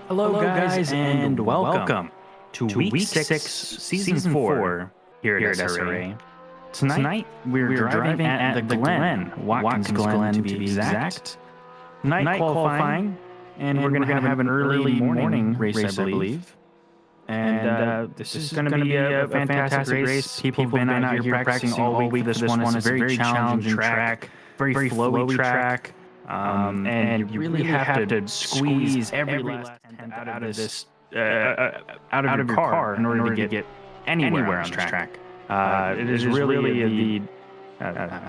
Hello guys, and welcome to Week 6, Season 4 here at SRA. Tonight, we're driving at the Glen, Watkins Glen to be exact. Night qualifying, and we're going to have an early morning race, I believe. And this is going to be a fantastic race. People have been out here practicing all week. This one is a very challenging track, very flowy track. And you really have to squeeze every last tenth out of this out of your car in order to get anywhere on this track. It is really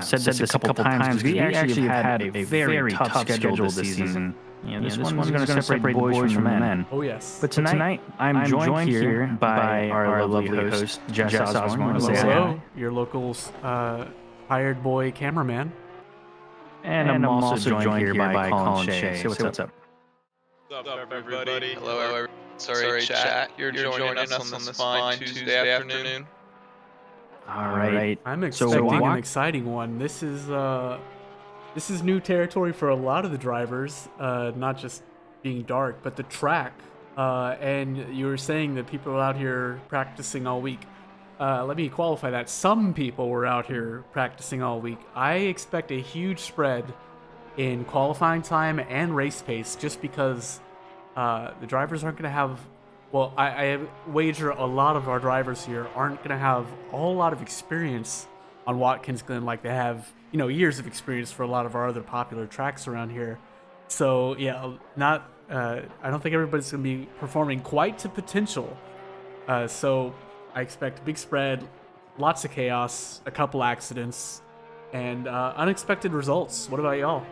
said this a couple times. We actually had a very tough schedule this season. This one's going to separate boys from men. Oh yes. But tonight I'm joined here by our lovely host Jess Osborne. Hello, your local Hired boy cameraman. And I'm also joined here by Colin Shea. So what's up? What's up, everybody? Hello, everybody. Sorry, chat. You're joining us on this fine Tuesday afternoon. All right. I'm expecting an exciting one. This is new territory for a lot of the drivers, not just being dark, but the track. And you were saying that people are out here practicing all week. Let me qualify that. Some people were out here practicing all week. I expect a huge spread in qualifying time and race pace just because the drivers aren't going to have... Well, I wager a lot of our drivers here aren't going to have a whole lot of experience on Watkins Glen like they have, years of experience for a lot of our other popular tracks around here. So, yeah, I don't think everybody's going to be performing quite to potential. So I expect a big spread, lots of chaos, a couple accidents, and unexpected results. What about y'all?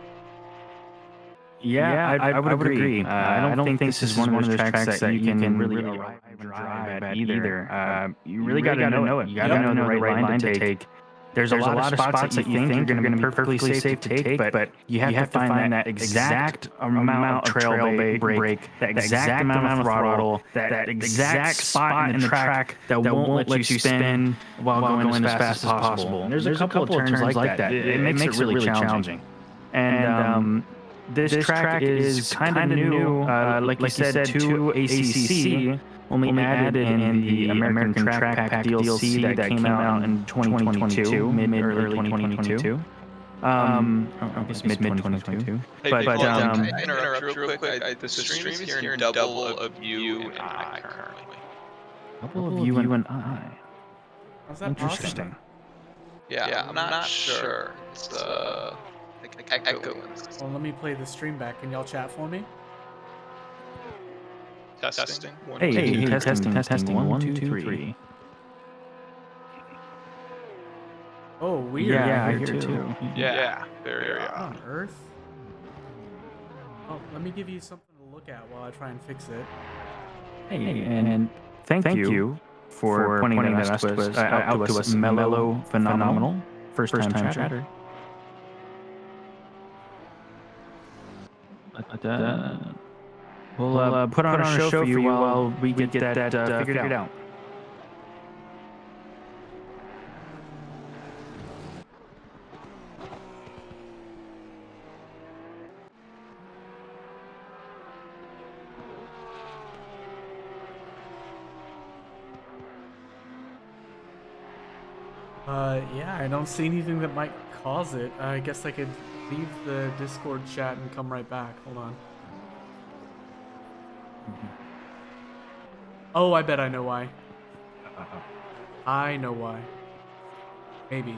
Yeah, I would agree. I don't think this is one of those tracks that you can really arrive and drive at either. You really got to know it. You got to know the right line to take. There's a lot of spots that you think are going to be perfectly safe to take, but you have to find that exact amount of trail brake, that exact amount of throttle, that exact spot in the track that won't let you spin while going as fast as possible. And there's a couple of turns like that. It makes it really challenging. And this track is kind of new, like you said, to ACC. Only added in the American Track Pack DLC that came out in 2022, early 2022. I guess mid 2022. Hey, but can I interrupt real quick? The stream is hearing double of you and I currently. Double of you and I. How's that Interesting. Yeah, I'm not sure. It's echo. Well, let me play the stream back. Can y'all chat for me? Testing. Hey, testing. 1, 2, 3. Oh, weird. Yeah, I hear too. Yeah, very What on earth? Oh, let me give you something to look at while I try and fix it. Hey, and thank you for pointing that out to us, Mellow Phenomenal, first time chatter. We'll put on a show for you while we get that figured out. Yeah, I don't see anything that might cause it. I guess I could leave the Discord chat and come right back. Hold on. Oh, I bet I know why. I know why. Maybe.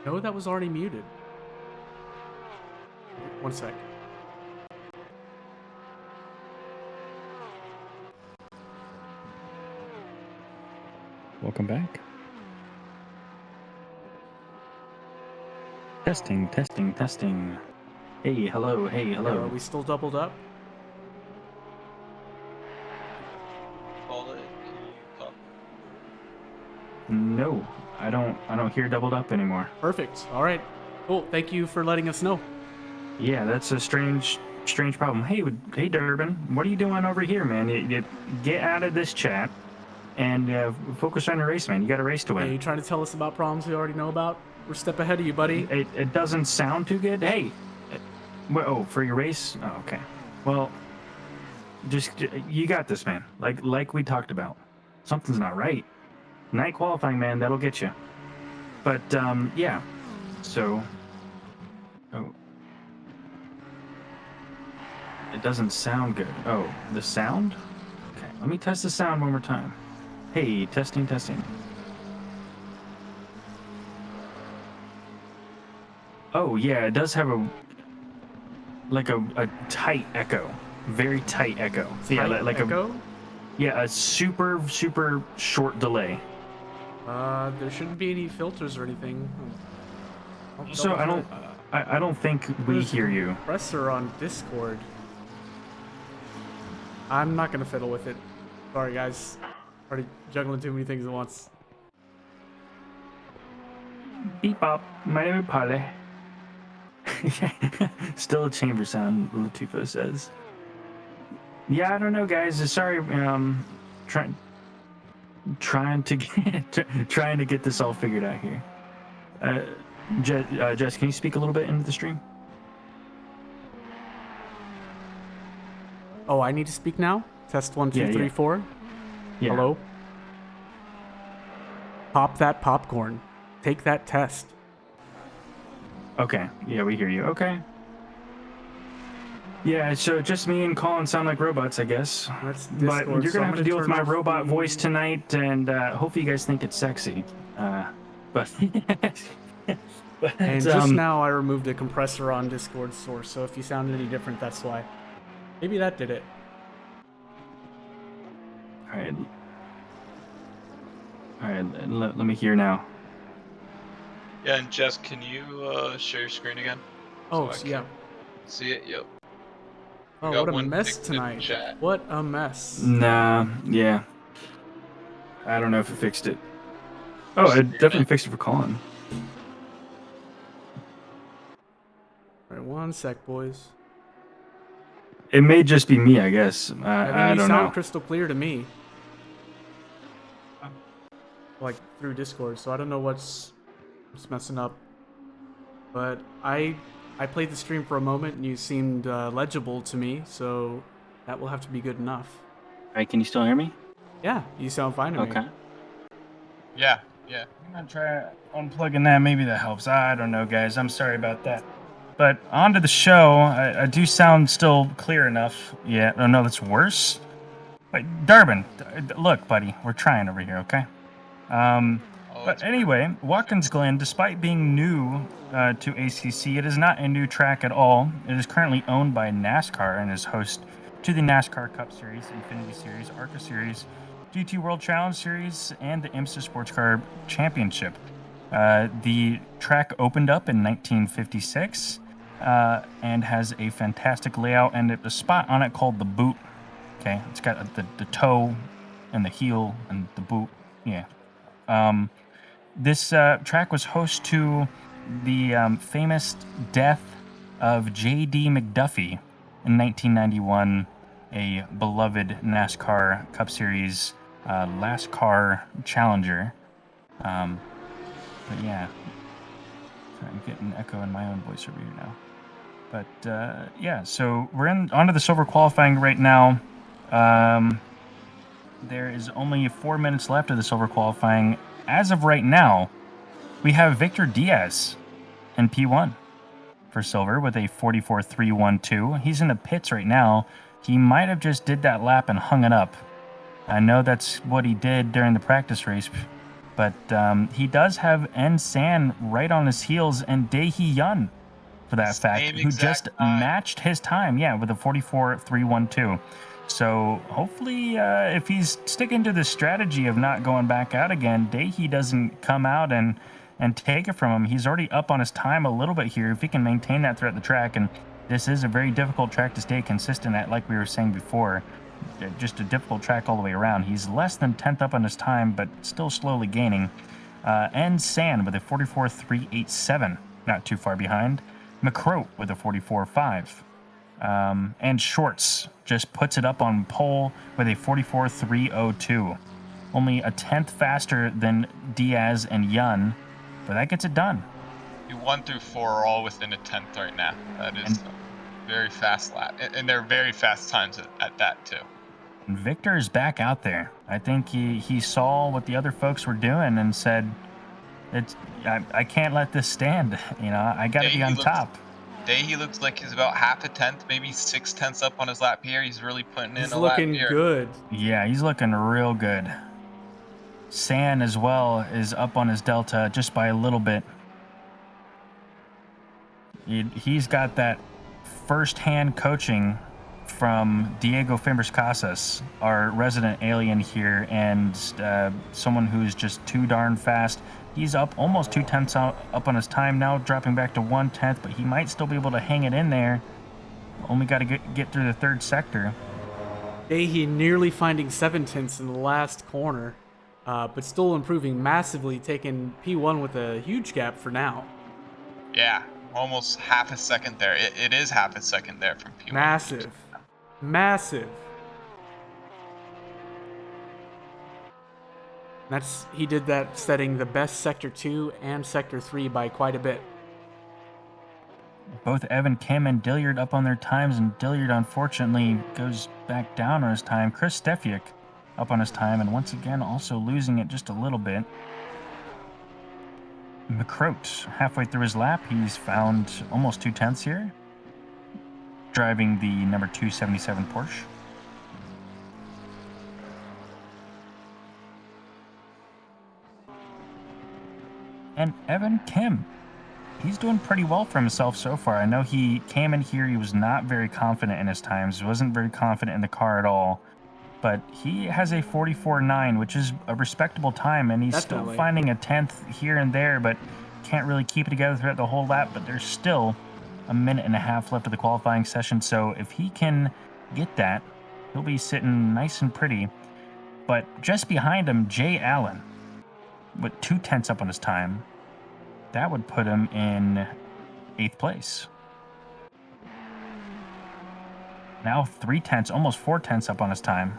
No, that was already muted. One sec. Welcome back. Testing. Hey, hello. Are we still doubled up? No, I don't hear doubled up anymore. Perfect. All right. Cool. Thank you for letting us know. Yeah, that's a strange problem. Hey, Durbin, what are you doing over here, man? You get out of this chat and focus on your race, man. You got a race to win. Are you trying to tell us about problems we already know about? We're a step ahead of you, buddy. It doesn't sound too good. Hey, for your race? Oh, okay. Well, just you got this, man. Like we talked about. Something's not right. Night qualifying, man, that'll get you. But yeah. So, it doesn't sound good. Oh, the sound? Okay, let me test the sound one more time. Hey, testing. Oh yeah, it does have a tight echo, very tight echo. Tight echo? A super short delay. There shouldn't be any filters or anything. So I don't think we hear you. Compressor on Discord. I'm not gonna fiddle with it. Sorry, guys. Already juggling too many things at once. Beep bop, my parley. Still a chamber sound, Latufo says. Yeah, I don't know, guys. Sorry, trying to get this all figured out here. Jess, can you speak a little bit into the stream? Oh, I need to speak now? Test 1, 2, Yeah, 3, yeah. 4. Yeah. Hello? Pop that popcorn. Take that test. Okay. Yeah, we hear you. Okay. Yeah, so just me and Colin sound like robots, I guess. That's But Discord. you're so gonna I'm have to deal with turn my off robot the- voice tonight, and hopefully you guys think it's sexy. But And just now I removed a compressor on Discord source, so if you sound any different, that's why. Maybe that did it. All right. Let me hear now. Yeah, and Jess, can you share your screen again? Oh, So I yeah. can see it. Yep. We Oh, got what a one mess fixed in the tonight. chat. What a mess. Nah, yeah. I don't know if it fixed it. Oh, it definitely fixed it for Colin. Alright, 1 sec, boys. It may just be me, I guess. I I mean, you don't sound know. crystal clear to me. Like, through Discord, so I don't know what's messing up. But I played the stream for a moment, and you seemed legible to me, so that will have to be good enough. All right, can you still hear me? Yeah, you sound fine to me. Okay. Yeah. I'm gonna try unplugging that. Maybe that helps. I don't know, guys. I'm sorry about that. But on to the show. I do sound still clear enough. Yeah. Oh, no, that's worse. Wait, Durbin, look, buddy. We're trying over here, okay? But anyway, Watkins Glen, despite being new to ACC, it is not a new track at all. It is currently owned by NASCAR and is host to the NASCAR Cup Series, Infinity Series, ARCA Series, GT World Challenge Series, and the IMSA Sports Car Championship. The track opened up in 1956 and has a fantastic layout and a spot on it called the boot. Okay, it's got the toe and the heel and the boot. Yeah. This track was host to the famous death of J.D. McDuffie in 1991, a beloved NASCAR Cup Series last car challenger. But yeah, sorry, I'm getting an echo in my own voice over here now. But yeah, so we're onto the silver qualifying right now. There is only 4 minutes left of the silver qualifying. As of right now, we have Victor Diaz in P1 for silver with a 44.312. He's in the pits right now. He might have just did that lap and hung it up. I know that's what he did during the practice race, but he does have N. San right on his heels and Dae-hee Yun, for that fact, who just matched his time, yeah, with a 44.312. So hopefully, if he's sticking to the strategy of not going back out again, Dae-hee doesn't come out and take it from him. He's already up on his time a little bit here. If he can maintain that throughout the track, and this is a very difficult track to stay consistent at, like we were saying before, just a difficult track all the way around. He's less than 10th up on his time, but still slowly gaining. N. San with a 44.387, not too far behind. McCroat with a 44.5. And Shorts just puts it up on pole with a 44.302. Only a 10th faster than Diaz and Yun, but that gets it done. 1 through 4 are all within a 10th right now. That is a very fast lap. And they're very fast times at that, too. And Victor is back out there. I think he saw what the other folks were doing and said, I can't let this stand. You know, I got to be on top. He looks like he's about half a tenth, maybe 6/10 up on his lap here. He's really putting in a lap here. He's looking good. Yeah, he's looking real good. San as well is up on his delta just by a little bit. He's got that first-hand coaching from Diego Fimbres Casas, our resident alien here, and someone who's just too darn fast. He's up almost 2/10 up on his time now, dropping back to 1/10, but he might still be able to hang it in there. Only got to get through the third sector. Dae-hee nearly finding 7/10 in the last corner. but still improving massively, taking P1 with a huge gap for now. Yeah, almost half a second there. It is half a second there from P1. Massive. Massive. He did that setting the best Sector 2 and Sector 3 by quite a bit. Both Evan Kim and Dilliard up on their times, and Dilliard unfortunately goes back down on his time. Chris Stefiak up on his time, and once again also losing it just a little bit. McCroat, halfway through his lap, he's found almost 2/10 here, driving the number 277 Porsche. And Evan Kim, he's doing pretty well for himself so far. I know he came in here, he was not very confident in his times, wasn't very confident in the car at all, but he has a 44.9, which is a respectable time, and he's Definitely. still finding a 10th here and there, but can't really keep it together throughout the whole lap. But there's still a minute and a half left of the qualifying session, so if he can get that, he'll be sitting nice and pretty. But just behind him, Jay Allen, with 2/10 up on his time. That would put him in 8th place. Now 3/10, almost 4/10 up on his time.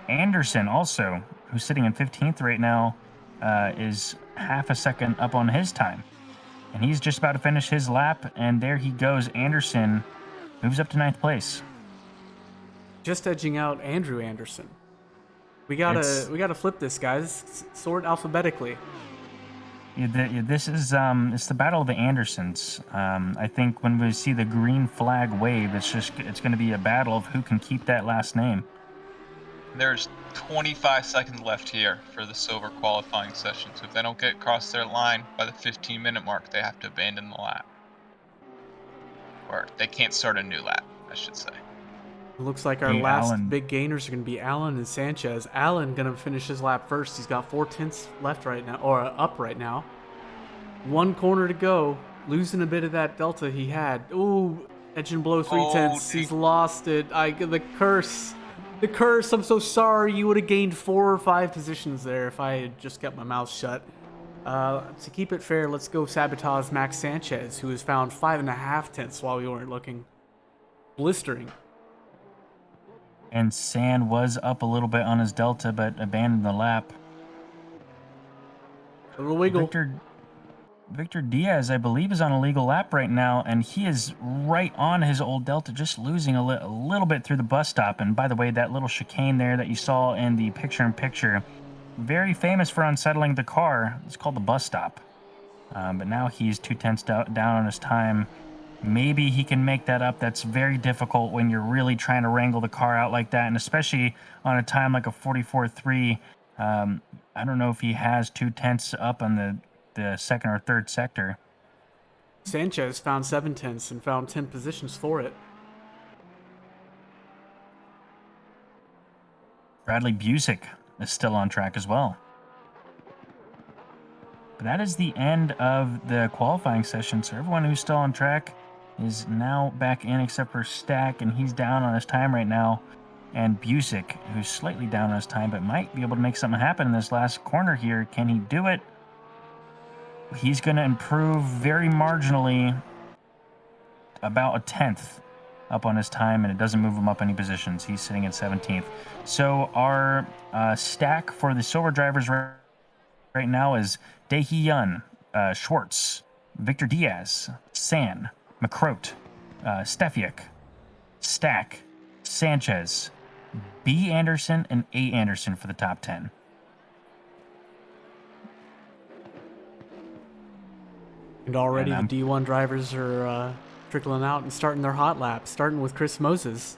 Anderson also, who's sitting in 15th right now, is half a second up on his time. And he's just about to finish his lap, and there he goes. Anderson moves up to 9th place. Just edging out Andrew Anderson. We gotta flip this, guys. Sort alphabetically. This is it's the battle of the Andersons. I think when we see the green flag wave, it's going to be a battle of who can keep that last name. There's 25 seconds left here for the silver qualifying session, so if they don't get across their line by the 15-minute mark, they have to abandon the lap. Or they can't start a new lap, I should say. It looks like our last big gainers are going to be Allen and Sanchez. Allen going to finish his lap first. He's got 4/10 left right now, or up right now. 1 corner to go. Losing a bit of that delta he had. Ooh, edge and blow 3/10. He's lost it. The curse. The curse. I'm so sorry. You would have gained 4 or 5 positions there if I had just kept my mouth shut. To keep it fair, let's go sabotage Max Sanchez, who has found 5.5 while we weren't looking. Blistering. And San was up a little bit on his delta, but abandoned the lap. A little wiggle. Victor Diaz, I believe, is on a legal lap right now, and he is right on his old delta, just losing a little bit through the bus stop. And by the way, that little chicane there that you saw in the picture-in-picture, very famous for unsettling the car. It's called the bus stop. But now he's 2/10 down on his time. Maybe he can make that up. That's very difficult when you're really trying to wrangle the car out like that, and especially on a time like a 44.3. I don't know if he has 2/10 up on the second or third sector. Sanchez found 7/10 and found 10 positions for it. Bradley Busick is still on track as well. But that is the end of the qualifying session, so everyone who's still on track is now back in except for Stack, and he's down on his time right now. And Busick, who's slightly down on his time, but might be able to make something happen in this last corner here. Can he do it? He's going to improve very marginally, about a 10th up on his time, and it doesn't move him up any positions. He's sitting at 17th. So our stack for the silver drivers right now is Dae-Hee-Yun, Schwartz, Victor Diaz, San, McCroat, Stefiak, Stack, Sanchez, B. Anderson, and A. Anderson for the top 10. And already the D1 drivers are trickling out and starting their hot laps, starting with Chris Moses.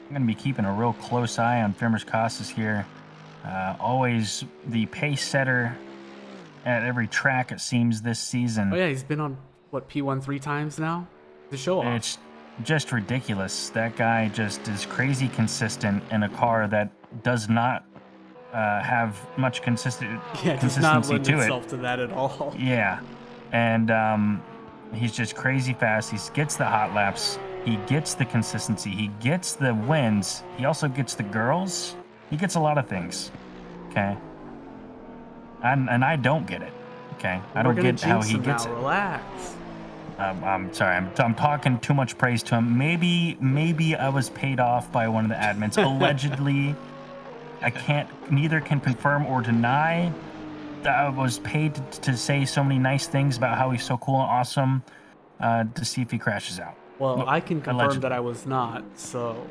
I'm going to be keeping a real close eye on Fimers Costas here. Always the pace setter at every track, it seems, this season. Oh yeah, he's been on, what, P1 3 times now? The show off. It's just ridiculous. That guy just is crazy consistent in a car that does not have much consistency does not to lend it. itself to that at all. Yeah, and he's just crazy fast. He gets the hot laps He gets the consistency. He gets the wins. He also gets the girls. He gets a lot of things. Okay. And I don't get it. Okay. I We're don't gonna get how jinx he him gets now. it. Relax. I'm sorry. I'm talking too much praise to him. Maybe I was paid off by one of the admins. Allegedly, neither can confirm or deny that I was paid to say so many nice things about how he's so cool and awesome, to see if he crashes out. Well, I can confirm Allegedly. that I was not, so.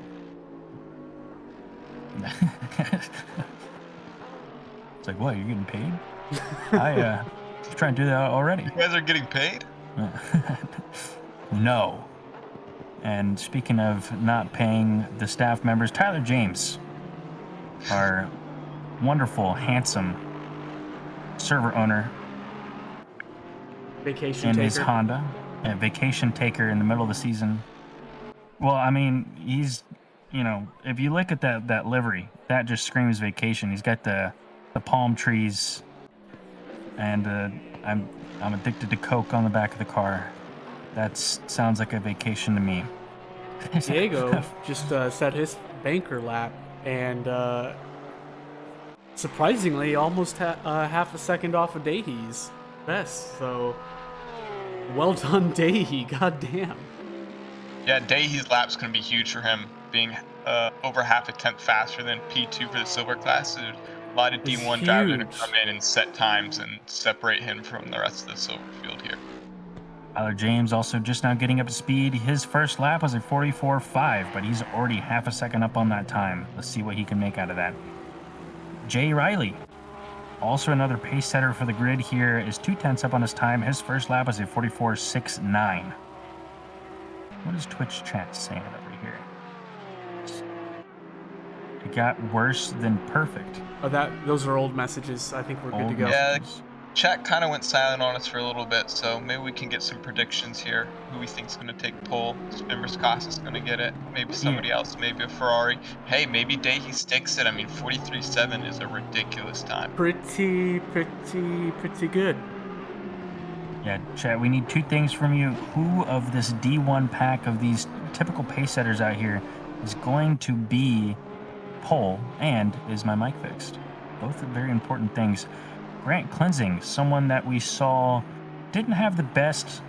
It's like, what, you're getting paid? I was trying to do that already. You guys are getting paid? No. And speaking of not paying the staff members, Tyler James, our wonderful, handsome server owner Vacation in taker. his Honda, a vacation taker in the middle of the season. Well, I mean, he's, if you look at that livery, that just screams vacation. He's got the palm trees, and I'm addicted to Coke on the back of the car. That sounds like a vacation to me. Diego just set his banker lap, and surprisingly, almost half a second off of Dahi's best. So, well done, Dahi. Goddamn. Yeah, Dahi's lap's going to be huge for him, being over half a tenth faster than P2 for the silver class. So a lot of It's D1 drivers are going huge. to come in and set times and separate him from the rest of the silver field here. Tyler James also just now getting up to speed. His first lap was a 44.5, but he's already half a second up on that time. Let's see what he can make out of that. Jay Riley, also another pace setter for the grid here, is 2/10 up on his time. His first lap was a 44.69. What is Twitch chat saying over here? It got worse than perfect. Oh, those are old messages. I think we're good to Old go. Yeah, messages. chat kind of went silent on us for a little bit, so maybe we can get some predictions here. Who we think's going to take pole? Spimmer's Costa's going to get it. Maybe somebody else. Maybe a Ferrari. Hey, maybe Dahi sticks it. I mean, 43.7 is a ridiculous time. Pretty good. Yeah, chat, we need two things from you. Who of this D1 pack of these typical pace setters out here is going to be pole, and is my mic fixed? Both are very important things. Grant Cleansing, someone that we saw didn't have the best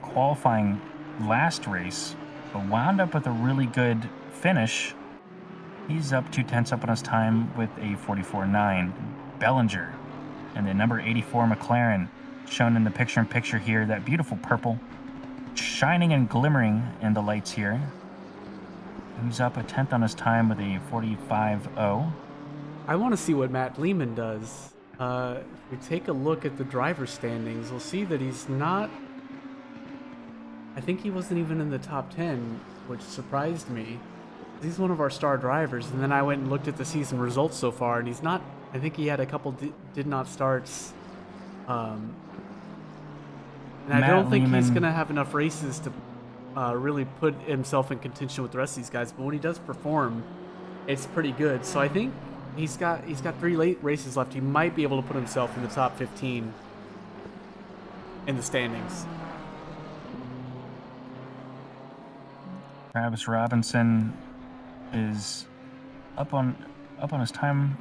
qualifying last race, but wound up with a really good finish. He's up 2/10 up on his time with a 44.9. Bellinger and the number 84 McLaren, shown in the picture-in-picture here, that beautiful purple, shining and glimmering in the lights here. Who's up 1/10 on his time with a 45.0. I want to see what Matt Lehman does. If we take a look at the driver standings, we'll see that he's not. I think he wasn't even in the top 10, which surprised me. He's one of our star drivers, and then I went and looked at the season results so far, and he's not. I think he had a couple did not starts. And I don't think he's going to have enough races to really put himself in contention with the rest of these guys. But when he does perform, it's pretty good. So I think he's got 3 late races left. He might be able to put himself in the top 15 in the standings. Travis Robinson is up on his time.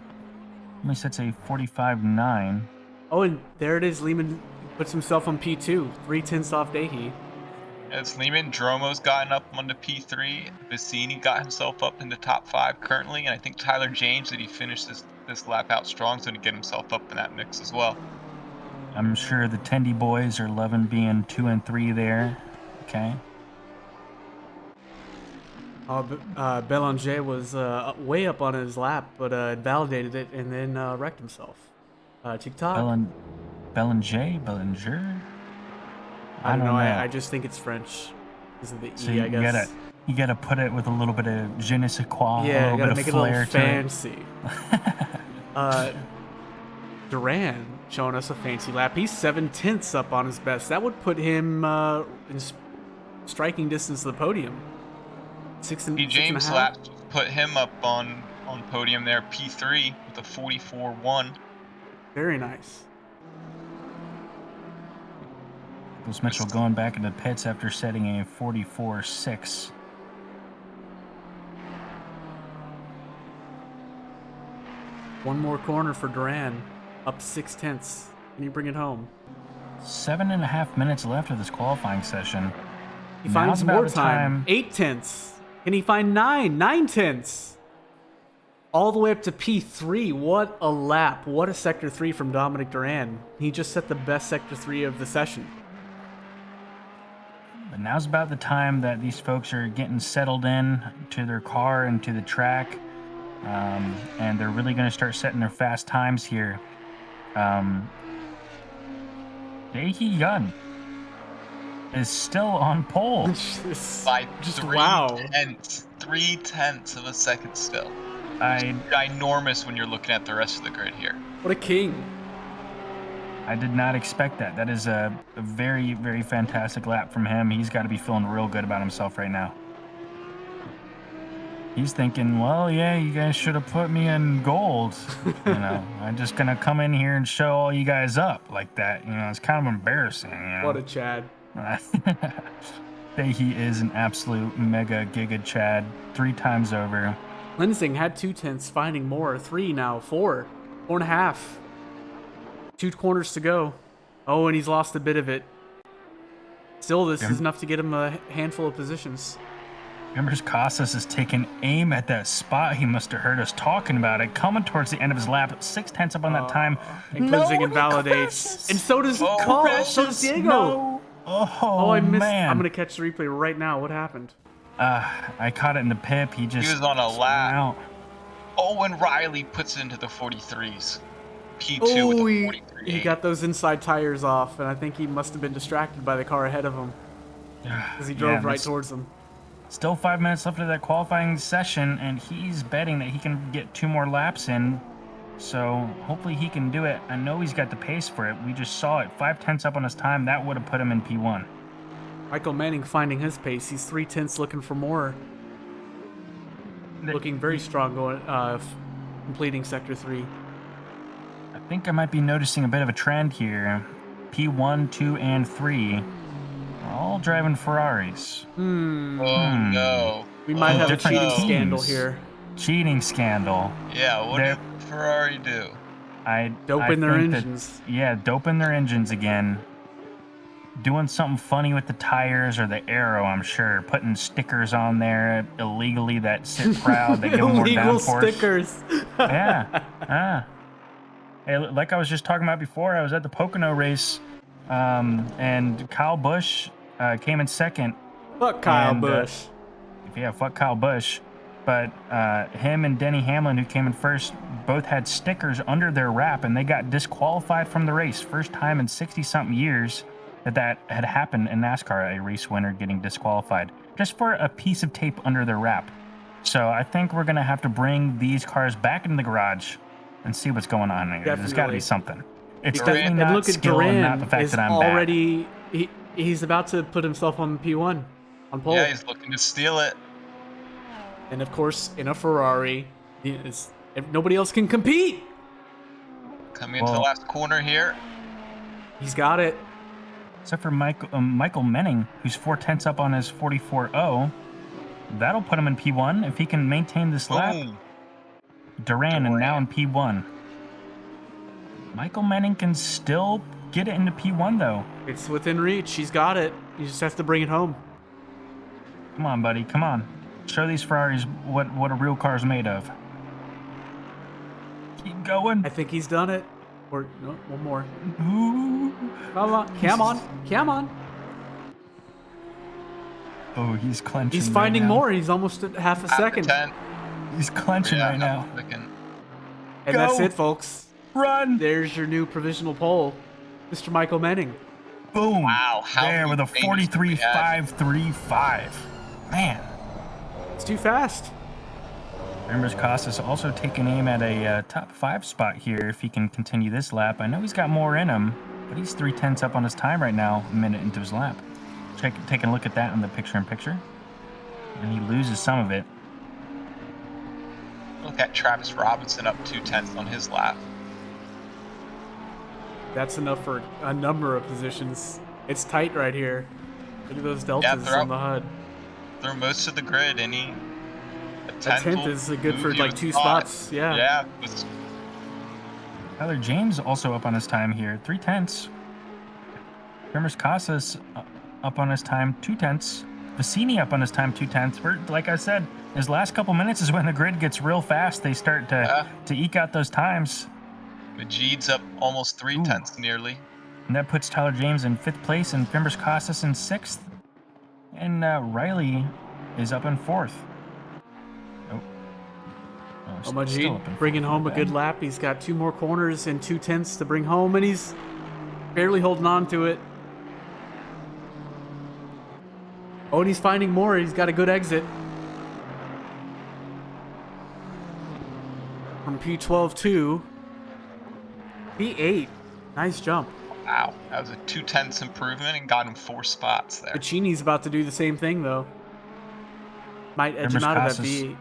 Let me set a 45.9. Oh, and there it is. Lehman puts himself on P2, 3/10 off Dahi. It's Lehman. Dromo's gotten up onto P3. Vicini got himself up into top 5 currently, and I think Tyler James, that he finished this lap out strong, is going to get himself up in that mix as well. I'm sure the Tendy boys are loving being 2 and 3 there. Okay. Belanger was way up on his lap, but validated it and then wrecked himself. TikTok. Bellinger? I don't know. I just think it's French. Because of the So E, I guess. you gotta put it with a little bit of je ne sais quoi, Yeah, a you little gotta bit make of it a flair little to fancy. Duran showing us a fancy lap. He's 7/10 up on his best. That would put him in striking distance of the podium. James' lap put him up on podium there, P3 with a 44.1. Very nice. Nicholas Mitchell going back into pits after setting a 44.6. One more corner for Duran. Up 0.6. Can you bring it home? 7.5 minutes left of this qualifying session. He Now's finds about more the time. 0.8. Can he find 9.9? All the way up to P3. What a lap. What a Sector 3 from Dominic Duran. He just set the best Sector 3 of the session. But now's about the time that these folks are getting settled in to their car and to the track. And they're really going to start setting their fast times here. Dae-hee Yun is still on pole. By just 3/10. 3/10 of a second still. Ginormous when you're looking at the rest of the grid here. What a king. I did not expect that. That is a very, very fantastic lap from him. He's got to be feeling real good about himself right now. He's thinking, well, yeah, you guys should have put me in gold. I'm just going to come in here and show all you guys up like that. It's kind of embarrassing. What a Chad. He is an absolute mega giga Chad 3 times over. Lensing had 0.2, finding more. 3 now, 4. 4.5. 2 corners to go. Oh, and he's lost a bit of it. Still, this is enough to get him a handful of positions. Remember, Casas is taking aim at that spot. He must have heard us talking about it. Coming towards the end of his lap, 0.6 up on that time. And closing invalidates. And so does so does Diego. No. Oh, I missed. man. I'm going to catch the replay right now. What happened? I caught it in the pip. He was on a lap. Out. Owen Riley puts it into the 43s. P2 with the 43. He got those inside tires off, and I think he must have been distracted by the car ahead of him because he drove right towards them. Still 5 minutes left of that qualifying session, and he's betting that he can get 2 more laps in. So hopefully he can do it. I know he's got the pace for it. We just saw it. 0.5 up on his time. That would have put him in P1. Michael Manning finding his pace. He's 0.3 looking for more. Looking very strong going, completing Sector 3. I think I might be noticing a bit of a trend here. P1, 2, and 3 are all driving Ferraris. Oh, no. We might have a cheating teams. scandal here. Cheating scandal. Yeah, what did Ferrari do? Doping their engines. Doping their engines again. Doing something funny with the tires or the aero, I'm sure. Putting stickers on there illegally that sit proud. That give them more Illegal downforce. stickers. Yeah. Hey, like I was just talking about before, I was at the Pocono race, and Kyle Busch came in second. Fuck Kyle Busch. Fuck Kyle Busch. But him and Denny Hamlin, who came in first, both had stickers under their wrap, and they got disqualified from the race. First time in 60-something years that had happened in NASCAR, a race winner getting disqualified just for a piece of tape under their wrap. So I think we're going to have to bring these cars back into the garage and see what's going on here. Definitely. There's got to be something. It's Duran, definitely not look at skill and not the Duran fact is that I'm already he's about to put himself on P1 on pole. Yeah, he's looking to steal it. And of course, in a Ferrari, nobody else can compete. Coming into the last corner here. He's got it. Except for Michael Menning, who's 0.4 up on his 44.0. That'll put him in P1 if he can maintain this lap. Boom. Duran and now in P1. Michael Menning can still get it into P1 though. It's within reach. He's got it. He just has to bring it home. Come on, buddy. Come on. Show these Ferraris what a real car is made of. Keep going. I think he's done it. Or no, one more. Ooh. Come on. Oh, he's clenching. He's finding right now. more. He's almost at half a second. He's clenching right now. And that's it, folks. Run. There's your new provisional pole, Mr. Michael Menning. Boom. Wow. There with a 43.535. Man. It's too fast. Remembers Costas also taking aim at a top 5 spot here if he can continue this lap. I know he's got more in him, but he's 0.3 up on his time right now, a minute into his lap. Taking a look at that in the picture-in-picture. And he loses some of it. Look at Travis Robinson up 0.2 on his lap. That's enough for a number of positions. It's tight right here. Look at those deltas on the HUD. Through most of the grid, a 10th is good for like 2 spots. Yeah. Yeah. Tyler James also up on his time here, 3/10. Primus Casas up on his time, 2/10. Vicini up on his time, 2/10. Like I said, his last couple minutes is when the grid gets real fast. They start to eke out those times. Majid's up almost 3/10 nearly. And that puts Tyler James in 5th place and Primus Casas in 6th. And Riley is up in 4th. Majid bringing home a good lap. He's got 2 more corners and 2/10 to bring home, and he's barely holding on to it. Oh, and he's finding more. He's got a good exit. From P12 to P8. Nice jump. Wow, that was a 2/10 improvement and got him 4 spots there. Pacini's about to do the same thing, though. Might edge him out of that V8.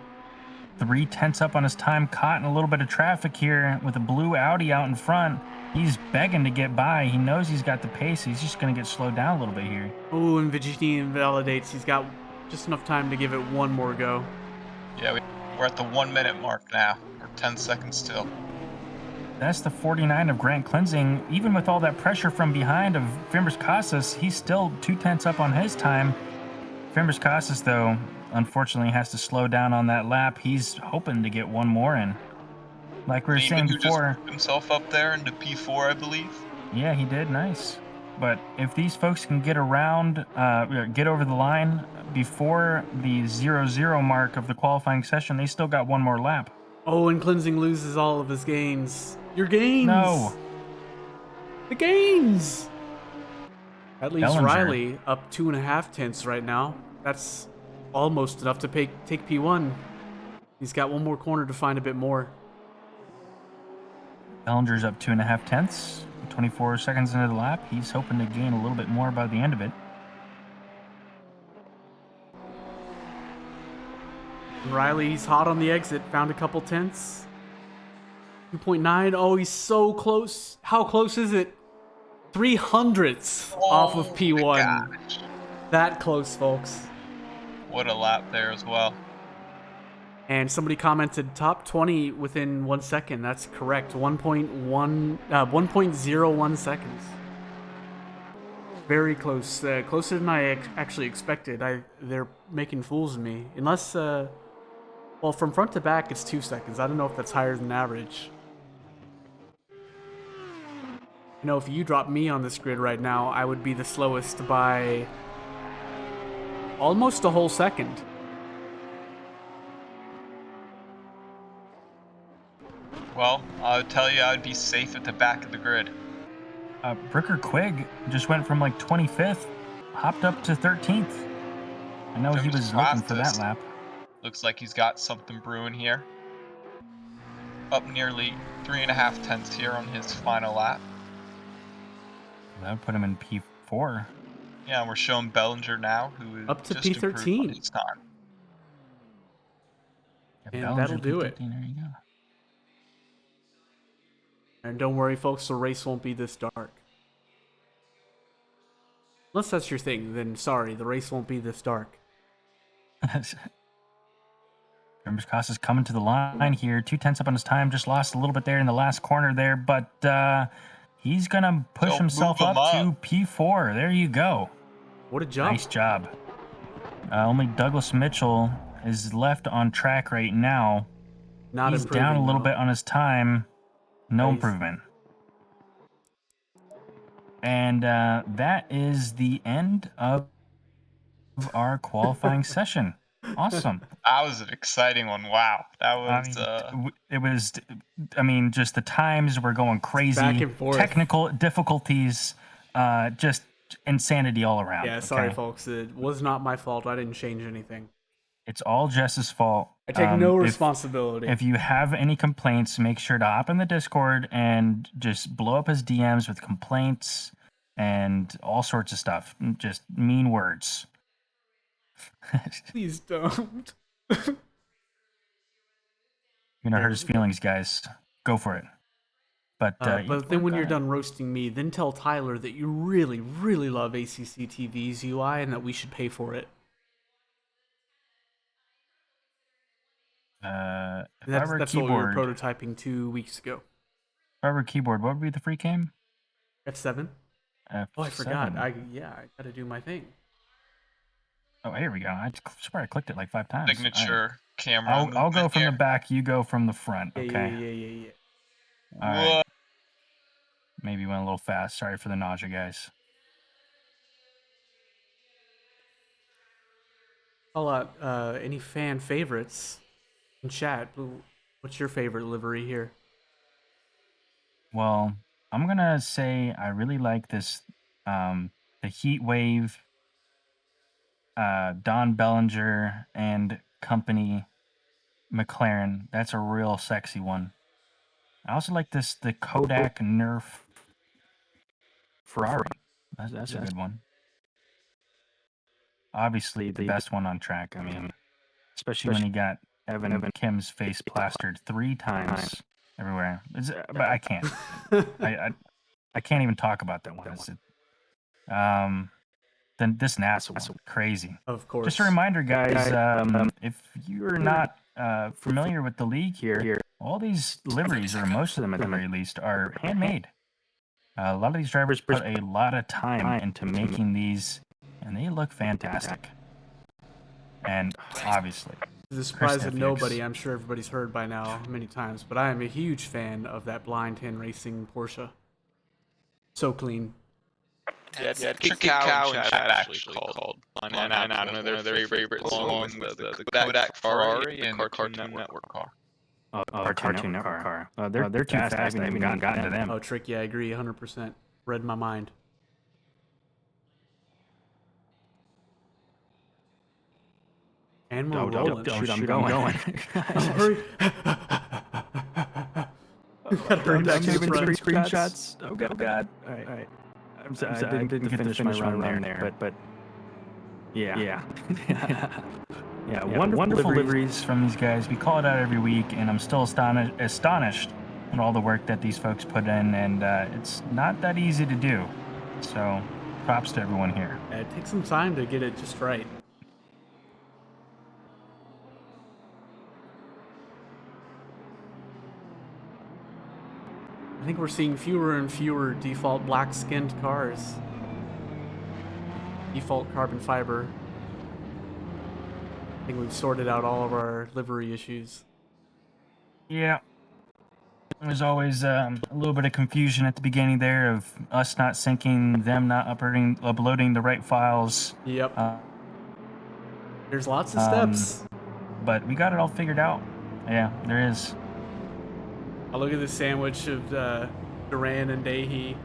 3/10 up on his time, caught in a little bit of traffic here with a blue Audi out in front. He's begging to get by. He knows he's got the pace. He's just going to get slowed down a little bit here. Oh, and Vigini invalidates. He's got just enough time to give it one more go. Yeah, we're at the 1 minute mark now. We're 10 seconds still. That's the 49 of Grant Cleansing. Even with all that pressure from behind of Fimbres Casas, he's still 2/10 up on his time. Fimbres Casas, though, unfortunately has to slow down on that lap. He's hoping to get one more in. Like we were saying before. Just put himself up there into P4, I believe. Yeah, he did. Nice. But if these folks can get around, get over the line before the 0-0 mark of the qualifying session, they still got one more lap. Oh, and Cleansing loses all of his gains. Your gains! No. The gains! That leaves Bellinger. Riley up 2.5 right now. That's almost enough to take P1. He's got one more corner to find a bit more. Bellinger's up 2.5, 24 seconds into the lap. He's hoping to gain a little bit more by the end of it. Riley's hot on the exit, found a couple tenths. 2.9. Oh, he's so close. How close is it? 300ths off of P1. That close, folks. What a lap there as well. And somebody commented top 20 within 1 second. That's correct. 1.01 seconds. Very close. Closer than I actually expected. They're making fools of me. Unless, well, from front to back, it's 2 seconds. I don't know if that's higher than average. You know, if you drop me on this grid right now, I would be the slowest by almost a whole second. Well, I would tell you I would be safe at the back of the grid. Bricker Quigg just went from like 25th, hopped up to 13th. I know he was looking for that lap. Looks like he's got something brewing here. Up nearly 3.5 tenths here on his final lap. That would put him in P4. Yeah, and we're showing Bellinger now, who is up to just P13. His time. Yeah, and that'll do it. There you go. And don't worry, folks, the race won't be this dark. Unless that's your thing, then sorry, the race won't be this dark. Fimbres Casas coming to the line here. 2/10 up on his time. Just lost a little bit there in the last corner there, but he's going to push himself up to P4. There you go. What a jump. Nice job. Only Douglas Mitchell is left on track right now. He's down a little bit on his time. No improvement. And that is the end of our qualifying session. Awesome. That was an exciting one. Wow. That was... it was, just the times were going crazy. Back and forth. Technical difficulties, just insanity all around. Yeah, sorry, folks. It was not my fault. I didn't change anything. It's all Jess's fault. I take no responsibility. If you have any complaints, make sure to hop in the Discord and just blow up his DMs with complaints and all sorts of stuff. Just mean words. Please don't. You're gonna hurt his feelings, guys. Go for it. But then when you're done roasting me, then tell Tyler that you really, really love ACC TV's UI and that we should pay for it. If That's I were what we were prototyping 2 weeks ago. Barbara keyboard. What would be the free game? F7. F7. Oh, I forgot. I gotta do my thing. Oh, here we go. I swear I clicked it like 5 times. Signature camera. I'll go from here. the back. You go from the front. Okay. Yeah. All right. Maybe went a little fast. Sorry for the nausea, guys. Call out any fan favorites in chat. What's your favorite livery here? Well, I'm gonna say I really like this, the Heat Wave, Don Bellinger and Company McLaren. That's a real sexy one. I also like the Kodak Nerf Ferrari. That's a good one. Obviously, the best one on track. I mean, especially when you got Evan Kim's face plastered 3 times everywhere. But I can't. I can't even talk about that one. Then this NASA one, crazy. Of course. Just a reminder, guys, if you're not familiar with the league here, all these liveries, or most of them at the very least, are handmade. A lot of these drivers put a lot of time into making these, and they look fantastic. And obviously, to the surprise of nobody, I'm sure everybody's heard by now many times, but I am a huge fan of that Blind 10 Racing Porsche. So clean. Yeah, Tricky Cow in chat actually called. I don't know, their favorites along with the Kodak Ferrari and the Cartoon Network car. Cartoon Network car. They're too fast. I haven't even gotten to them. Oh, Tricky, I agree 100%. Read my mind. And we're rolling. Shoot, I'm going. Hurry. Gotta hurry back to the front. Screenshots. Oh god. All right. I'm sorry, I didn't finish my run there, but yeah. Wonderful liveries from these guys. We call it out every week, and I'm still astonished at all the work that these folks put in, and it's not that easy to do. So, props to everyone here. Yeah, it takes some time to get it just right. I think we're seeing fewer and fewer default black-skinned cars. Default carbon fiber. I think we've sorted out all of our livery issues. Yeah. There's always a little bit of confusion at the beginning there of us not syncing, them not uploading the right files. Yep. There's lots of steps. But we got it all figured out. Yeah, there is. Oh, look at this sandwich of Duran and Dahey.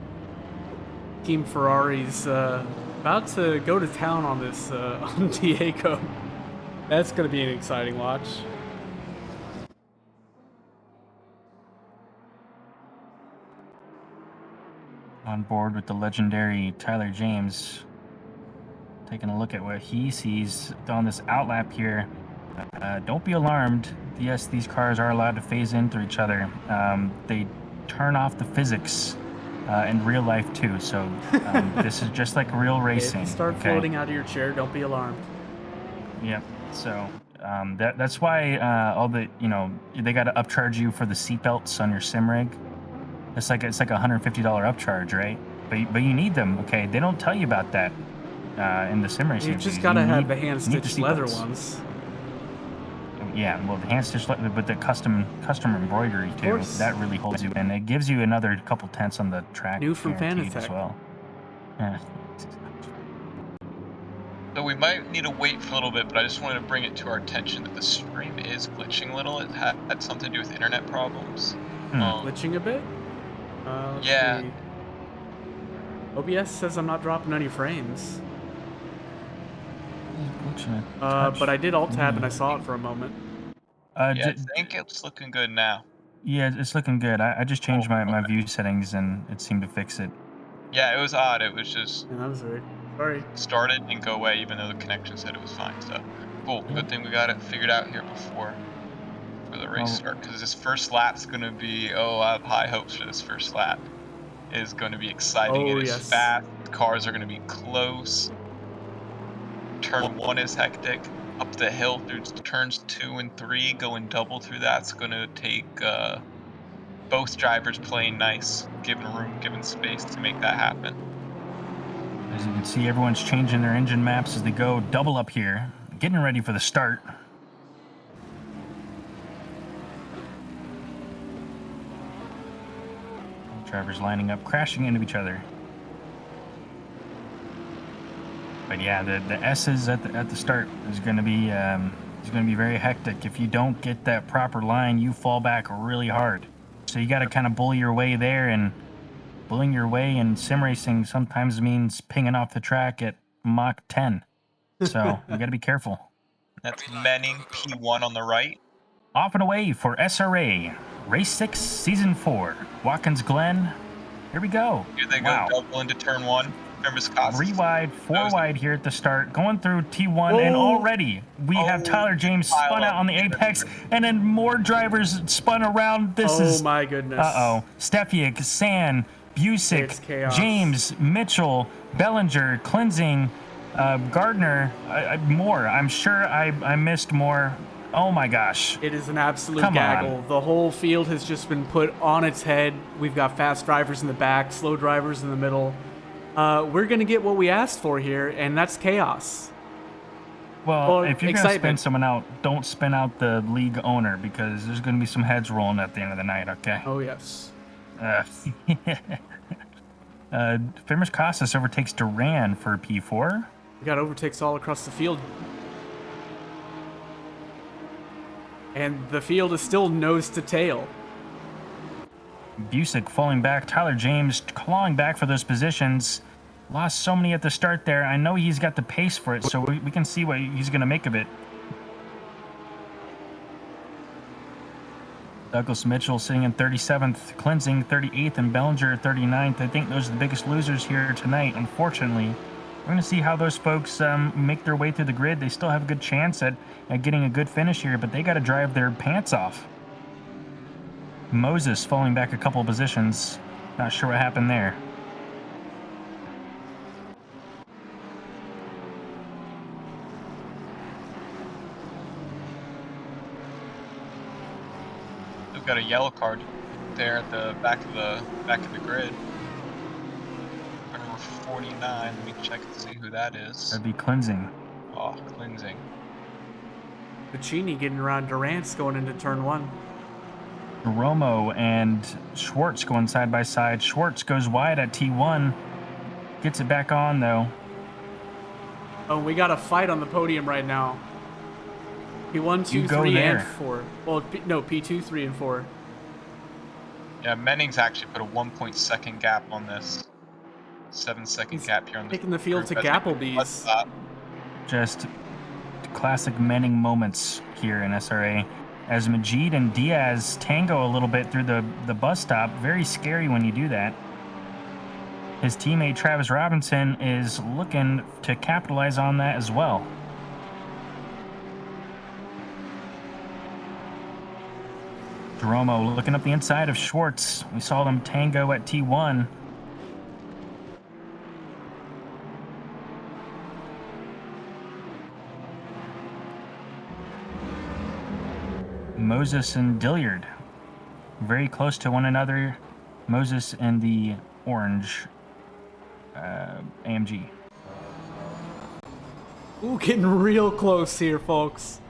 Team Ferrari's about to go to town on this on Diego. That's going to be an exciting watch. On board with the legendary Tyler James. Taking a look at what he sees on this outlap here. Don't be alarmed. Yes, these cars are allowed to phase in through each other. They turn off the physics in real life too. So this is just like real racing. If you start floating out of your chair, don't be alarmed. Yep. So that's why all the they got to upcharge you for the seatbelts on your sim rig. It's like a $150 upcharge, right? But you need them. Okay, they don't tell you about that in the sim racing. You just gotta have the hand stitched leather ones. Yeah, well, the hand stitched leather, but the custom embroidery too. That really holds you in. It gives you another couple tenths on the track. New from Fanatec as well. Yeah. So we might need to wait for a little bit, but I just wanted to bring it to our attention that the stream is glitching a little. It had something to do with internet problems. Glitching a bit? Yeah. See. OBS says I'm not dropping any frames. But I did alt-tab and I saw it for a moment. Yeah, I think it's looking good now. Yeah, it's looking good. I just changed my view settings and it seemed to fix it. Yeah, it was odd. It was just... Yeah, that was weird. Sorry. Started and go away even though the connection said it was fine. So, cool. Good thing we got it figured out here before the race start. Because this first lap's going to be... Oh, I have high hopes for this first lap. It is going to be exciting. It is fast. Cars are going to be close. Turn 1 is hectic. Up the hill through turns 2 and 3, going double through that's going to take both drivers playing nice, giving room, giving space to make that happen. As you can see, everyone's changing their engine maps as they go double up here, getting ready for the start. Drivers lining up, crashing into each other. But yeah, the S's at the start is going to be very hectic. If you don't get that proper line, you fall back really hard. So you got to kind of bully your way there, and bullying your way in sim racing sometimes means pinging off the track at Mach 10. So you got to be careful. That's Menning P1 on the right. Off and away for SRA, Race 6, Season 4, Watkins Glen. Here we go. Here they go, double into turn 1. Members Costas. 3 wide, 4 wide here at the start, going through T1, and already we have Tyler James spun out on the apex, and then more drivers spun around. This is... Oh my goodness. Stefiak, San, Busick, James, Mitchell, Bellinger, Cleansing, Gardner, more. I'm sure I missed more. Oh my gosh. It is an absolute gaggle. The whole field has just been put on its head. We've got fast drivers in the back, slow drivers in the middle. We're going to get what we asked for here, and that's chaos. Well, if you're going to spin someone out, don't spin out the league owner, because there's going to be some heads rolling at the end of the night, okay? Oh, yes. Famous Costas overtakes Duran for P4. We got overtakes all across the field. And the field is still nose to tail. Busick falling back. Tyler James clawing back for those positions. Lost so many at the start there. I know he's got the pace for it, so we can see what he's going to make of it. Douglas Mitchell sitting in 37th, Cleansing 38th, and Bellinger 39th. I think those are the biggest losers here tonight, unfortunately. We're going to see how those folks make their way through the grid. They still have a good chance at getting a good finish here, but they got to drive their pants off. Moses falling back a couple of positions. Not sure what happened there. We've got a yellow card there at the back of the grid. Number 49. Let me check and see who that is. That'd be Cleansing. Oh, Cleansing. Puccini getting around Durant's going into turn 1. Romo and Schwartz going side by side. Schwartz goes wide at T1. Gets it back on, though. Oh, we got a fight on the podium right now. P1, 2, 3, and 4. Well, no, P2, 3, and 4. Yeah, Menning's actually put a 1.2 gap on this. 7-second gap here on the taking the field to Gapplebee's. Just classic Menning moments here in SRA. As Majid and Diaz tango a little bit through the bus stop. Very scary when you do that. His teammate Travis Robinson is looking to capitalize on that as well. Jeromo looking up the inside of Schwartz. We saw them tango at T1. Moses and Dilliard very close to one another. Moses and the orange AMG. Ooh, getting real close here, folks.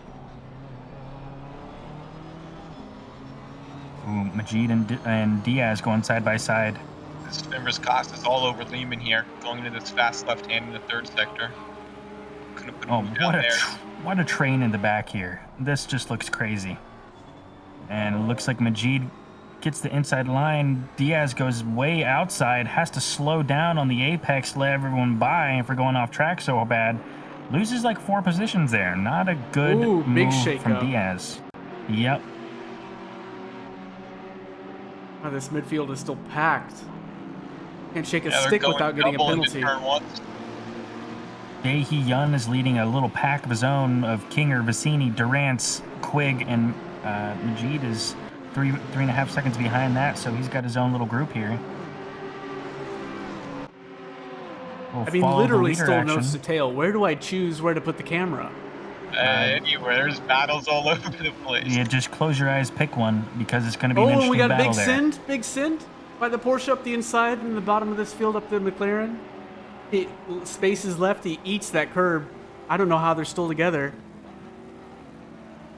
Ooh, Majid and Diaz going side by side. This Fimbres Cost is all over Lehman here, going into this fast left hand in the third sector. Couldn't put him down there. What a train in the back here. This just looks crazy. And it looks like Majid gets the inside line. Diaz goes way outside, has to slow down on the apex, let everyone by for going off track so bad. Loses like 4 positions there. Not a good move from Diaz. Yep. Oh, this midfield is still packed. Can't shake a stick without getting a penalty. Daehee Yun is leading a little pack of his own of Kinger, Vicini, Durance, Quigg, and Majid is 3.5 seconds behind that, so he's got his own little group here. I mean, literally still nose to tail. Where do I choose where to put the camera? Anywhere. There's battles all over the place. You just close your eyes, pick one, because it's going to be an Oh, and interesting we got battle there. Big Sind by the Porsche up the inside in the bottom of this field up the McLaren. Space is left. He eats that curb. I don't know how they're still together.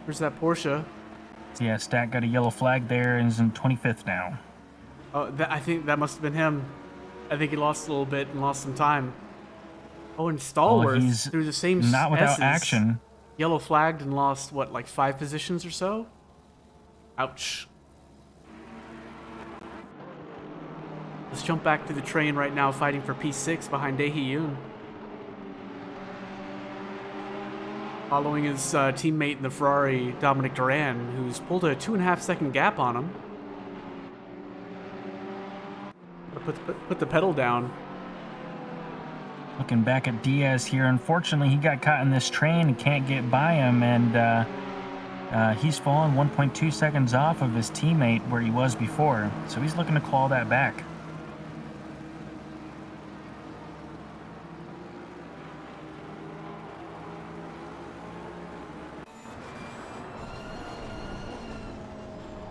There's that Porsche. So yeah, Stat got a yellow flag there and is in 25th now. Oh, I think that must have been him. I think he lost a little bit and lost some time. Oh, and Stallworth he's through the same not without S's, action. Yellow flagged and lost, what, like 5 positions or so? Ouch. Let's jump back to the train right now, fighting for P6 behind Dae-Hee-Yoon. Following his teammate in the Ferrari, Dominic Duran, who's pulled a 2.5-second gap on him. Put the pedal down. Looking back at Diaz here, unfortunately he got caught in this train and can't get by him, and he's fallen 1.2 seconds off of his teammate where he was before, so he's looking to claw that back.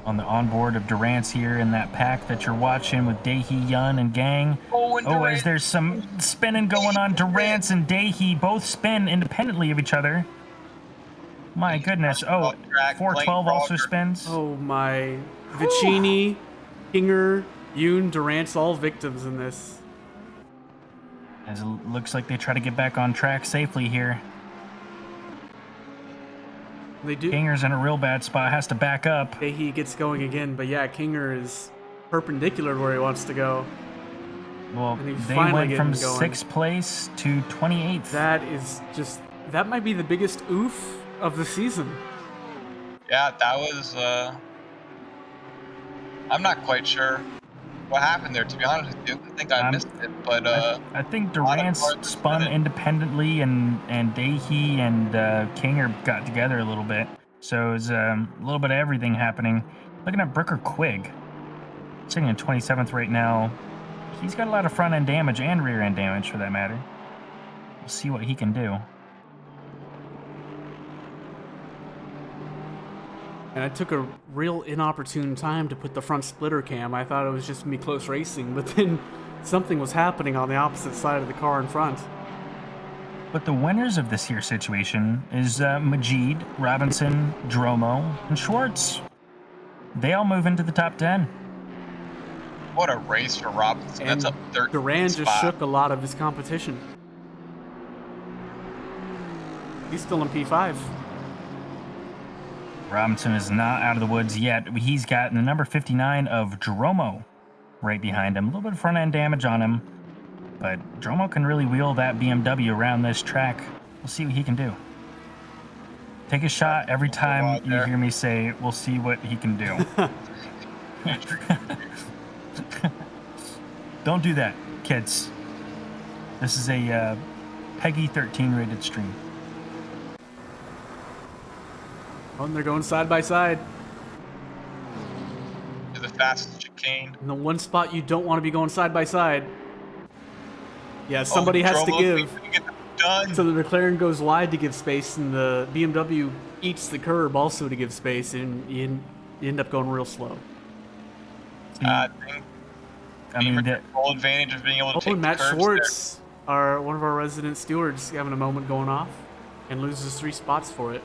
On the onboard of Durant's here in that pack that you're watching with Dae-Hee-Yoon and gang. Oh, and Durant. As there's some spinning going on. Durant's and Dae-Hee both spin independently of each other. My goodness. Oh, 412 also spins. Oh my. Vicini, Kinger, Yoon, Durant's all victims in this. As it looks like they try to get back on track safely here. They do. Kinger's in a real bad spot, has to back up. He gets going again, but yeah, Kinger is perpendicular to where he wants to go. Well, And he's they finally went from getting going. 6th place to 28th. That might be the biggest oof of the season. Yeah, that was, I'm not quite sure what happened there, to be honest with you. I think I missed it, but, I think Durant's spun independently, and Dae-Hee and Kinger got together a little bit. So it was a little bit of everything happening. Looking at Brooker Quigg, sitting in 27th right now. He's got a lot of front end damage and rear end damage for that matter. We'll see what he can do. And I took a real inopportune time to put the front splitter cam. I thought it was just going to be close racing, but then something was happening on the opposite side of the car in front. But the winners of this here situation is Majid, Robinson, Dromo, and Schwartz. They all move into the top 10. what a race for Robinson. And That's a third Duran spot. just shook a lot of his competition. He's still in P5. Robinson is not out of the woods yet. He's got the number 59 of Dromo right behind him. A little bit of front end damage on him, but Dromo can really wheel that BMW around this track. We'll see what he can do. Take a shot every time you hear me say, we'll see what he can do. Don't do that, kids. This is a Peggy 13 rated stream. Oh, and they're going side by side. To the fastest chicane. In the one spot you don't want to be going side by side. Yeah, somebody has to give. Done. So the McLaren goes wide to give space, and the BMW eats the curb also to give space, and you end up going real slow. I mean, that full advantage of being able to take and Matt the curbs Schwartz, one of our resident stewards, having a moment going off, and loses 3 spots for it.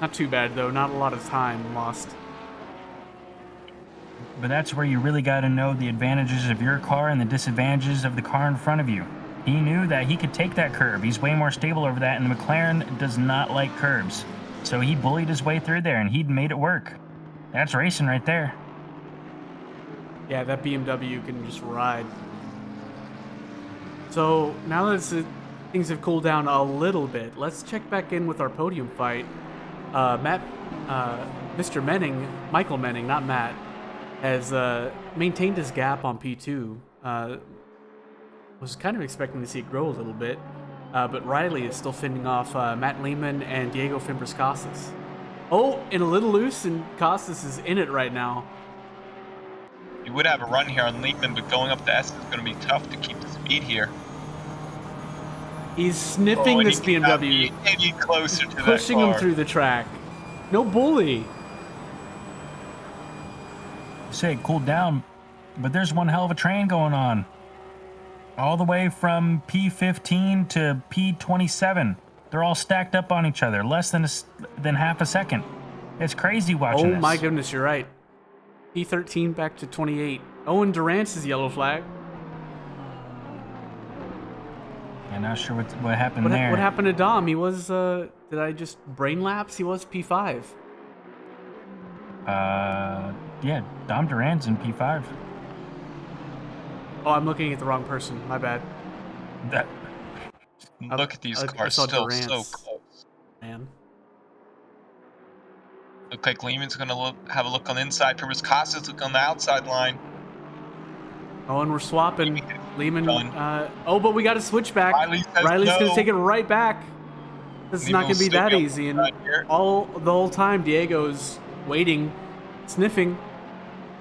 Not too bad though. Not a lot of time lost. But that's where you really got to know the advantages of your car and the disadvantages of the car in front of you. He knew that he could take that curb. He's way more stable over that, and the McLaren does not like curbs. So he bullied his way through there, and he'd made it work. That's racing right there. Yeah, that BMW can just ride. So now that things have cooled down a little bit, let's check back in with our podium fight. Mr. Menning, Michael Menning, not Matt, has maintained his gap on P2. Was kind of expecting to see it grow a little bit, but Riley is still fending off Matt Lehman and Diego Fimbres Casas. Oh, and a little loose, and Casas is in it right now. You would have a run here on Leakman, but going up the S is going to be tough to keep the speed here. He's sniffing and this he cannot BMW. be any closer to that Pushing him car. through the track. No bully. Say it cooled down, but there's one hell of a train going on. All the way from P15 to P27. They're all stacked up on each other, less than half a second. It's crazy watching this. Oh my goodness, you're right. P13 back to 28. Owen Durant's yellow flag. I'm not sure what happened there. What happened to Dom? He was, did I just brain lapse? He was P5. Yeah, Dom Duran's in P5. Oh, I'm looking at the wrong person. My bad. Look at these I cars saw still Durant's. so close. Man. Look like Lehman's gonna have a look on the inside. Pervis-Costas look on the outside line. Oh, and we're swapping. Lehman. Done. Oh, but we got a switchback. Riley's no. going to take it right back. This is not Lehman going to be will that still be easy. And right here. the whole time, Diego's waiting, sniffing.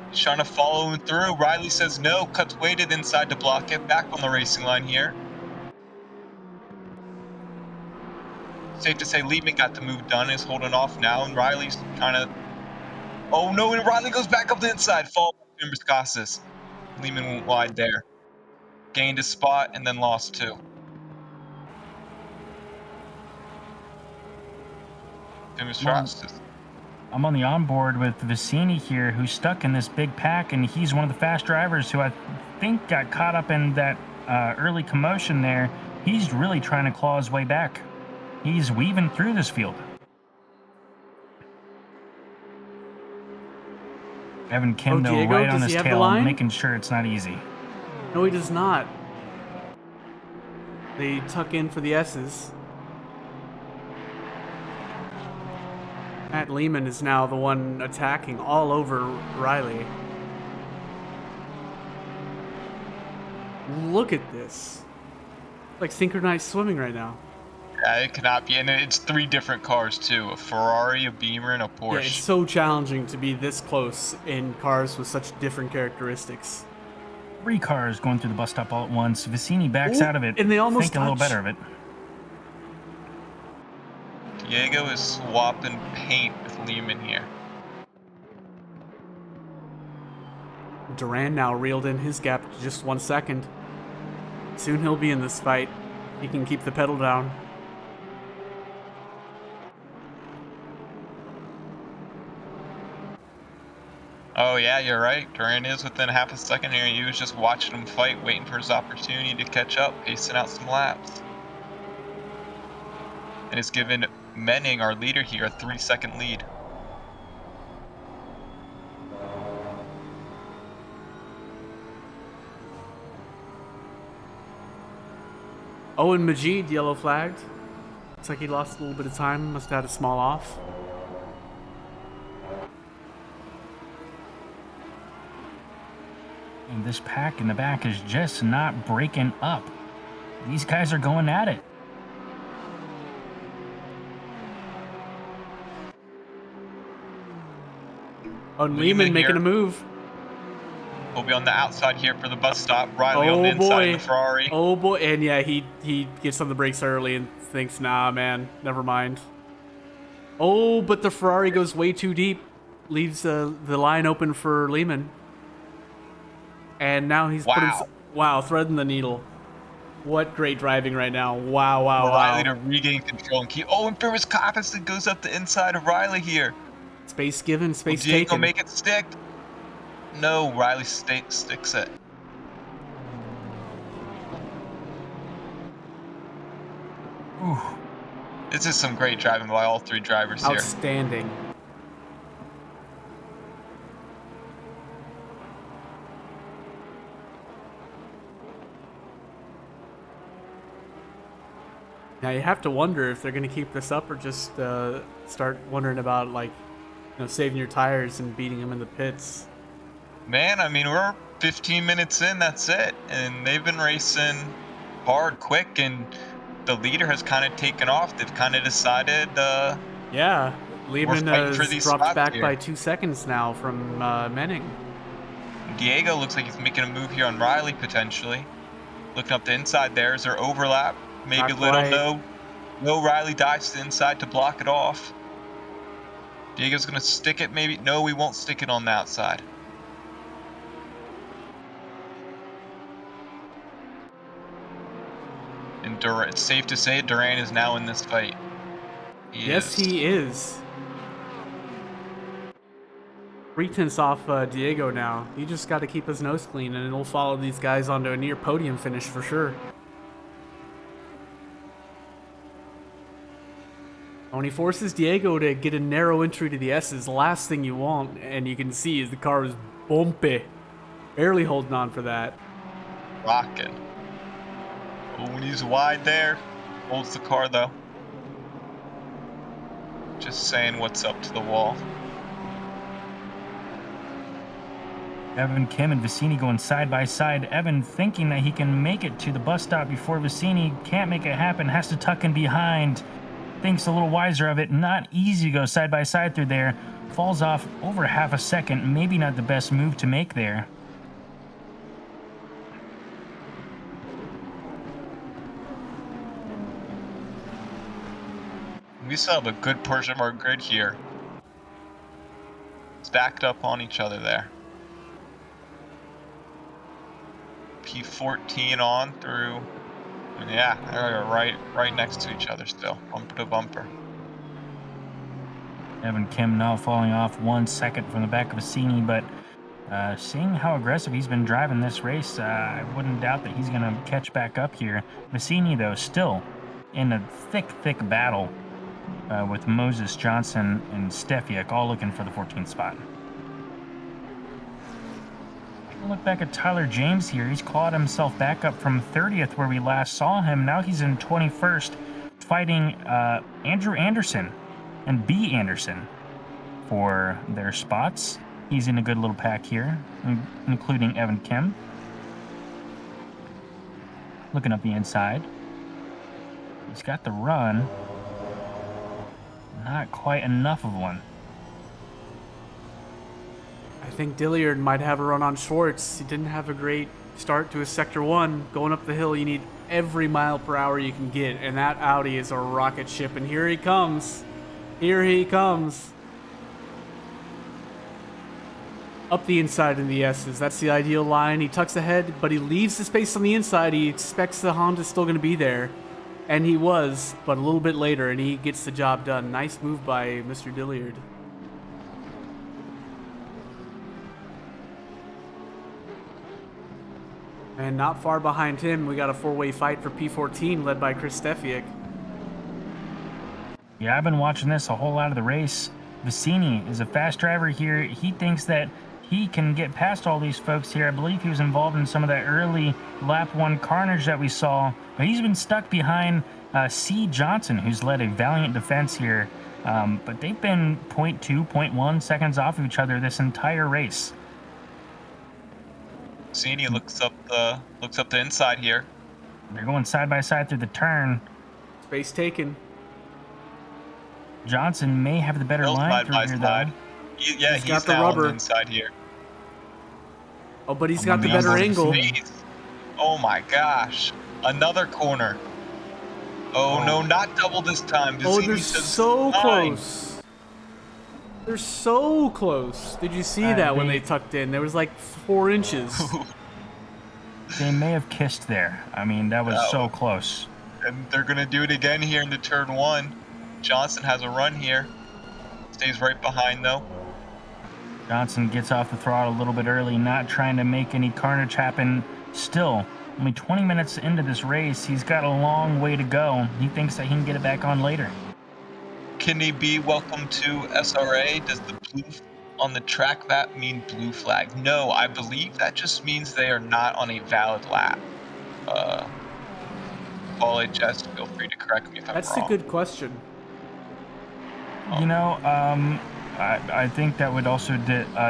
He's trying to follow him through. Riley says no. Cuts waited inside to block it. Back on the racing line here. Safe to say Lehman got the move done. Is holding off now. And Riley's trying to... Oh, no. And Riley goes back up the inside. Fall by Pervis-Costas. Lehman went wide there. Gained a spot and then lost two. Pervis-Costas. I'm on the onboard with Vicini here, who's stuck in this big pack, and he's one of the fast drivers who I think got caught up in that early commotion there. He's really trying to claw his way back. He's weaving through this field. Evan Kim, though, Diego, right on does his he have the tail, line? making sure it's not easy. No, he does not. They tuck in for the S's. Matt Lehman is now the one attacking all over Riley. Look at this. Like synchronized swimming right now. Yeah, it cannot be. And it's three different cars, too. A Ferrari, a Beamer, and a Porsche. Yeah, it's so challenging to be this close in cars with such different characteristics. 3 cars going through the bus stop all at once. Vicini backs out of it, and they almost thinking a little touch. better of it. Diego is swapping paint with Lehman here. Duran now reeled in his gap to just 1 second. Soon he'll be in this fight. He can keep the pedal down. Oh, yeah, you're right. Duran is within half a second here. He was just watching him fight, waiting for his opportunity to catch up, pacing out some laps. And it's given Menning, our leader here, a 3-second lead. Owen Majid yellow flagged. Looks like he lost a little bit of time. Must have had a small off. And this pack in the back is just not breaking up. These guys are going at it. Oh, and Lehman making here. a move. He'll be on the outside here for the bus stop. Riley on the inside of the Ferrari. Oh boy. And yeah, he gets on the brakes early and thinks, nah, man, never mind. Oh, but the Ferrari goes way too deep. Leaves the line open for Lehman. And now he's threading the needle. What great driving right now. Wow. Riley to regain control and keep... Oh, and Pervis-Costas goes up the inside of Riley here. Space given, space Will Diego taken. make it stick? No, Riley sticks it. Ooh. This is some great driving by all three drivers here. Outstanding. Now you have to wonder if they're going to keep this up or just start wondering about, like, saving your tires and beating them in the pits. Man, I mean, we're 15 minutes in, that's it. And they've been racing hard, quick, and the leader has kind of taken off. They've kind of decided... yeah, Lehman has dropped back here by 2 seconds now from Menning. Diego looks like he's making a move here on Riley, potentially. Looking up the inside there. Is there overlap? Maybe Not a little quite. no Riley dives to the inside to block it off. Diego's gonna stick it maybe. No, we won't stick it on the outside. And it's safe to say Duran is now in this fight. Yes, he is. 3/10 off Diego now. He just got to keep his nose clean, and it'll follow these guys onto a near podium finish for sure. When he forces Diego to get a narrow entry to the S's, the last thing you want, and you can see, is the car is bumpy. Barely holding on for that. Rocking. Oh, when he's wide there, holds the car though. Just saying what's up to the wall. Evan Kim and Vicini going side by side. Evan thinking that he can make it to the bus stop before Vicini. Can't make it happen. Has to tuck in behind. Thinks a little wiser of it. Not easy to go side by side through there. Falls off over half a second. Maybe not the best move to make there. We still have a good portion of our grid here. Stacked up on each other there. P14 on through. And yeah, they're right next to each other still, bumper to bumper. Evan Kim now falling off 1 second from the back of Vicini, but seeing how aggressive he's been driving this race, I wouldn't doubt that he's going to catch back up here. Vicini, though, still in a thick battle with Moses Johnson and Stefiak all looking for the 14th spot. Look back at Tyler James here. He's clawed himself back up from 30th where we last saw him. Now he's in 21st fighting Andrew Anderson and B. Anderson for their spots. He's in a good little pack here, including Evan Kim. Looking up the inside. He's got the run. Not quite enough of one. I think Dilliard might have a run on Schwartz. He didn't have a great start to his Sector 1. Going up the hill, you need every mile per hour you can get, and that Audi is a rocket ship, and here he comes. Here he comes. Up the inside in the S's. That's the ideal line. He tucks ahead, but he leaves the space on the inside. He expects the Honda's still going to be there, and he was, but a little bit later, and he gets the job done. Nice move by Mr. Dilliard. And not far behind him, we got a four-way fight for P14 led by Chris Stefiak. Yeah, I've been watching this a whole lot of the race. Vicini is a fast driver here. He thinks that he can get past all these folks here. I believe he was involved in some of that early lap 1 carnage that we saw, but he's been stuck behind C. Johnson, who's led a valiant defense here. But they've been 0.2, 0.1 seconds off of each other this entire race. Vicini looks up the inside here. They're going side by side through the turn. Space taken. Johnson may have the better line through here, though. He's got the now rubber on the inside here. Oh, but he's got the better angle. Oh my gosh. Another corner. Oh no, not double this time. Oh, Vicini they're says so 9. close. They're so close. Did you see that when they tucked in? There was like 4 inches. They may have kissed there. I mean, that was so close. And they're going to do it again here into turn 1. Johnson has a run here. Stays right behind, though. Johnson gets off the throttle a little bit early, not trying to make any carnage happen. Still, only 20 minutes into this race, he's got a long way to go. He thinks that he can get it back on later. Kidney B, welcome to SRA. Does the blue on the track that mean blue flag? No, I believe that just means they are not on a valid lap. Paul HS, feel free to correct me if I'm wrong. That's a good question. You know, I think that would also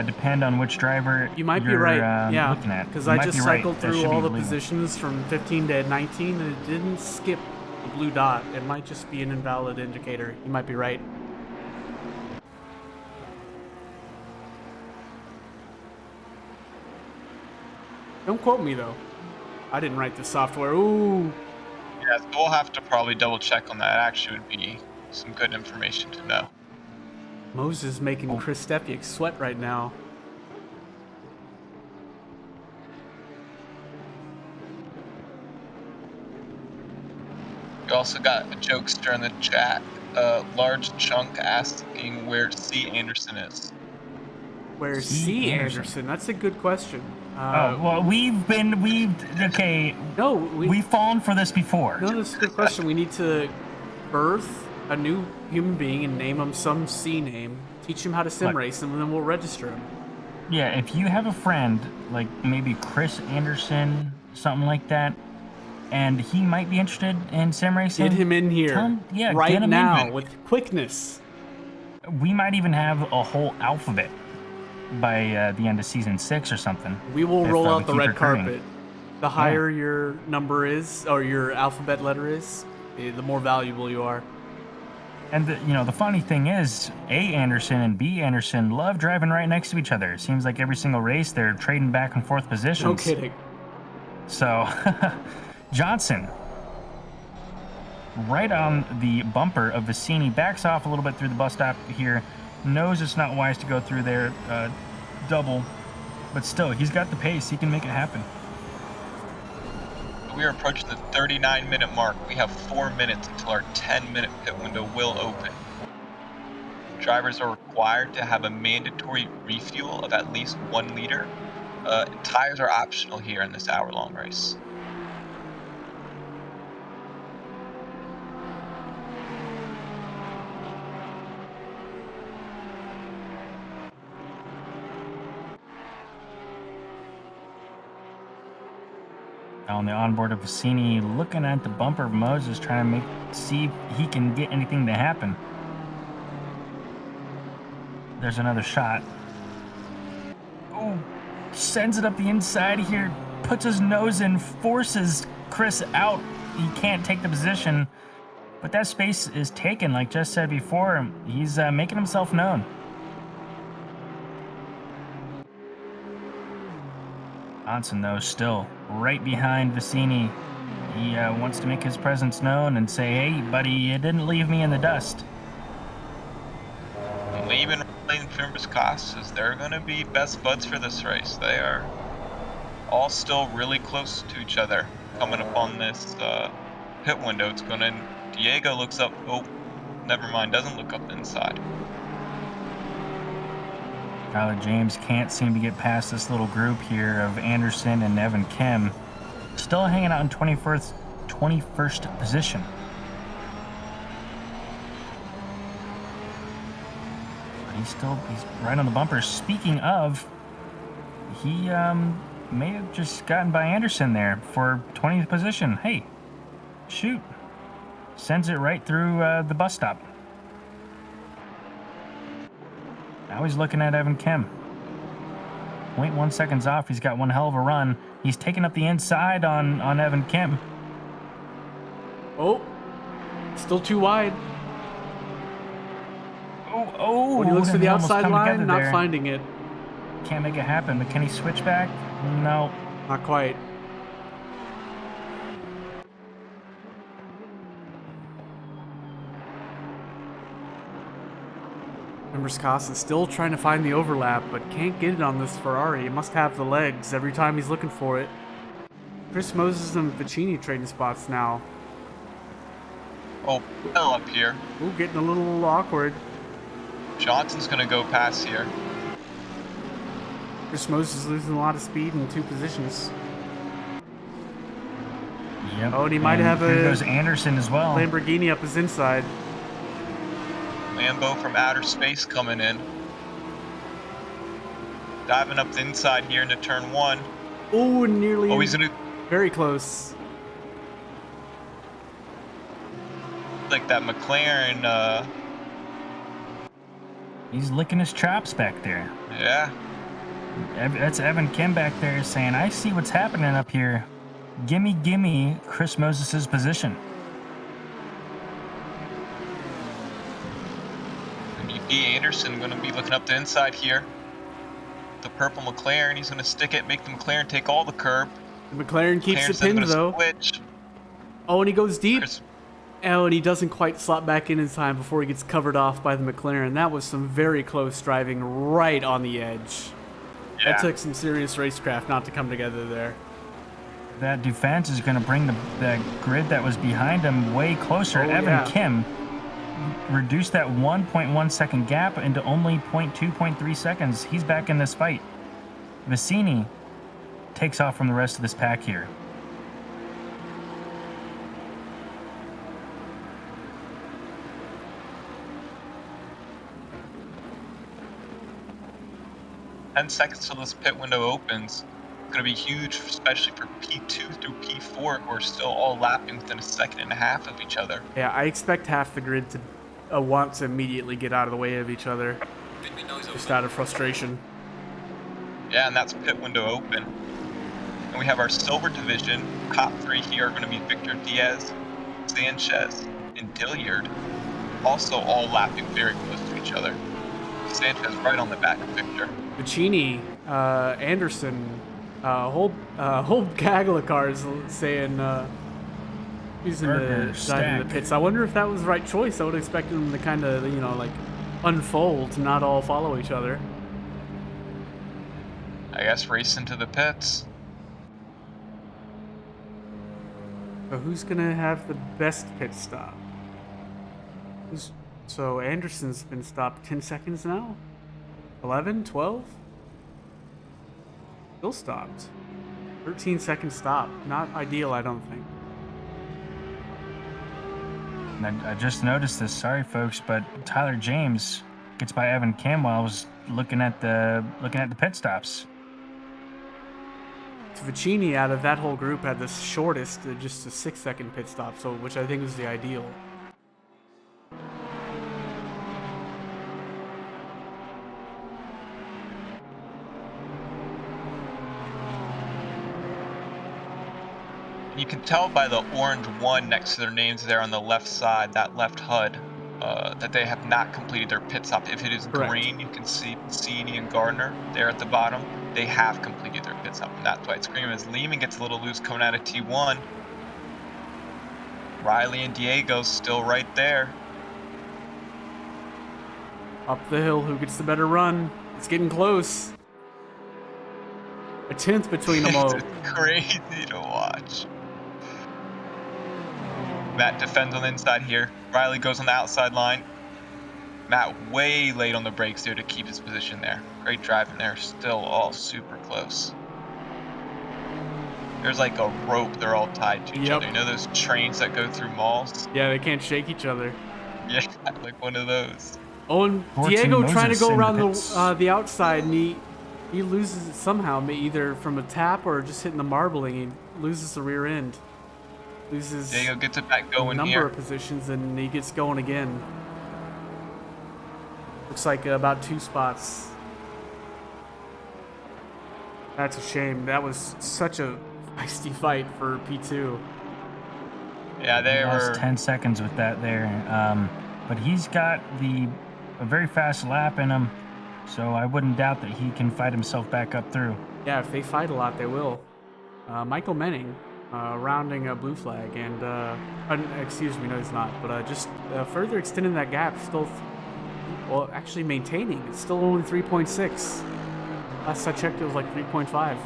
depend on which driver You might be you're, right, yeah. looking at. Because You I might just be right. cycled That through should be all the legal. positions from 15 to 19, and it didn't skip the blue dot. It might just be an invalid indicator. You might be right. Don't quote me, though. I didn't write the software. Ooh. Yeah, so we'll have to probably double check on that. Actually, would be some good information to know. Moses making Chris Steffiak sweat right now. We also got a jokester in the chat. Large Chunk asking where C. Anderson is. Where's C. C. Anderson? Anderson? That's a good question. Well, we've fallen for this before. No, that's a good question. We need to birth a new human being and name him some C name. Teach him how to sim Look. race, and then we'll register him. Yeah, if you have a friend, like maybe Chris Anderson, something like that, and he might be interested in sim racing. Get him in here Tell him, yeah, right get him now in. with quickness. We might even have a whole alphabet by the end of season 6 or something. We will if, roll we out the keep red recruiting. carpet. The higher your number is, or your alphabet letter is, the more valuable you are. And the funny thing is, A. Anderson and B. Anderson love driving right next to each other. It seems like every single race they're trading back and forth positions. No kidding. So, Johnson, right on the bumper of Vicini, backs off a little bit through the bus stop here. Knows it's not wise to go through there double, but still, he's got the pace. He can make it happen. We are approaching the 39-minute mark. We have 4 minutes until our 10-minute pit window will open. Drivers are required to have a mandatory refuel of at least 1 liter. Tires are optional here in this hour-long race. On the onboard of Vicini, looking at the bumper of Moses, trying to see if he can get anything to happen. There's another shot. Oh, sends it up the inside here, puts his nose in, forces Chris out. He can't take the position, but that space is taken, like just said before. He's making himself known. Johnson, though, still right behind Vicini. He wants to make his presence known and say, hey, buddy, you didn't leave me in the dust. Lehman and Fimbres Costas, they're going to be best buds for this race. They are all still really close to each other coming up on this pit window. It's going to... Diego looks up. Oh, never mind. Doesn't look up inside. Tyler James can't seem to get past this little group here of Anderson and Evan Kim. Still hanging out in 21st position. He's right on the bumper. Speaking of, he may have just gotten by Anderson there for 20th position. Hey, shoot. Sends it right through the bus stop. Now he's looking at Evan Kim. 0.1 seconds off. He's got one hell of a run. He's taking up the inside on Evan Kim. Oh, still too wide. Oh. When he looks for the almost outside come line, together not there. finding it. Can't make it happen, but can he switch back? No. Not quite. Fimbres Costas still trying to find the overlap, but can't get it on this Ferrari. He must have the legs every time he's looking for it. Chris Moses and Vicini trading spots now. Oh, hell up here. Ooh, getting a little awkward. Johnson's going to go past here. Chris Moses losing a lot of speed in 2 positions. Yep. Oh, and he might have here a goes Anderson as well. Lamborghini up his inside. Lambo from outer space coming in. Diving up the inside here into turn 1. Oh, nearly. Oh, he's going to... Very close. Like that McLaren, He's licking his chops back there. yeah. That's Evan Kim back there saying, I see what's happening up here. Gimme Chris Moses' position. B. Anderson going to be looking up the inside here. The purple McLaren, he's going to stick it, make the McLaren take all the curb. The McLaren keeps McLaren's the pin, gonna though. Switch. Oh, and he goes deep. Chris, Oh, and he doesn't quite slot back in time before he gets covered off by the McLaren. That was some very close driving right on the edge. yeah. That took some serious racecraft not to come together there. That defense is going to bring the grid that was behind him way closer. Oh, Evan yeah. Kim reduced that 1.1 second gap into only 0.3 seconds. He's back in this fight. Vicini takes off from the rest of this pack here. Ten seconds till this pit window opens. It's going to be huge, especially for P2 through P4, who are still all lapping within a second and a half of each other. Yeah, I expect half the grid to want to immediately get out of the way of each other, just out of frustration. Yeah, and that's pit window open. And we have our silver division. Top three here are going to be Victor Diaz, Sanchez, and Dilliard. Also all lapping very close to each other. Sanchez right on the back of Victor. Vicini, Anderson, whole gaggle of cars saying using the Berger, dive in Stack. the pits. I wonder if that was the right choice. I would expect them to kind of, like unfold, to not all follow each other. I guess race into the pits. So who's gonna have the best pit stop? So Anderson's been stopped 10 seconds now? 11, 12? Still stopped. 13 second stop. Not ideal, I don't think. And I just noticed this. Sorry, folks, but Tyler James gets by Evan Kim while I was looking at the pit stops. Vicini out of that whole group had the shortest, just a 6 second pit stop, so which I think is the ideal. You can tell by the orange 1 next to their names there on the left side, that left HUD, that they have not completed their pit stop. If it is Correct. green, you can see Cini and Gardner there at the bottom. They have completed their pit stop, and that's why it's green. As Lehman gets a little loose coming out of T1, Riley and Diego's still right there. Up the hill, who gets the better run? It's getting close. A 10th between them all. It's crazy to watch. Matt defends on the inside here. Riley goes on the outside line. Matt way late on the brakes there to keep his position there. Great driving there. Still all super close. There's like a rope they're all tied to each Yep. other. You know those trains that go through malls? Yeah, they can't shake each other. Yeah, like one of those. Oh, and 14 Diego trying to Moses go in the around pits. the outside, and he loses it somehow, either from a tap or just hitting the marbling. He loses the rear end. Loses Diego gets it back a going number here. of positions, and he gets going again. Looks like about 2 spots. That's a shame. That was such a feisty fight for P2. Yeah, they Lost were. 10 seconds with that there. But he's got a very fast lap in him, so I wouldn't doubt that he can fight himself back up through. Yeah, if they fight a lot, they will. Michael Menning rounding a blue flag, and excuse me, no, he's not. But just further extending that gap, still, well, actually maintaining. It's still only 3.6. Last I checked, it was like 3.5.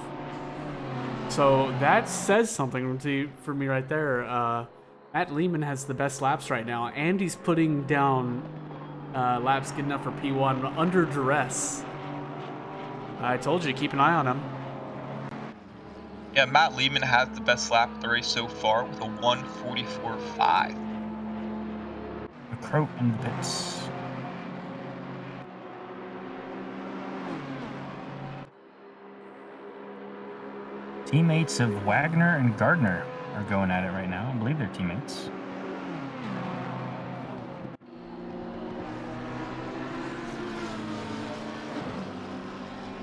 So that says something for me right there. Matt Lehman has the best laps right now, and he's putting down laps good enough for P1 under duress. I told you, keep an eye on him. Yeah, Matt Lehman has the best lap of the race so far with a 1:44.5. McCroat in the pits. Teammates of Wagner and Gardner are going at it right now. I believe they're teammates.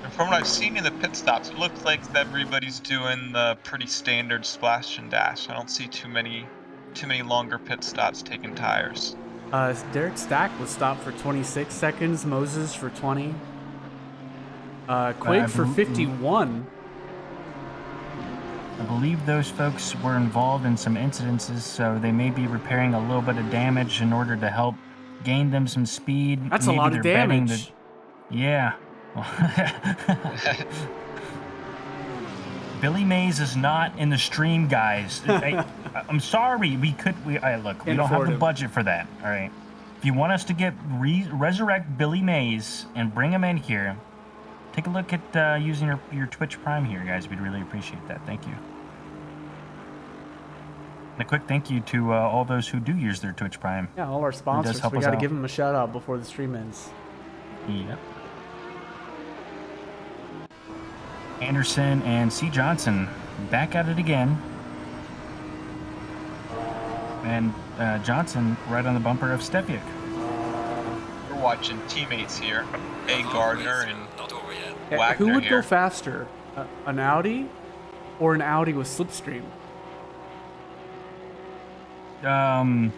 And from what I've seen in the pit stops, it looks like everybody's doing the pretty standard splash and dash. I don't see too many longer pit stops taking tires. Derek Stack was stopped for 26 seconds. Moses for 20. Quig for 51. I believe those folks were involved in some incidences, so they may be repairing a little bit of damage in order to help gain them some speed. That's Maybe a lot they're of betting damage. that, yeah. Billy Mays is not in the stream, guys. I'm sorry. We don't have afford the him. budget for that. All right. If you want us to resurrect Billy Mays and bring him in here, take a look at using your Twitch Prime here, guys. We'd really appreciate that. Thank you. And a quick thank you to all those who do use their Twitch Prime. Yeah, all our sponsors. help We us got to out. give them a shout out before the stream ends. Yep. Anderson and C. Johnson back at it again. And Johnson right on the bumper of Stefik. We're watching teammates here. A. Gardner and Who Wagner would here. go faster, an Audi or an Audi with slipstream? Gotta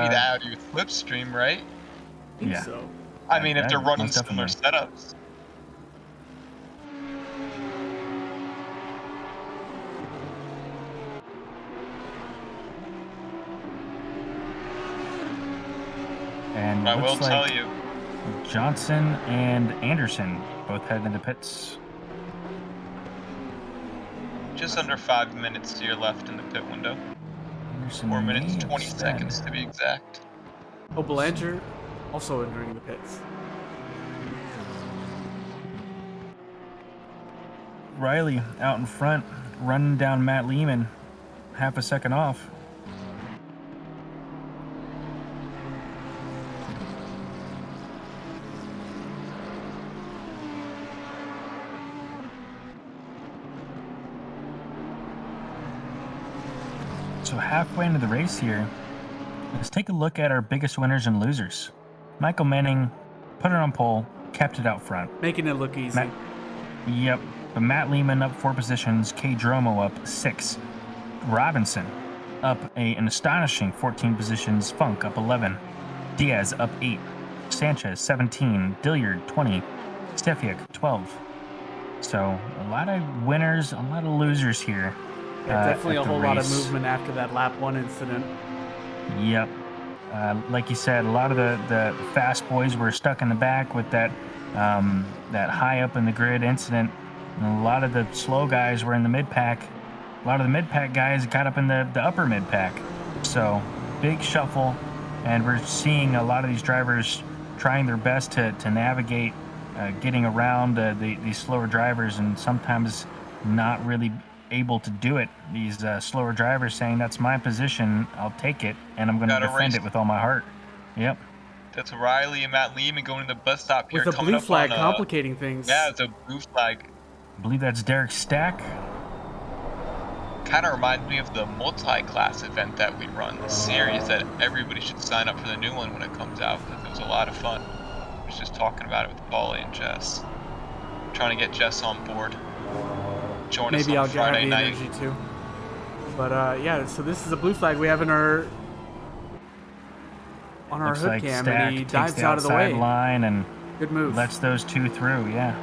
be the Audi with Flipstream, right? I think Yeah. so. I mean, if that they're running most similar definitely. setups. And I will looks tell like you, Johnson and Anderson both heading into pits. just under 5 minutes to your left in the pit window. Anderson 4 minutes, may have 20 said- seconds to be exact. Oh, Belanger also entering the pits. Riley out in front, running down Matt Lehman, half a second off. So halfway into the race here, let's take a look at our biggest winners and losers. Michael Menning put it on pole, kept it out front. Making it look easy. Yep. But Matt Lehman up 4 positions, K. Dromo up 6. Robinson up an astonishing 14 positions, Funk up 11. Diaz up 8. Sanchez 17. Dilliard 20. Stefiak 12. So a lot of winners, a lot of losers here. Yeah, definitely at a the whole lot of race. movement after that lap 1 incident. Yep. Like you said, a lot of the fast boys were stuck in the back with that high up in the grid incident. And a lot of the slow guys were in the mid-pack. A lot of the mid-pack guys got up in the upper mid-pack. So, big shuffle. And we're seeing a lot of these drivers trying their best to navigate getting around these slower drivers, and sometimes not really able to do it. These slower drivers saying, that's my position, I'll take it, and I'm going to defend it with all my heart. Yep. That's Riley and Matt Lehman going to the bus stop here. With the coming blue up flag on, complicating things. Yeah, it's a blue flag. I believe that's Derek Stack. Kind of reminds me of the multi-class event that we run, the series that everybody should sign up for the new one when it comes out, because it was a lot of fun. I was just talking about it with Paulie and Jess. Trying to get Jess on board. Join Maybe us I'll on have Friday the night. energy too. But yeah, so this is a blue flag we have in our Looks hood like cam, Stack and he takes dives the out of the outside way. line and Good move. lets those two through, yeah.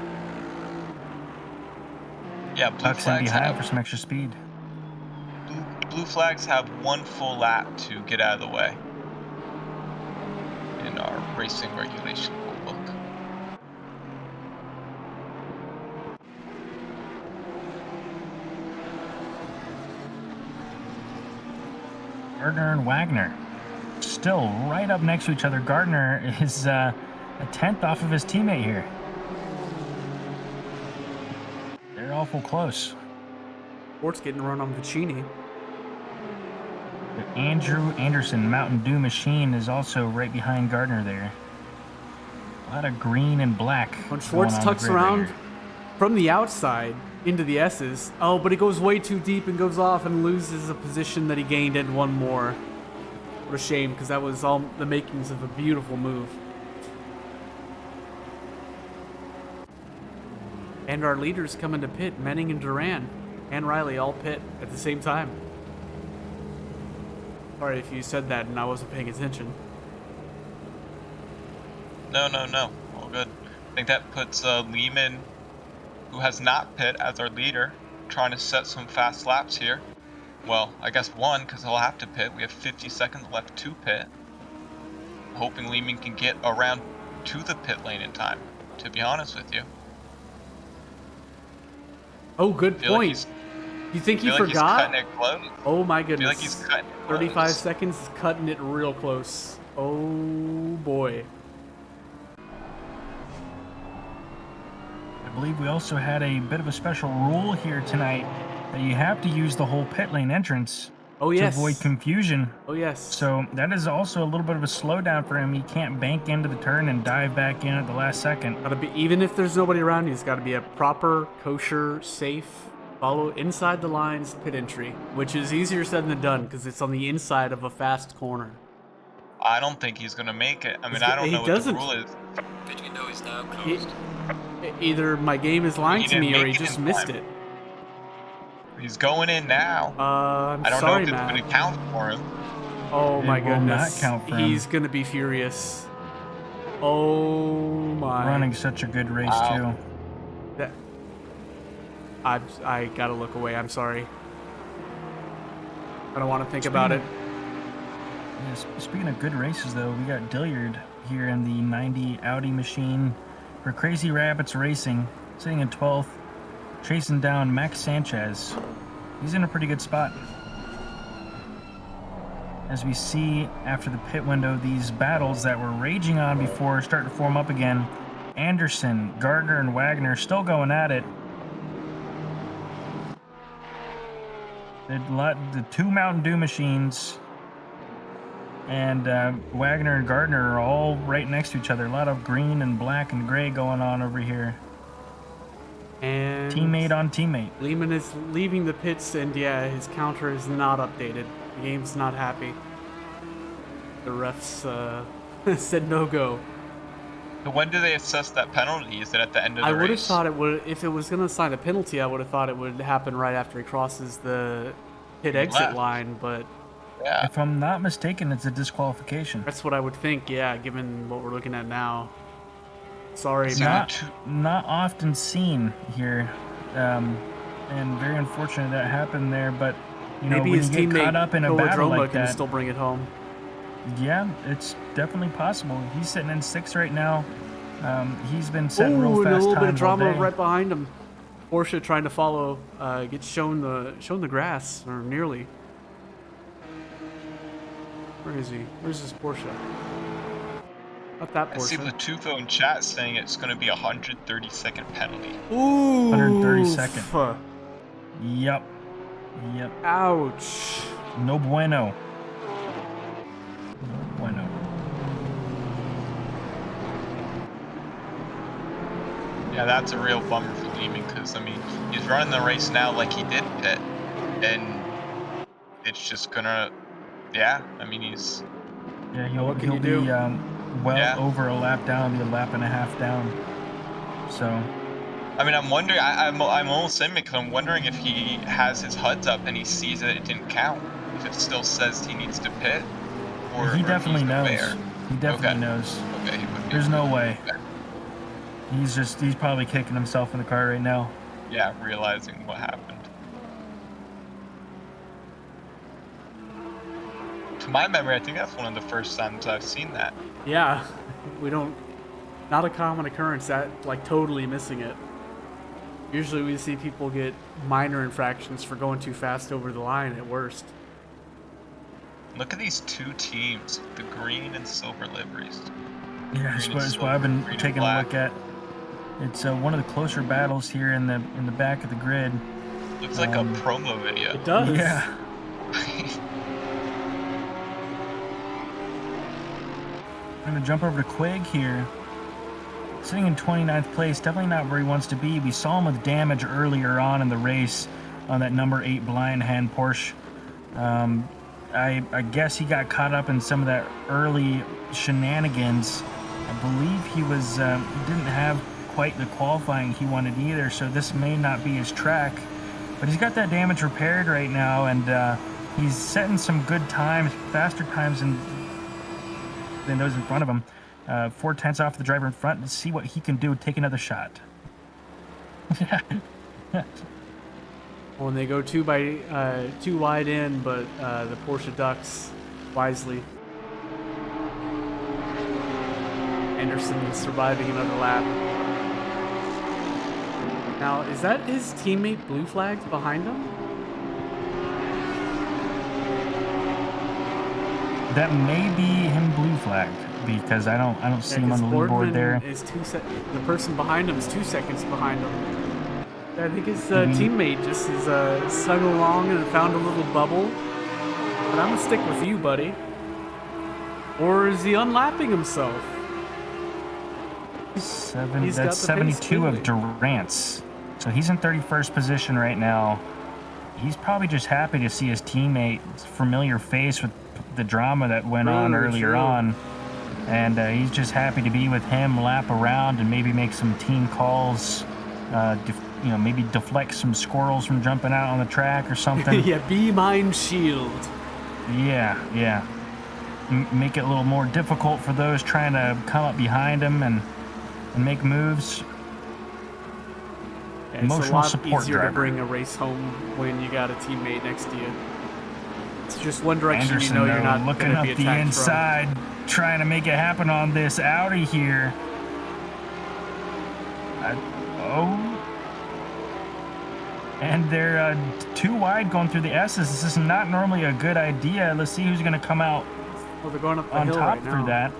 Yeah, blue Tucks in flags behind for have some extra speed. blue flags have 1 full lap to get out of the way in our racing regulation rule book. Gardner and Wagner still right up next to each other. Gardner is a 10th off of his teammate here. They're awful close. Sport's getting run on Vicini. But Andrew Anderson, Mountain Dew Machine, is also right behind Gardner there. A lot of green and black. When Schwartz going on tucks the grid right around here. from the outside into the S's. Oh, but he goes way too deep and goes off and loses a position that he gained in 1 more. What a shame, because that was all the makings of a beautiful move. And our leaders come into pit, Menning and Duran and Riley all pit at the same time. Sorry if you said that and I wasn't paying attention. No. All good. I think that puts Lehman, who has not pit, as our leader. trying to set some fast laps here. Well, I guess one, because he'll have to pit. We have 50 seconds left to pit. Hoping Lehman can get around to the pit lane in time, to be honest with you. Oh, good point. You think he forgot? He's cutting it close. Oh my goodness. I feel like he's cutting it close. 35 seconds is cutting it real close. Oh boy. I believe we also had a bit of a special rule here tonight that you have to use the whole pit lane entrance to avoid confusion. Oh yes. So that is also a little bit of a slowdown for him. He can't bank into the turn and dive back in at the last second. Gotta be, even if there's nobody around, he's got to be a proper, kosher, safe, follow inside the lines pit entry, which is easier said than done because it's on the inside of a fast corner. I don't think he's gonna make it. I mean, I don't know what the rule is. Did you know he's now closed? Either my game is lying to me or he just missed it. He's going in now. I don't know if it's going to count for him. Oh my goodness. Not count for him. He's going to be furious. Oh my. Running such a good race too. I gotta look away. I'm sorry. I don't want to think about it. Yes, speaking of good races, though, we got Dilliard here in the 90 Audi machine for Crazy Rabbits Racing, sitting in 12th, chasing down Max Sanchez. He's in a pretty good spot. As we see after the pit window, these battles that were raging on before start to form up again. Anderson, Gardner, and Wagner still going at it. The two Mountain Dew machines and Wagner and Gardner are all right next to each other. A lot of green and black and gray going on over here. And teammate on teammate. Lehman is leaving the pits, and yeah, his counter is not updated. The game's not happy. The refs said no go. When do they assess that penalty? Is it at the end of the race? I would have thought it would. If it was going to assign a penalty, I would have thought it would happen right after he crosses the pit exit line. But yeah, if I'm not mistaken, it's a disqualification. That's what I would think. Yeah, given what we're looking at now. Sorry, not often seen here, and very unfortunate that happened there. But you know, maybe when his you get caught up in a battle like can that, still bring it home. Yeah, it's definitely possible. He's sitting in 6th right now. He's been setting real fast and a little bit of drama all day. right behind him. Porsche trying to follow, gets shown the grass, or nearly. Where is he? Where's his Porsche? Not that Porsche. I see Latufo in chat saying it's going to be a 130-second penalty. Ooh. 130-second. Yep. Ouch. No bueno. No bueno. Yeah, that's a real bummer for Lehman because, I mean, he's running the race now like he did pit, and it's just gonna, yeah, I mean, he's... Yeah, he'll be over a lap down, be a lap and a half down, so... I mean, I'm wondering, I'm almost in because I'm wondering if he has his HUDs up and he sees that it didn't count, if it still says he needs to pit, or he definitely knows. He definitely knows. Okay, there's no way. Okay. He's probably kicking himself in the car right now. Yeah, realizing what happened. To my memory, I think that's one of the first times I've seen that. Yeah, not a common occurrence, that, like, totally missing it. Usually we see people get minor infractions for going too fast over the line at worst. Look at these two teams, the green and silver liveries. Yeah, that's what I've been taking a look at. It's one of the closer battles here in the back of the grid. Looks like a promo video. It does. Yeah. I'm gonna jump over to Quig here. Sitting in 29th place, definitely not where he wants to be. We saw him with damage earlier on in the race on that number 8 blind hand Porsche. I guess he got caught up in some of that early shenanigans. I believe he was didn't have quite the qualifying he wanted either, so this may not be his track. But he's got that damage repaired right now, and he's setting some good times, faster times than those in front of him. 4/10 off the driver in front, to see what he can do. Take another shot. When they go too wide in, but the Porsche ducks wisely. Anderson is surviving another lap. Now, is that his teammate blue flagged behind him? That may be him blue flagged because I don't see him on the leaderboard there. Is the person behind him is 2 seconds behind him. I think his teammate just is sung along and found a little bubble. But I'm gonna stick with you, buddy. Or is he unlapping himself? That's 72 of Durant's. So he's in 31st position right now. He's probably just happy to see his teammate's familiar face with the drama that went on earlier on. And he's just happy to be with him, lap around, and maybe make some team calls. Maybe deflect some squirrels from jumping out on the track or something. Yeah, be mine shield. Yeah. Make it a little more difficult for those trying to come up behind him and make moves. Yeah, it's a lot easier to bring a race home when you got a teammate next to you. It's just one direction. Anderson, you know you're not looking up the inside, trying to make it happen on this Audi here. And they're too wide going through the S's. This is not normally a good idea. Let's see who's going to come out they're going up the on hill top right through now. that.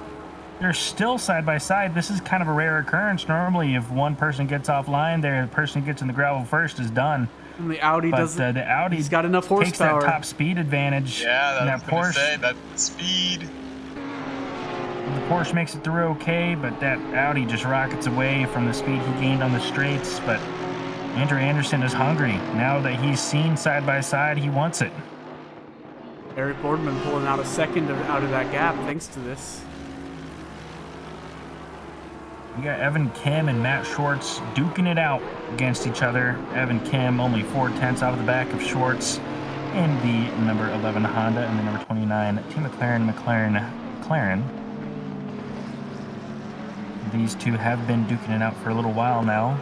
They're still side by side. This is kind of a rare occurrence. Normally, if one person gets offline there, the person who gets in the gravel first is done. And the Audi doesn't. The Audi he's got enough horsepower. Takes that top speed advantage. Yeah, that Porsche. Say that speed. The Porsche makes it through okay, but that Audi just rockets away from the speed he gained on the straights. But Andrew Anderson is hungry. Now that he's seen side by side, he wants it. Eric Boardman pulling out a second out of that gap thanks to this. We got Evan Kim and Matt Schwartz duking it out against each other. Evan Kim only 4/10 off the back of Schwartz in the number 11 Honda and the number 29 Team McLaren. These two have been duking it out for a little while now.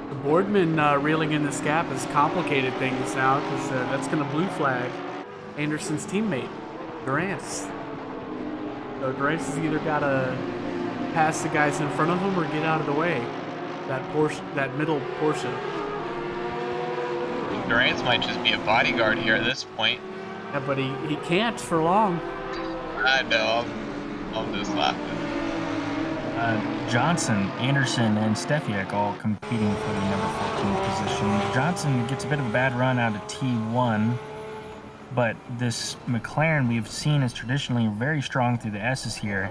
The Boardman reeling in this gap has complicated things now because that's going to blue flag Anderson's teammate, Durant's. So Durant's has either got to pass the guys in front of him or get out of the way. That middle Porsche. Durant's might just be a bodyguard here at this point. Yeah, but he can't for long. I know. I'm just laughing. Johnson, Anderson, and Stefiak all competing for the number 14 position. Johnson gets a bit of a bad run out of T1, but this McLaren we've seen is traditionally very strong through the S's here.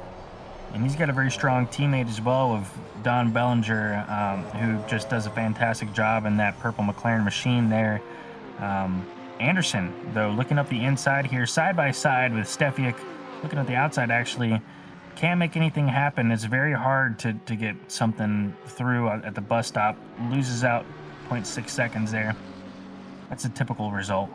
And he's got a very strong teammate as well of Don Bellinger, who just does a fantastic job in that purple McLaren machine there. Anderson, though, looking up the inside here, side by side with Stefiak, looking at the outside actually, can't make anything happen. It's very hard to get something through at the bus stop. Loses out 0.6 seconds there. That's a typical result.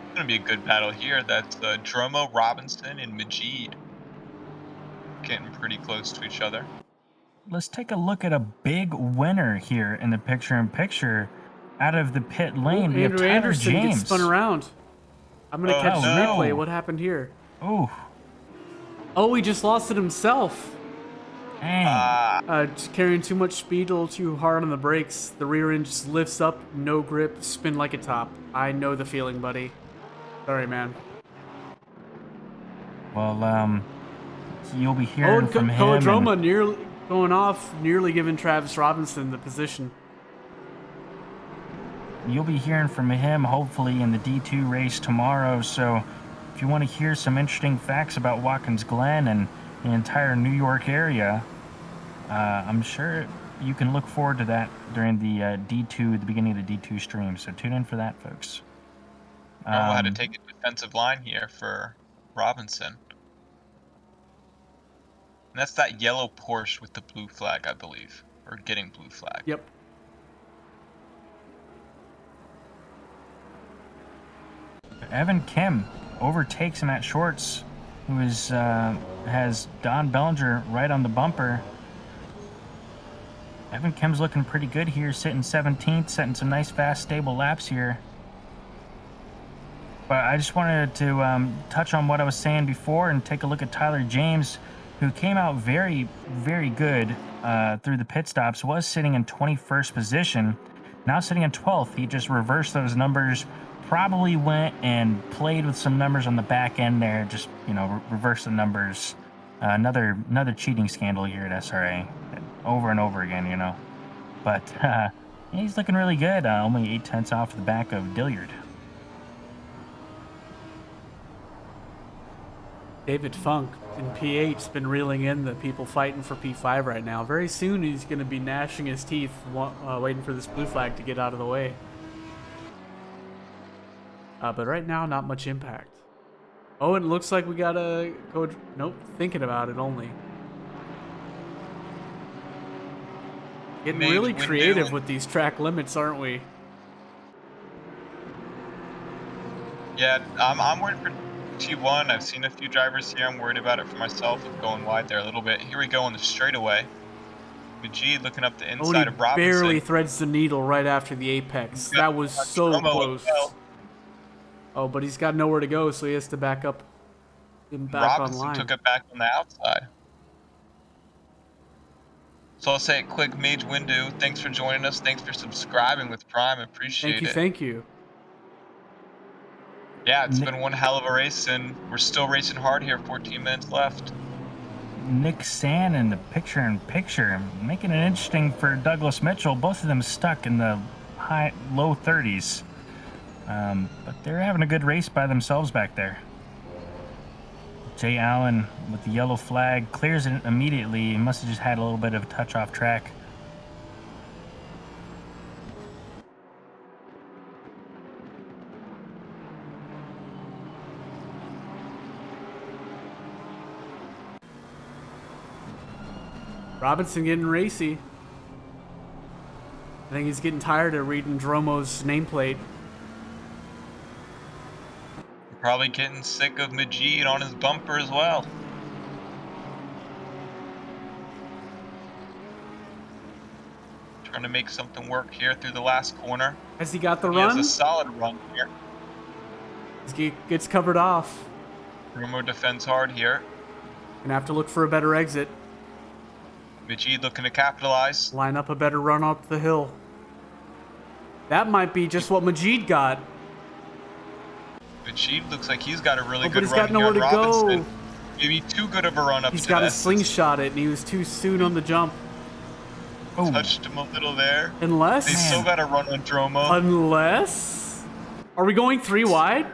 It's going to be a good battle here. That's Dromo, Robinson, and Majid. Getting pretty close to each other. Let's take a look at a big winner here in the picture-in-picture. Out of the pit lane, we have Andrew Tyler Anderson James. gets spun around. I'm going to catch the replay. What happened here? Oh, he just lost it himself. dang. Carrying too much speed, a little too hard on the brakes. The rear end just lifts up, no grip, spin like a top. I know the feeling, buddy. Sorry, man. Well, you'll be hearing from him. Droma nearly going off, nearly giving Travis Robinson the position. You'll be hearing from him hopefully in the D2 race tomorrow. So if you want to hear some interesting facts about Watkins Glen and the entire New York area, I'm sure you can look forward to that during the D2, the beginning of the D2 stream. So tune in for that, folks. I don't know how to take a defensive line here for Robinson. And that's that yellow Porsche with the blue flag, I believe. Or getting blue flag. Yep. Evan Kim overtakes him at shorts, who has Don Bellinger right on the bumper. Evan Kim's looking pretty good here, sitting 17th, setting some nice, fast, stable laps here. But I just wanted to touch on what I was saying before and take a look at Tyler James, who came out very, very good through the pit stops, was sitting in 21st position, now sitting in 12th. He just reversed those numbers, probably went and played with some numbers on the back end there, just, reverse the numbers. Another cheating scandal here at SRA, over and over again, But he's looking really good, only 8/10 off the back of Dilliard. David Funk in P8's been reeling in the people fighting for P5 right now. Very soon he's going to be gnashing his teeth, waiting for this blue flag to get out of the way. But right now, not much impact. Oh, and it looks like we got to go... Nope, thinking about it only. Getting really creative with these track limits, aren't we? Yeah, I'm worried for T1. I've seen a few drivers here. I'm worried about it for myself of going wide there a little bit. Here we go on the straightaway. Majid looking up the inside of Robinson. Barely threads the needle right after the apex. That was so close. Oh, but he's got nowhere to go, so he has to back up. Back Robinson online. took it back on the outside. So I'll say a quick Mage Windu. Thanks for joining us. Thanks for subscribing with Prime. Appreciate it. Thank you. Yeah, it's been one hell of a race, and we're still racing hard here. 14 minutes left. Nick Sand in the picture-in-picture, making it interesting for Douglas Mitchell. Both of them stuck in the low 30s. But they're having a good race by themselves back there. Jay Allen with the yellow flag clears it immediately. He must have just had a little bit of a touch off track. Robinson getting racy. I think he's getting tired of reading Dromo's nameplate. Probably getting sick of Majid on his bumper as well. Trying to make something work here through the last corner. Has he got the He run? has a solid run here. He gets covered off. Dromo defends hard here. Gonna have to look for a better exit. Majid looking to capitalize. Line up a better run up the hill. That might be just what Majid got. Majid looks like he's got a really but good he's run got nowhere here. to Robinson, go. maybe too good of a run up. He's to got to this. slingshot it, and he was too soon on the jump. Oh. Touched him a little there. Unless... They still got to run on Dromo. Unless... Are we going 3 wide?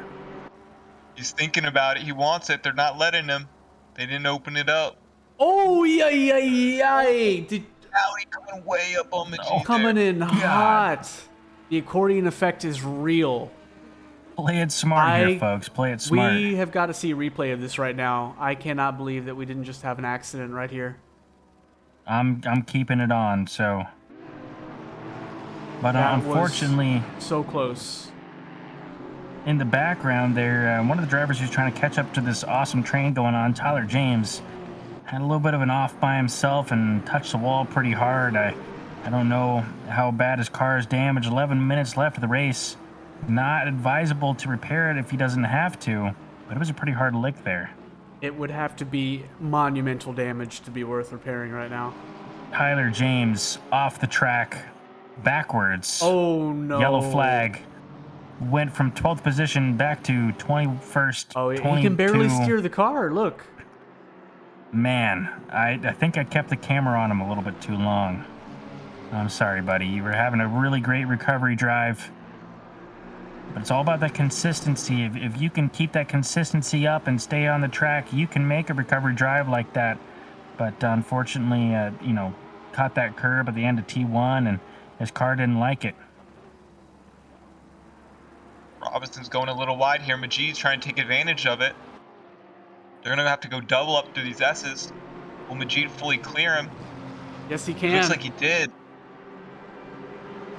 He's thinking about it. He wants it. They're not letting him. They didn't open it up. Oh, yay. Howdy coming way up on Majid Coming there. in hot. The accordion effect is real. Play it smart here, folks. Play it smart. We have got to see a replay of this right now. I cannot believe that we didn't just have an accident right here. I'm keeping it on, so. But That unfortunately, was so close. in the background there, one of the drivers who's trying to catch up to this awesome train going on, Tyler James, had a little bit of an off by himself and touched the wall pretty hard. I don't know how bad his car is damaged. 11 minutes left of the race. Not advisable to repair it if he doesn't have to, but it was a pretty hard lick there. It would have to be monumental damage to be worth repairing right now. Tyler James off the track, backwards. Oh, no. Yellow flag. Went from 12th position back to 21st. Oh, he 22. can barely steer the car. Look. Man, I think I kept the camera on him a little bit too long. I'm sorry, buddy. You were having a really great recovery drive. But it's all about that consistency. If you can keep that consistency up and stay on the track, you can make a recovery drive like that. But unfortunately, caught that curb at the end of T1, and his car didn't like it. Robinson's going a little wide here. Majid's trying to take advantage of it. They're going to have to go double up through these S's. Will Majid fully clear him? Yes, he can. Looks like he did.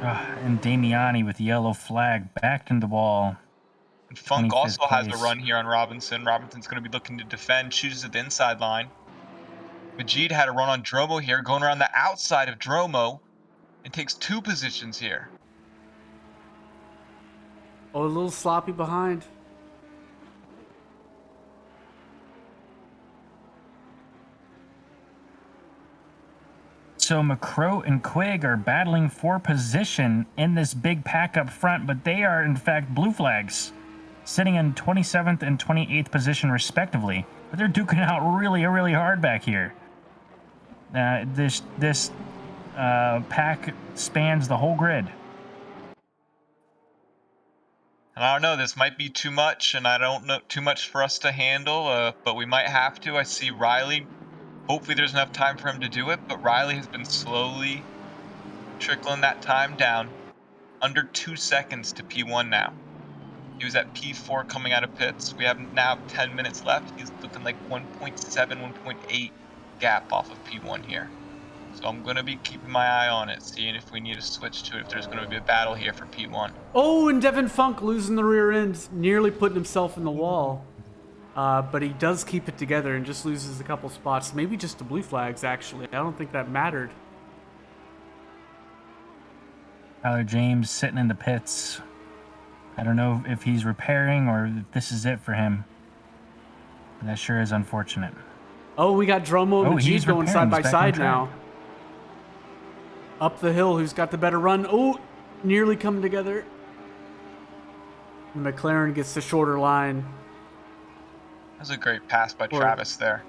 And Damiani with the yellow flag backed into the wall. And Funk 25th also has a place. run here on Robinson. Robinson's going to be looking to defend, chooses at the inside line. Majid had a run on Dromo here, going around the outside of Dromo, and takes 2 positions here. Oh, a little sloppy behind. So McCrow and Quigg are battling for position in this big pack up front, but they are in fact blue flags, sitting in 27th and 28th position respectively. But they're duking it out really hard back here. This pack spans the whole grid. And I don't know, this might be too much, and I don't know too much for us to handle, but we might have to. I see Riley. Hopefully there's enough time for him to do it, but Riley has been slowly trickling that time down. Under 2 seconds to P1 now. He was at P4 coming out of pits. We have now 10 minutes left. He's looking like 1.7, 1.8 gap off of P1 here. So I'm going to be keeping my eye on it, seeing if we need to switch to it, if there's going to be a battle here for P1. Oh, and Devin Funk losing the rear end, nearly putting himself in the wall. But he does keep it together and just loses a couple spots. Maybe just the blue flags, actually. I don't think that mattered. Tyler James sitting in the pits. I don't know if he's repairing or if this is it for him. That sure is unfortunate. Oh, we got Dromo and Majid going repairing. side by He's back side on track. now. Up the hill, who's got the better run? Oh, nearly coming together. And McLaren gets the shorter line. That was a great pass by Travis there.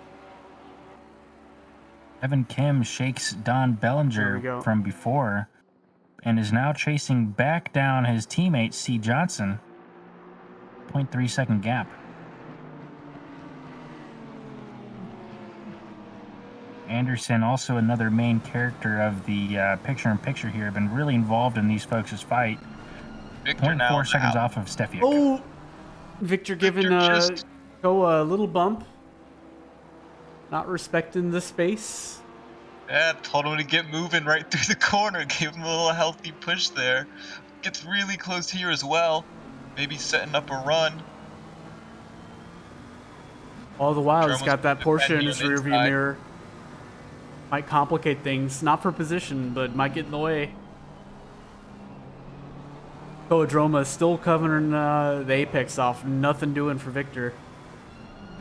Evan Kim shakes Don There we Bellinger go. from before and is now chasing back down his teammate C. Johnson. 0.3 second gap. Anderson, also another main character of the picture-in-picture here, been really involved in these folks' fight. Victor now 0.4 seconds off of Steffiak. Oh, Victor giving just- Go a little bump. Not respecting the space. Yeah, told him to get moving right through the corner. Gave him a little healthy push there. Gets really close here as well. Maybe setting up a run. All the while, he's Dromo's got that Porsche in defending his on the rearview inside. mirror. Might complicate things. Not for position, but might get in the way. Koadroma still covering the apex off. Nothing doing for Victor.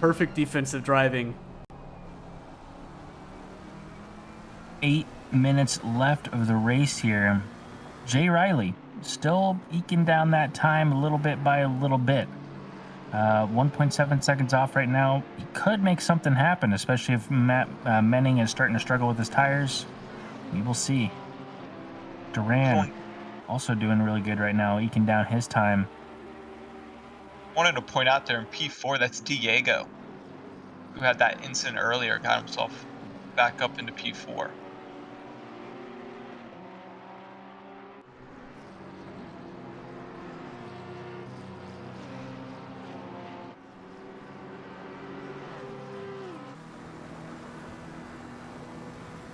Perfect defensive driving. 8 minutes left of the race here. Jay Riley still eking down that time a little bit by a little bit. 1.7 seconds off right now. He could make something happen, especially if Matt Menning is starting to struggle with his tires. We will see. Duran also doing really good right now, eking down his time. Wanted to point out there in P4, that's Diego, who had that incident earlier, got himself back up into P4.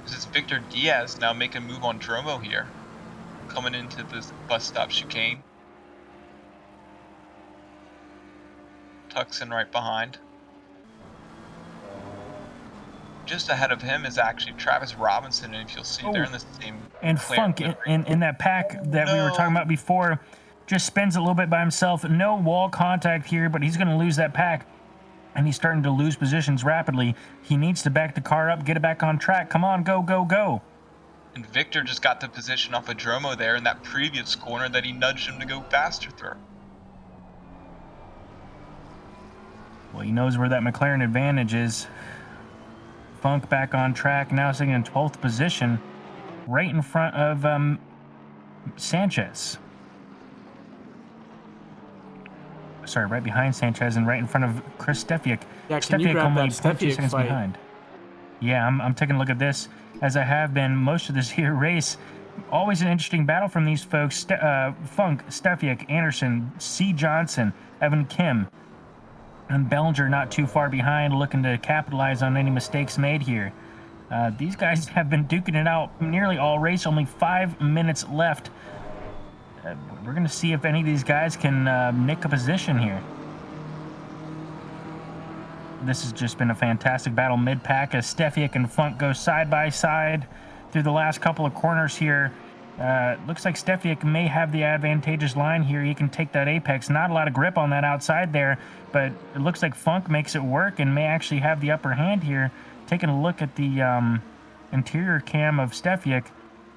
This is Victor Diaz now making a move on Dromo here, coming into this bus stop chicane. Tucks in right behind. Just ahead of him is actually Travis Robinson, and if you'll see, they're in the same. And Funk in that pack that we were talking about before just spins a little bit by himself. No wall contact here, but he's going to lose that pack. And he's starting to lose positions rapidly. He needs to back the car up, get it back on track. Come on, go, go, go. And Victor just got the position off of Dromo there in that previous corner that he nudged him to go faster through. Well, he knows where that McLaren advantage is. Funk back on track, now sitting in 12th position, right in front of Sanchez. Sorry, right behind Sanchez and right in front of Chris Steffiak. Yeah, can you grab that 0.2 Steffiak seconds fight? behind. Yeah, I'm taking a look at this, as I have been most of this here race. Always an interesting battle from these folks. Funk, Steffiak, Anderson, C. Johnson, Evan Kim, and Bellinger not too far behind, looking to capitalize on any mistakes made here. These guys have been duking it out nearly all race, only 5 minutes left. we're going to see if any of these guys can nick a position here. This has just been a fantastic battle mid-pack as Stefiak and Funk go side by side through the last couple of corners here. Looks like Stefiak may have the advantageous line here. He can take that apex. Not a lot of grip on that outside there, but it looks like Funk makes it work and may actually have the upper hand here. Taking a look at the interior cam of Stefiak,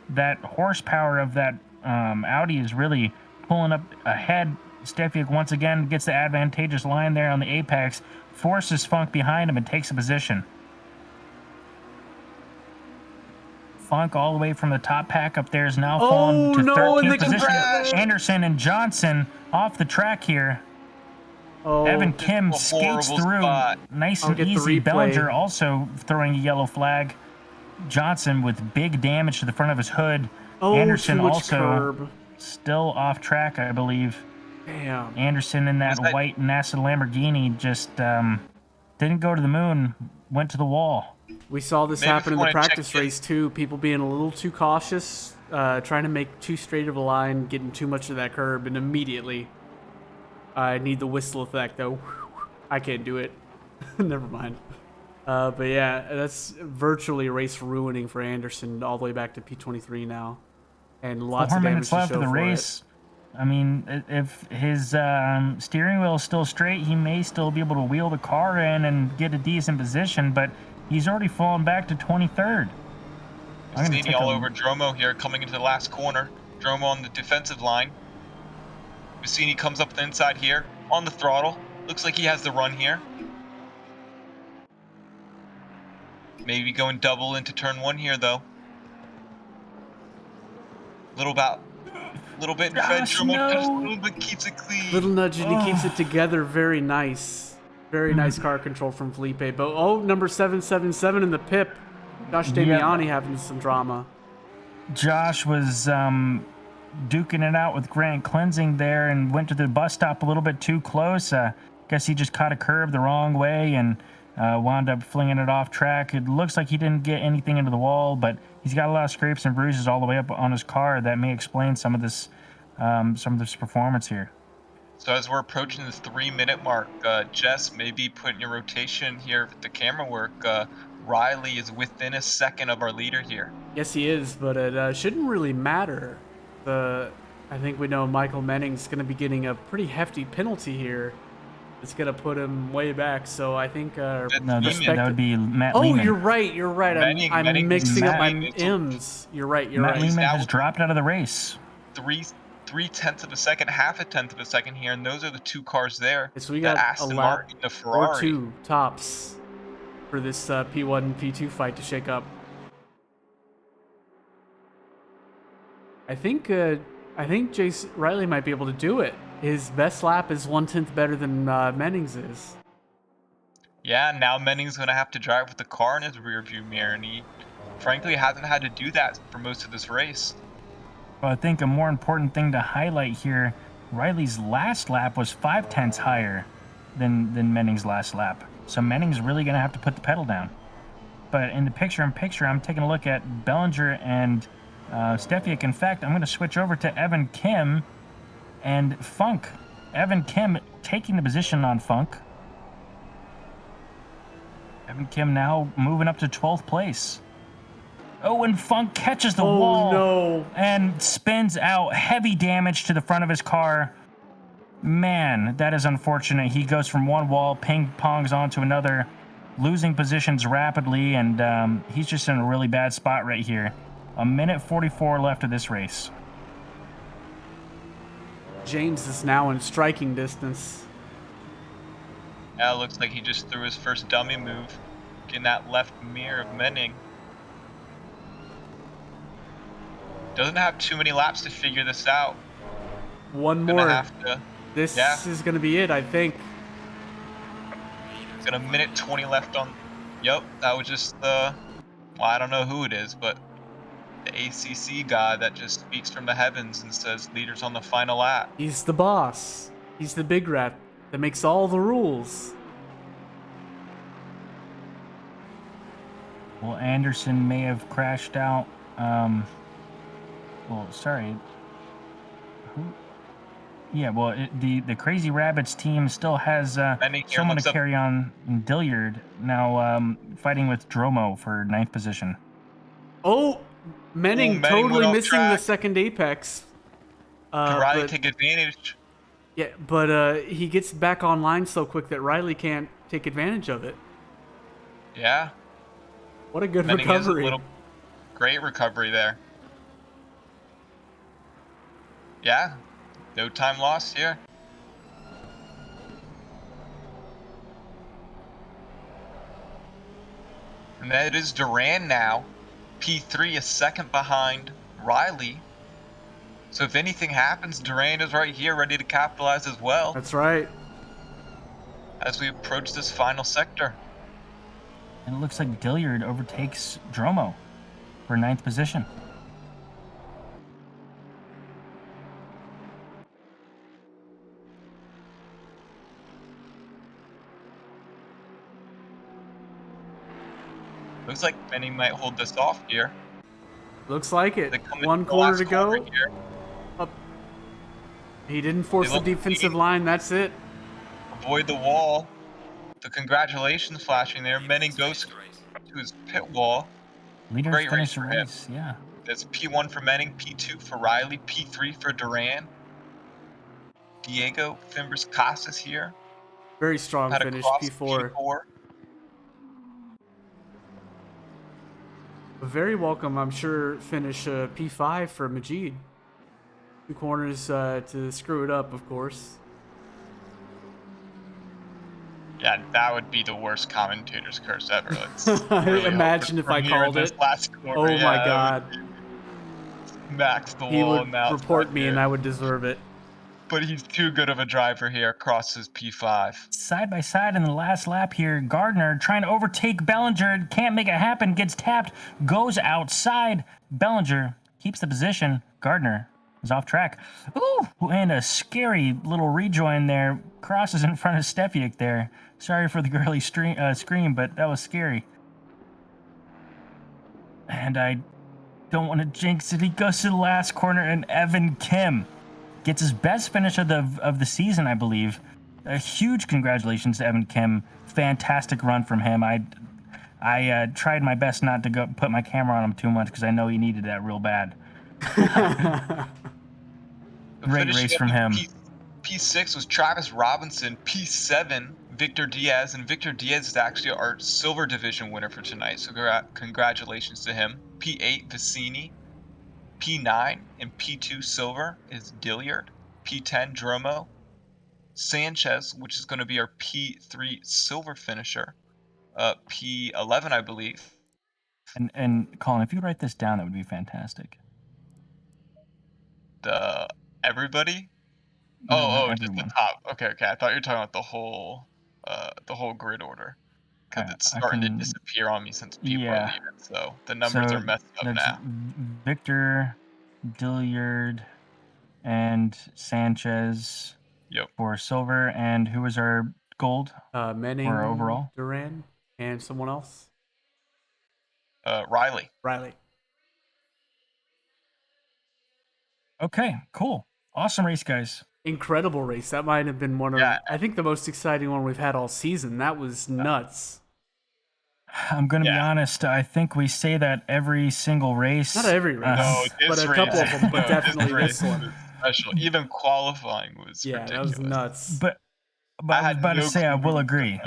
that horsepower of that Audi is really pulling up ahead. Stefiak once again gets the advantageous line there on the apex, forces Funk behind him and takes a position. Funk all the way from the top pack up there is now fallen to 13th position. Anderson and Johnson off the track here. Oh, Evan Kim skates through nice and easy. Bellinger also throwing a yellow flag. Johnson with big damage to the front of his hood. Anderson also still off track, I believe. Damn. Anderson in that white NASA Lamborghini just didn't go to the moon, went to the wall. We saw this happen in the practice race too. People being a little too cautious, trying to make too straight of a line, getting too much of that curb, and immediately, I need the whistle effect though. I can't do it. Never mind. But yeah, that's virtually race ruining for Anderson all the way back to P23 now, and lots of damage to show left of the race. I mean, if his steering wheel is still straight, he may still be able to wheel the car in and get a decent position, but he's already fallen back to 23rd. Bassini all over Dromo here, coming into the last corner. Dromo on the defensive line. Bassini comes up the inside here, on the throttle. Looks like he has the run here. Maybe going double into turn 1 here, though. Little bit in French. Dromo just a little bit keeps it clean. Little nudge and he keeps it together. Very nice. Very nice car control from Felipe. But number 777 in the pip. Josh Damiani having some drama. Josh was duking it out with Grant Cleansing there and went to the bus stop a little bit too close. Guess he just caught a curve the wrong way and wound up flinging it off track. It looks like he didn't get anything into the wall, but he's got a lot of scrapes and bruises all the way up on his car. That may explain some of this performance here. So as we're approaching the 3-minute mark, Jess, maybe put in your rotation here with the camera work. Riley is within a second of our leader here. Yes, he is, but it shouldn't really matter. I think we know Michael Menning's going to be getting a pretty hefty penalty here. It's going to put him way back, so I think... that would be Matt Lehman. You're right. I'm mixing up my M's. You're right. Matt Lehman has dropped out of the race. 3/10 of a second, half a tenth of a second here, and those are the two cars there. So we got Aston Martin, the Ferrari. Or two tops for this P1 and P2 fight to shake up. I think Jace Riley might be able to do it. His best lap is 1/10 better than Menning's is. Yeah, now Menning's going to have to drive with the car in his rearview mirror, and he frankly hasn't had to do that for most of this race. Well, I think a more important thing to highlight here, Riley's last lap was 0.5 higher than Menning's last lap. So Menning's really going to have to put the pedal down. But in the picture-in-picture, I'm taking a look at Bellinger and Stefiak. In fact, I'm going to switch over to Evan Kim and Funk. Evan Kim taking the position on Funk. Evan Kim now moving up to 12th place. Oh, and Funk catches the wall and spins out. Heavy damage to the front of his car. Man, that is unfortunate. He goes from one wall, ping-pongs onto another, losing positions rapidly, and he's just in a really bad spot right here. 1:44 left of this race. James is now in striking distance. Yeah, it looks like he just threw his first dummy move, getting that left mirror of Menning. Doesn't have too many laps to figure this out. One more. This is going to be it, I think. Got a 1:20 left on. Yep, that was just the. Well, I don't know who it is, but the ACC guy that just speaks from the heavens and says leaders on the final lap. He's the boss. He's the big rat that makes all the rules. Well, Anderson may have crashed out. Well, sorry. Yeah, well, the Crazy Rabbits team still has Menning here someone to looks up. carry on. Dilliard now fighting with Dromo for 9th position. Oh, Menning Menning totally went off missing the track. second apex. Could Riley But take advantage? yeah, but he gets back online so quick that Riley can't take advantage of it. Yeah. What a good Menning has a recovery. great recovery there. Yeah. No time lost here. And that is Duran now. P3 a second behind Riley. So if anything happens, Duran is right here ready to capitalize as well That's right. as we approach this final sector. And it looks like Dilliard overtakes Dromo for 9th position. Looks like Menning might hold this off here. Looks like it. They come into One the corner last to corner go. here. Up. He didn't force They the look defensive clean. line. That's it. Avoid the wall. The congratulations flashing there. Menning goes Finish the race. to his pit wall. Leaders Great finish race the for him. race. Yeah. That's P1 for Menning, P2 for Riley, P3 for Duran. Diego Fimbres Casas here. Very strong Had a finish. cross P4. P4. A very welcome, I'm sure, finish P5 for Majid. 2 corners to screw it up, of course. Yeah, that would be the worst commentator's curse ever. Let's really Imagine hope if I from here in called this it. last corner. Oh Yeah, my that god. would be max the He wall would on the outside report me here. and I would deserve it. But he's too good of a driver here. Crosses P5. Side by side in the last lap here, Gardner trying to overtake Bellinger, can't make it happen, gets tapped, goes outside. Bellinger keeps the position. Gardner is off track. Ooh, and a scary little rejoin there. Crosses in front of Stefiak there. Sorry for the girly scream, but that was scary. And I don't want to jinx it. He goes to the last corner, and Evan Kim gets his best finish of the season, I believe. A huge congratulations to Evan Kim. Fantastic run from him. I tried my best not to go put my camera on him too much because I know he needed that real bad. Great Finishing race up from in him. P6 was Travis Robinson. P7, Victor Diaz. And Victor Diaz is actually our silver division winner for tonight. So congratulations to him. P8, Vicini. P9 and P2 silver is Dilliard. P10, Dromo. Sanchez, which is going to be our P3 silver finisher. P11, I believe. And Colin, if you write this down, that would be fantastic. Everybody? No, not Just the everyone. top. Okay. I thought you were talking about the whole grid order. Because it's starting to disappear on me since people are leaving. So the numbers are messed up that's now. Victor, Dilliard, and Sanchez for silver. And who was our gold Menning, or overall? Duran, and someone else. Riley. Okay, cool. Awesome race, guys. Incredible race. That might have been one of, I think, the most exciting one we've had all season. That was nuts. I'm going to be honest. I think we say that every single race. Not every race, No, but a couple of them, but definitely this one. Was special. Even qualifying was ridiculous. That was nuts. But I was about to say, I will agree.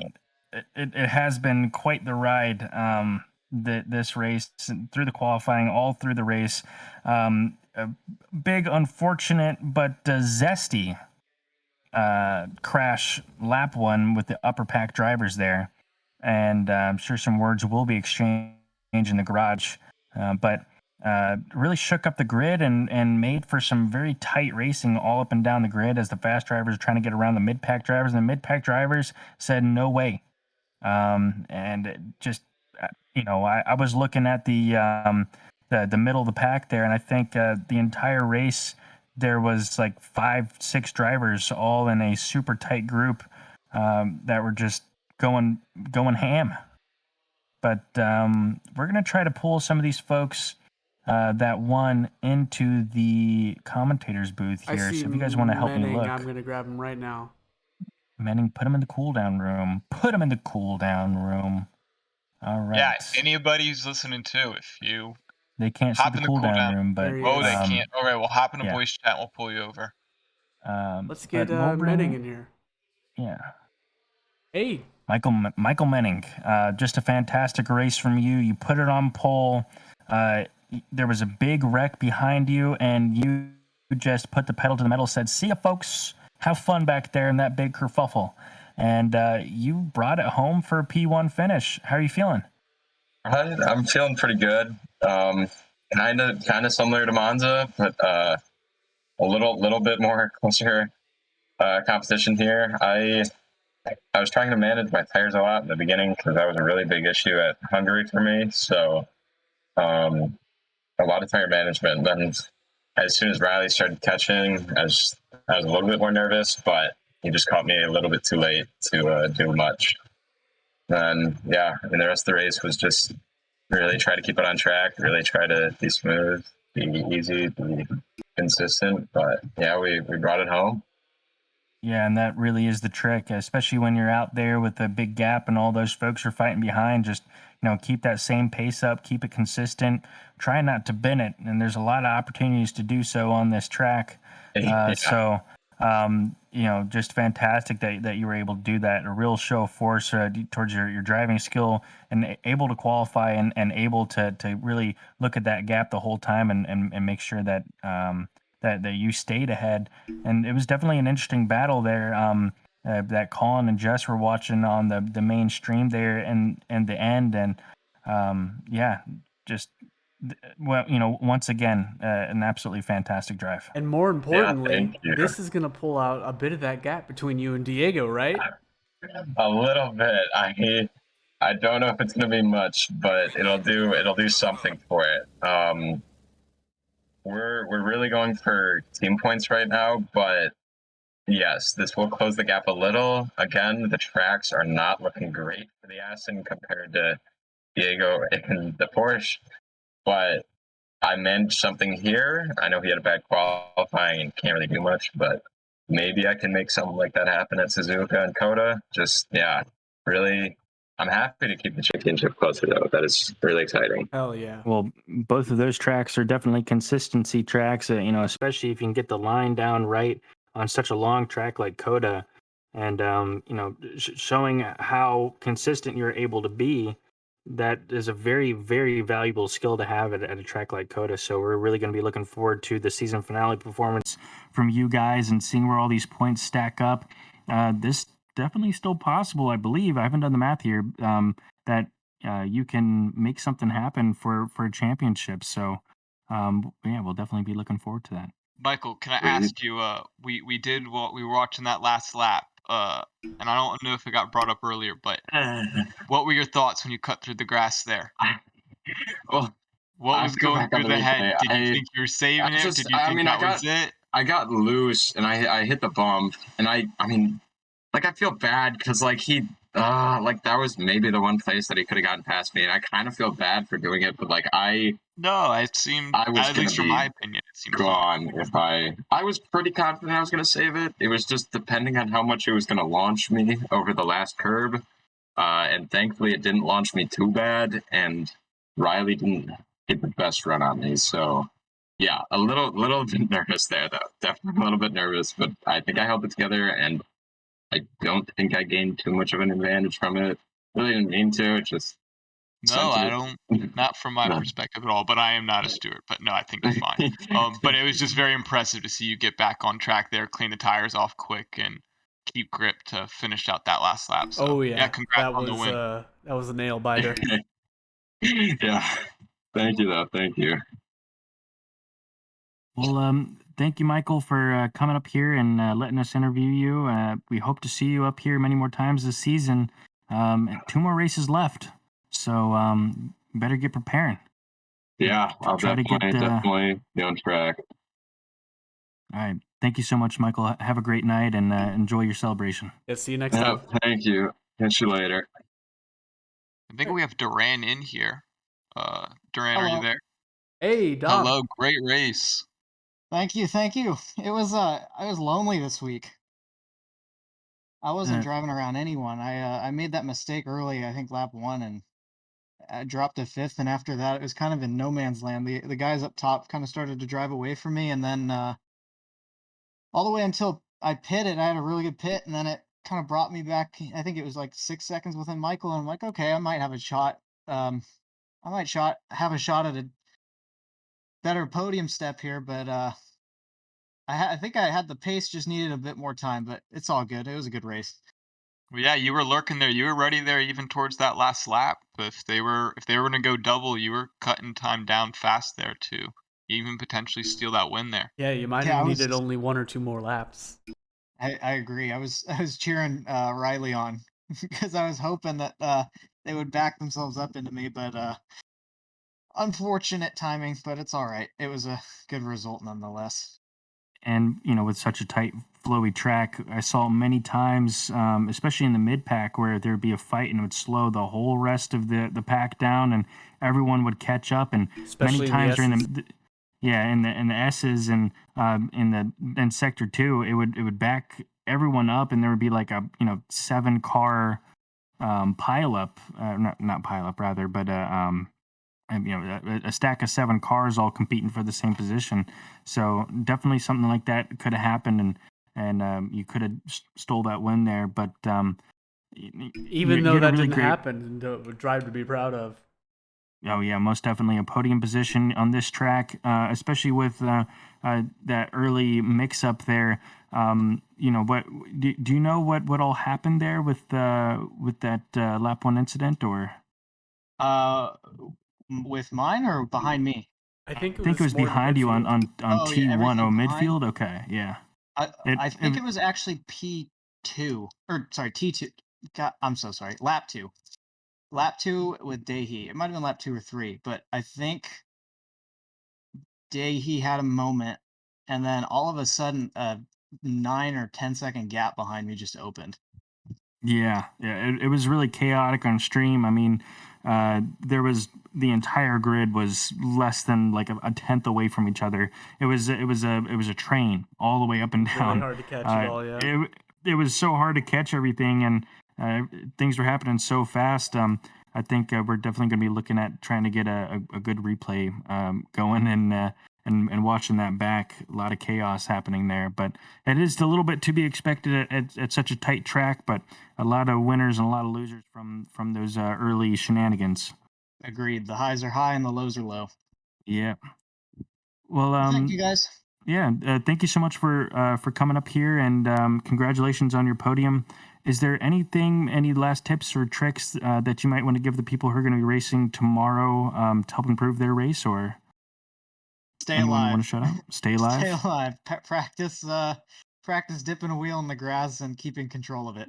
It has been quite the ride, this race, through the qualifying, all through the race. A big, unfortunate, but zesty crash lap one with the upper pack drivers there. And I'm sure some words will be exchanged in the garage. But really shook up the grid and made for some very tight racing all up and down the grid as the fast drivers are trying to get around the mid-pack drivers. And the mid-pack drivers said, no way. And it just, I was looking at the middle of the pack there, and I think the entire race, there was like 5-6 drivers all in a super tight group that were just going ham. But we're going to try to pull some of these folks that one into the commentator's booth I here. see So if you guys want to help me Manning. look, I'm gonna grab him right now. Manning, put him in the cool down room. Put him in the cool down room. All right. Yeah, anybody who's listening too, if you They can't see hop the in the cool cool down down. room, but There he Oh, is. they can't. All right, we'll hop in a yeah. voice chat. And we'll pull you over. Let's get but we'll bring- Manning in here. Yeah. Hey, Michael Menning, just a fantastic race from you. You put it on pole. There was a big wreck behind you, and you just put the pedal to the metal, said, "See ya, folks. Have fun back there in that big kerfuffle." And you brought it home for a P1 finish. How are you feeling? I'm feeling pretty good. Kind of similar to Monza, but a little bit more closer competition here. I was trying to manage my tires a lot in the beginning because that was a really big issue at Hungary for me. So a lot of tire management. Then as soon as Riley started catching, I was a little bit more nervous, but he just caught me a little bit too late to do much. And yeah, I mean, the rest of the race was just really try to keep it on track, really try to be smooth, be easy, be consistent. But yeah, we brought it home. Yeah, and that really is the trick, especially when you're out there with a big gap and all those folks are fighting behind. Just, keep that same pace up, keep it consistent, try not to bend it. And there's a lot of opportunities to do so on this track. Yeah. So, just fantastic that you were able to do that. A real show of force towards your driving skill and able to qualify and able to really look at that gap the whole time and make sure that that you stayed ahead. And it was definitely an interesting battle there. That Colin and Jess were watching on the main stream there and the end. And once again, an absolutely fantastic drive. and more importantly, thank you. this is gonna pull out a bit of that gap between you and Diego, right? A little bit. I don't know if it's gonna be much, but it'll do something for it. We're really going for team points right now, but yes, this will close the gap a little. Again, the tracks are not looking great for the Aston compared to Diego and the Porsche, but I managed something here. I know he had a bad qualifying and can't really do much, but maybe I can make something like that happen at Suzuka and Coda. Really, I'm happy to keep the championship closer, though. That is really exciting. Hell yeah. Well, both of those tracks are definitely consistency tracks, especially if you can get the line down right on such a long track like Coda. And, showing how consistent you're able to be, that is a very, very valuable skill to have at a track like Coda. So we're really going to be looking forward to the season finale performance from you guys and seeing where all these points stack up. This definitely still possible, I believe. I haven't done the math here. That you can make something happen for a championship. So, we'll definitely be looking forward to that. Michael, can I ask you? We did what we were watching that last lap. And I don't know if it got brought up earlier, but what were your thoughts when you cut through the grass there? Well, What was going through the head? Did you think you were saving it? Did you think that was it? I got loose and I hit the bump, and I feel bad because that was maybe the one place that he could have gotten past me, and I kind of feel bad for doing it, but No, it seemed, at least from my opinion, it seemed gone if I was pretty confident I was going to save it. It was just depending on how much it was going to launch me over the last curb, and thankfully it didn't launch me too bad, and Riley didn't get the best run on me, so yeah, a little bit nervous there, though. Definitely a little bit nervous, but I think I held it together, and I don't think I gained too much of an advantage from it. Really didn't mean to. It just No, I don't. Not from my perspective at all. But I am not a steward. But no, I think it's fine. But it was just very impressive to see you get back on track there, clean the tires off quick, and keep grip to finish out that last lap. So, yeah, congrats on the win. That was a nail biter. Yeah, thank you, though. Thank you. Well, thank you, Michael, for coming up here and letting us interview you. We hope to see you up here many more times this season. 2 more races left, so better get preparing. Yeah, I'll definitely be on track. All right. Thank you so much, Michael. Have a great night and enjoy your celebration. Yeah, see you next time. Thank you. Catch you later. I think we have Duran in here. Duran, are you there? Hey, Dom. Hello, great race. Thank you, thank you. It was I was lonely this week. I wasn't Uh, driving around anyone. I made that mistake early, I think lap 1, and I dropped to 5th, and after that it was kind of in no man's land. The guys up top kind of started to drive away from me, and then all the way until I pitted, I had a really good pit, and then it kind of brought me back. I think it was like 6 seconds within Michael, and I'm like, okay, I might have a shot. I might have a shot at a better podium step here, but I think I had the pace, just needed a bit more time, but it's all good. It was a good race. Well, yeah, you were lurking there. You were ready there even towards that last lap. If they were going to go double, you were cutting time down fast there to even potentially steal that win there. Yeah, you might Yeah, have I needed was. only 1 or 2 more laps. I agree. I was cheering Riley on because I was hoping that they would back themselves up into me, but unfortunate timing. But it's all right. It was a good result nonetheless. and with such a tight, flowy track, I saw many times, especially in the mid pack, where there'd be a fight and it would slow the whole rest of the pack down, and everyone would catch up. And Especially many in the times during S's. in the S's and in sector 2, it would back everyone up, and there would be like a 7 car pile up, not pile up rather, but and, a stack of 7 cars all competing for the same position. So definitely something like that could have happened, and you could have stole that win there. But Even though you had a that really didn't great. happen, drive to be proud of. Oh yeah, most definitely a podium position on this track, especially with that early mix-up there. What do you know what all happened there with that lap 1 incident, or? Uh, with mine or behind me? I think I it think it was was more in the behind you on midfield. Oh yeah, T1. Oh, everything behind. midfield. Okay, yeah. I think it was actually P2, or sorry, T2. God, I'm so sorry. Lap 2. Lap 2 with Daehee. It might have been lap 2 or 3, but I think Daehee had a moment, and then all of a sudden, a 9 or 10 second gap behind me just opened. Yeah. It was really chaotic on stream. I mean, there was the entire grid was less than like a tenth away from each other. It was a train all the way up and Really down. hard to catch it all, yeah. It was so hard to catch everything, and things were happening so fast. I think we're definitely going to be looking at trying to get a good replay going, and watching that back. A lot of chaos happening there, but it is a little bit to be expected at such a tight track. But a lot of winners and a lot of losers from those early shenanigans. Agreed. The highs are high and the lows are low. Yeah. Well, Thank you guys. yeah. Thank you so much for coming up here, and congratulations on your podium. Is there any last tips or tricks that you might want to give the people who are going to be racing tomorrow to help improve their race, or Stay anyone alive. want to shout out? Stay alive. Stay alive. Practice dipping a wheel in the grass and keeping control of it.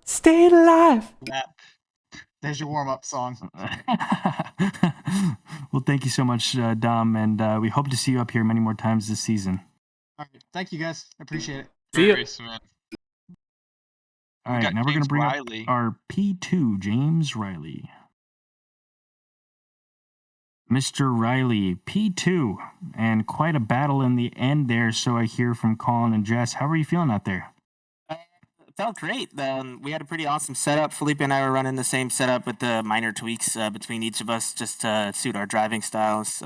Stay alive. There's your warm up song. Well, thank you so much, Dom, and we hope to see you up here many more times this season. All right. Thank you guys. I appreciate it. See Great ya. race, man. All We right, got now we're going James to bring Riley. up our P2, James Riley. Mr. Riley, P2, and quite a battle in the end there, so I hear from Colin and Jess. How are you feeling out there? Felt great. We had a pretty awesome setup. Felipe and I were running the same setup with the minor tweaks between each of us just to suit our driving styles.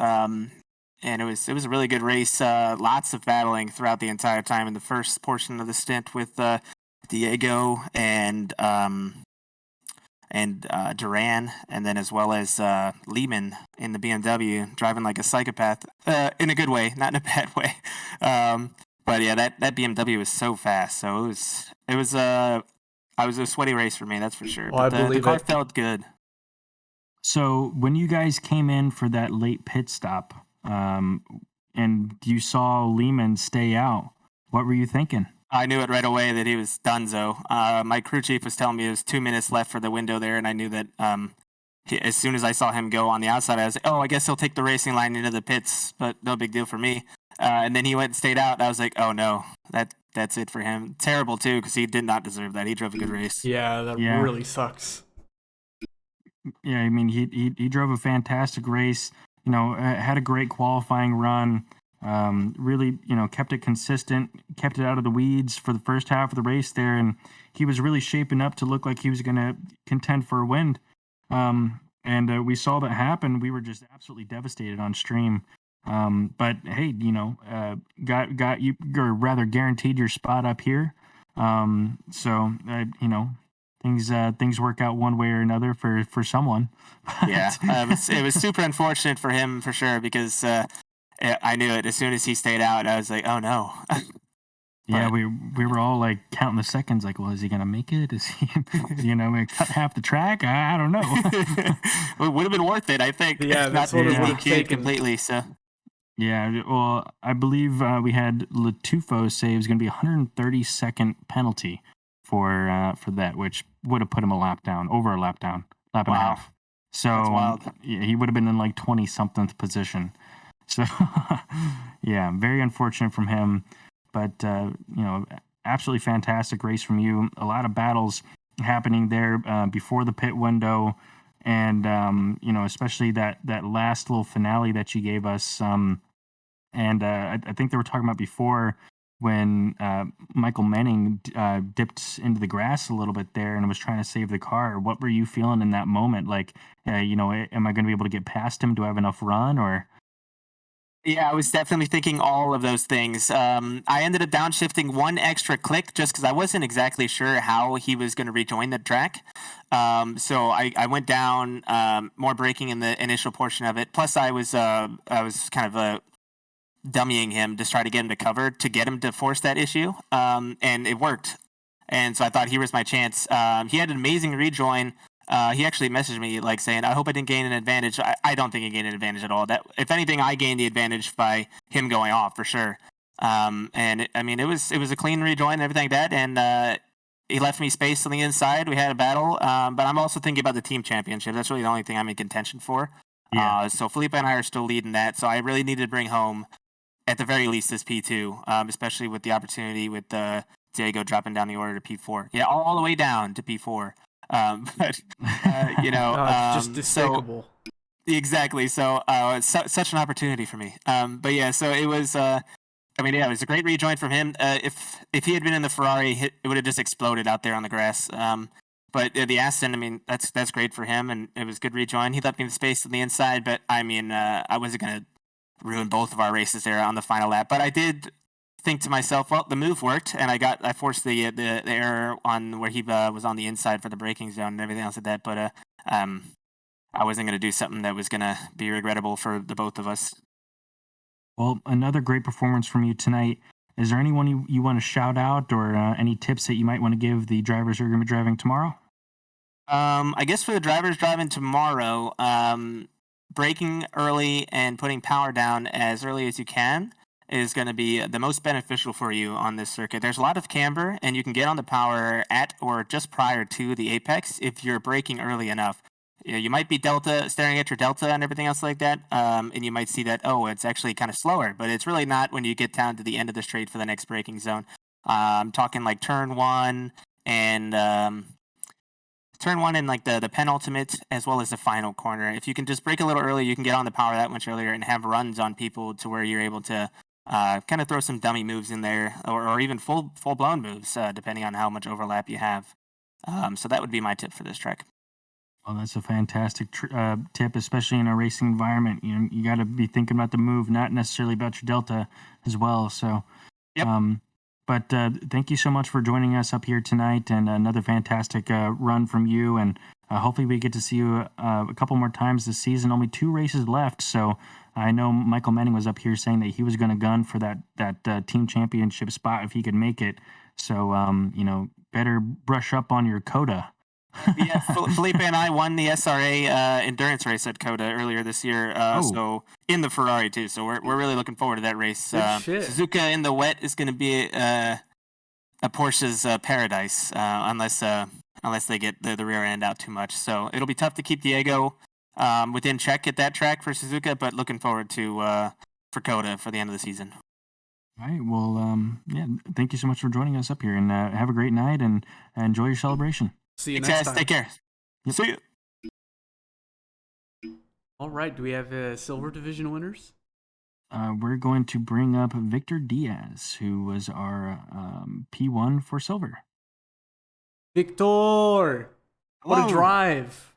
And it was a really good race. Lots of battling throughout the entire time in the first portion of the stint with Diego and Duran, and then as well as Lehman in the BMW, driving like a psychopath in a good way, not in a bad way. But yeah, that BMW was so fast. So it was a sweaty race for me, that's for sure. Oh, But I the believe car it. felt good. So when you guys came in for that late pit stop, and you saw Lehman stay out, what were you thinking? I knew it right away that he was donezo. My crew chief was telling me it was 2 minutes left for the window there, and I knew that as soon as I saw him go on the outside, I was like, oh, I guess he'll take the racing line into the pits, but no big deal for me. And then he went and stayed out, and I was like, oh no, that's it for him. Terrible too, because he did not deserve that. He drove a good race. Yeah, that Yeah. really sucks. Yeah, I mean, he drove a fantastic race. Had a great qualifying run. Really, kept it consistent, kept it out of the weeds for the first half of the race there, and he was really shaping up to look like he was going to contend for a win. And we saw that happen. We were just absolutely devastated on stream. But hey, got you, or rather guaranteed your spot up here. So things work out one way or another for someone. Yeah, it was super unfortunate for him for sure because I knew it as soon as he stayed out. I was like, oh no. Yeah, we were all like counting the seconds, like, well, is he gonna make it? Is he, gonna cut half the track? I don't know. It would have been worth it, I think. Yeah, that's what it would have taken completely. So. Yeah, well, I believe we had Latufo say it was going to be a 130-second penalty for that, which would have put him over a lap down, lap and a half. So yeah, he would have been in like 20-something position. So yeah, very unfortunate from him, but absolutely fantastic race from you. A lot of battles happening there before the pit window, and especially that last little finale that you gave us. And I think they were talking about before when Michael Manning dipped into the grass a little bit there and was trying to save the car. What were you feeling in that moment? Like, am I going to be able to get past him? Do I have enough run? Or yeah, I was definitely thinking all of those things. I ended up downshifting one extra click just because I wasn't exactly sure how he was going to rejoin the track. So I went down more braking in the initial portion of it. Plus, I was kind of dummying him to try to get him to cover to get him to force that issue, and it worked. And so I thought here was my chance. He had an amazing rejoin. He actually messaged me like saying, "I hope I didn't gain an advantage." I don't think he gained an advantage at all. That if anything, I gained the advantage by him going off for sure. It was a clean rejoin and everything like that, and he left me space on the inside. We had a battle, but I'm also thinking about the team championship. That's really the only thing I'm in contention for. Yeah. So Felipe and I are still leading that. So I really needed to bring home, at the very least, this P2, especially with the opportunity with Diego dropping down the order to P4. Yeah, all the way down to P4. Just despicable. So, exactly. So it's such an opportunity for me. But yeah, so it was. It was a great rejoin from him. If he had been in the Ferrari, it would have just exploded out there on the grass. But the Aston, that's great for him, and it was a good rejoin. He left me the space on the inside, but I wasn't gonna ruin both of our races there on the final lap. But I did think to myself, well, the move worked, and I forced the error on where he was on the inside for the braking zone and everything else like that. But I wasn't going to do something that was going to be regrettable for the both of us. Well, another great performance from you tonight. Is there anyone you want to shout out, or any tips that you might want to give the drivers who are going to be driving tomorrow? I guess for the drivers driving tomorrow, braking early and putting power down as early as you can is going to be the most beneficial for you on this circuit. There's a lot of camber, and you can get on the power at or just prior to the apex if you're braking early enough. You might be staring at your delta and everything else like that, and you might see that, it's actually kind of slower, but it's really not when you get down to the end of the straight for the next braking zone. I'm talking like turn one and like the penultimate as well as the final corner. If you can just brake a little early, you can get on the power that much earlier and have runs on people to where you're able to kind of throw some dummy moves in there, or even full blown moves, depending on how much overlap you have. So that would be my tip for this track. Well, that's a fantastic tip, especially in a racing environment. You got to be thinking about the move, not necessarily about your delta as well. So, yep. But thank you so much for joining us up here tonight, and another fantastic run from you. And hopefully we get to see you a couple more times this season. Only 2 races left, so I know Michael Manning was up here saying that he was going to gun for that team championship spot if he could make it. So, better brush up on your coda. Yeah, Felipe and I won the SRA endurance race at Coda earlier this year. So in the Ferrari too. So we're really looking forward to that race. Suzuka in the wet is going to be a Porsche's paradise unless they get the rear end out too much. So it'll be tough to keep Diego within check at that track for Suzuka, but looking forward to for Coda for the end of the season. All right. Well, thank you so much for joining us up here, and have a great night and enjoy your celebration. See you next time. Take care. Yep. See you. All right. Do we have silver division winners? We're going to bring up Victor Diaz, who was our P1 for silver. Victor! What a Hello. drive!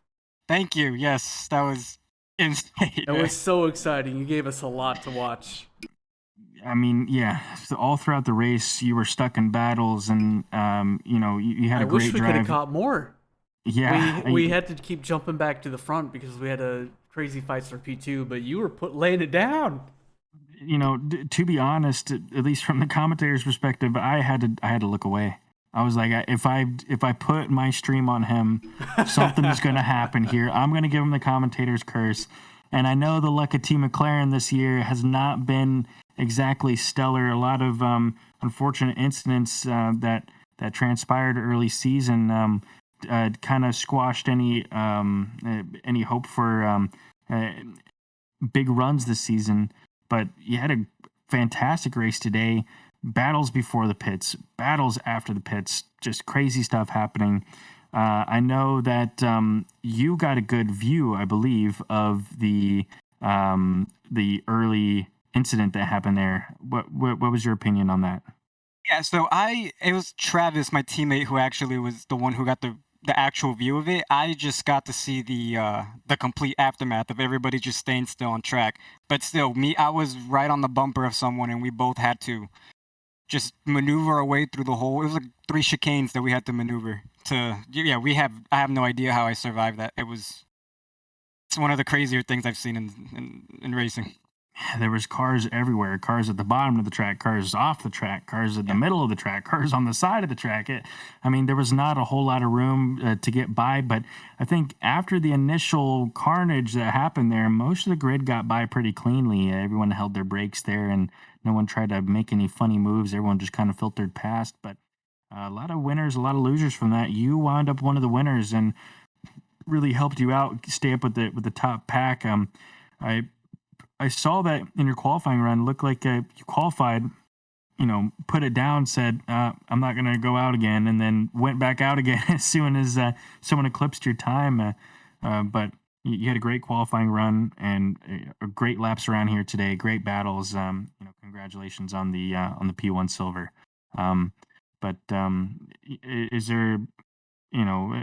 Thank you. Yes, that was insane. That was so exciting. You gave us a lot to watch. I mean, yeah, so all throughout the race, you were stuck in battles, and you had I a great wish we could drive. have caught more. Yeah, We had to keep jumping back to the front because we had a crazy fights for P2, but you were laying it down. To be honest, at least from the commentator's perspective, I had to look away. I was like, if I put my stream on him, something's going to happen here. I'm going to give him the commentator's curse. And I know the luck of Team McLaren this year has not been exactly stellar. A lot of unfortunate incidents that transpired early season kind of squashed any hope for big runs this season. But you had a fantastic race today. Battles before the pits, battles after the pits, just crazy stuff happening. I know that you got a good view, I believe, of the early incident that happened there. What was your opinion on that? Yeah, so it was Travis, my teammate, who actually was the one who got the actual view of it. I just got to see the complete aftermath of everybody just staying still on track. But still, I was right on the bumper of someone, and we both had to just maneuver our way through the whole. It was like 3 chicanes that we had to maneuver to. Yeah, I have no idea how I survived that. It's one of the crazier things I've seen in racing. There was cars everywhere, cars at the bottom of the track, cars off the track, cars at the middle of the track, cars on the side of the track. There was not a whole lot of room to get by, but I think after the initial carnage that happened there, most of the grid got by pretty cleanly. Everyone held their brakes there, and no one tried to make any funny moves. Everyone just kind of filtered past, but a lot of winners, a lot of losers from that. You wound up one of the winners and really helped you out, stay up with the top pack. I saw that in your qualifying run. Looked like you qualified, put it down, said, I'm not going to go out again, and then went back out again as soon as someone eclipsed your time. But you had a great qualifying run and a great laps around here today. Great battles. Congratulations on the P1 silver. Is there,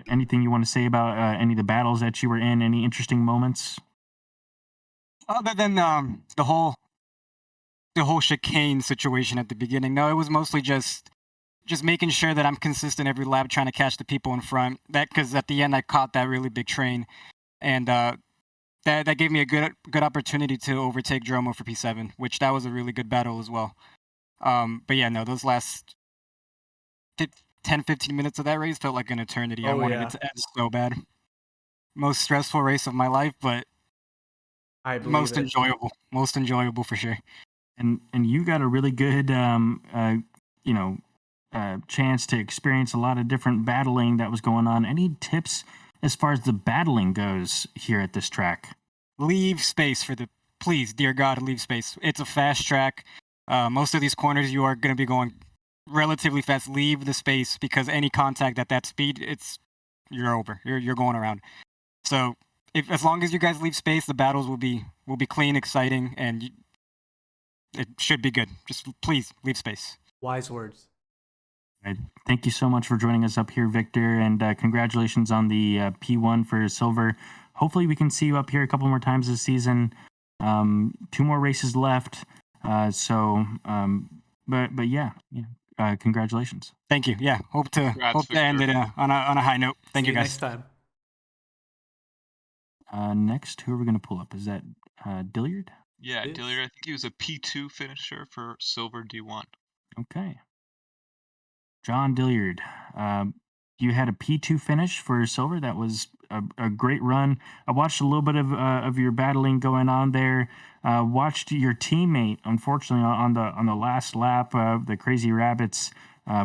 anything you want to say about any of the battles that you were in? Any interesting moments? Other than the whole chicane situation at the beginning, no, it was mostly just making sure that I'm consistent every lap, trying to catch the people in front. Because at the end I caught that really big train, and that gave me a good opportunity to overtake Dromo for P7, which that was a really good battle as well. But yeah, no, those last 10-15 minutes of that race felt like an eternity. I wanted it to end so bad. Most stressful race of my life, but most enjoyable for sure. And you got a really good chance to experience a lot of different battling that was going on. Any tips as far as the battling goes here at this track? Leave space please, dear God, leave space. It's a fast track. Most of these corners you are going to be going relatively fast. Leave the space, because any contact at that speed, you're over. You're going around. So as long as you guys leave space, the battles will be clean, exciting, and it should be good. Just please leave space. Wise words. Thank you so much for joining us up here, Victor, and congratulations on the P1 for silver. Hopefully we can see you up here a couple more times this season. 2 more races left. But yeah, congratulations. Thank you. Yeah, hope to end it on a high note. Thank you guys. Next time. Next, who are we going to pull up? Is that Dilliard? Yeah, Dilliard. I think he was a P2 finisher for silver D1. Okay. John Dilliard, you had a P2 finish for silver. That was a great run. I watched a little bit of your battling going on there. Watched your teammate, unfortunately, on the last lap of the Crazy Rabbits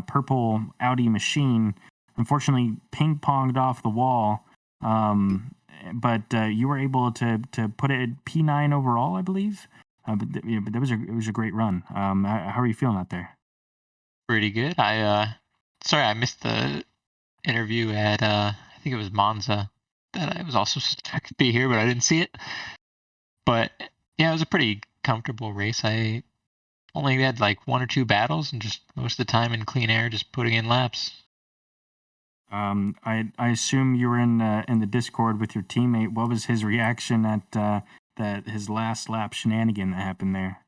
purple Audi machine, unfortunately ping-ponged off the wall. But you were able to put it at P9 overall, I believe. But it was a great run. How are you feeling out there? Pretty good. Sorry I missed the interview at I think it was Monza that I was also supposed to be here, but I didn't see it. But yeah, it was a pretty comfortable race. I only had like 1 or 2 battles, and just most of the time in clean air, just putting in laps. I assume you were in the Discord with your teammate. What was his reaction at that his last lap shenanigan that happened there?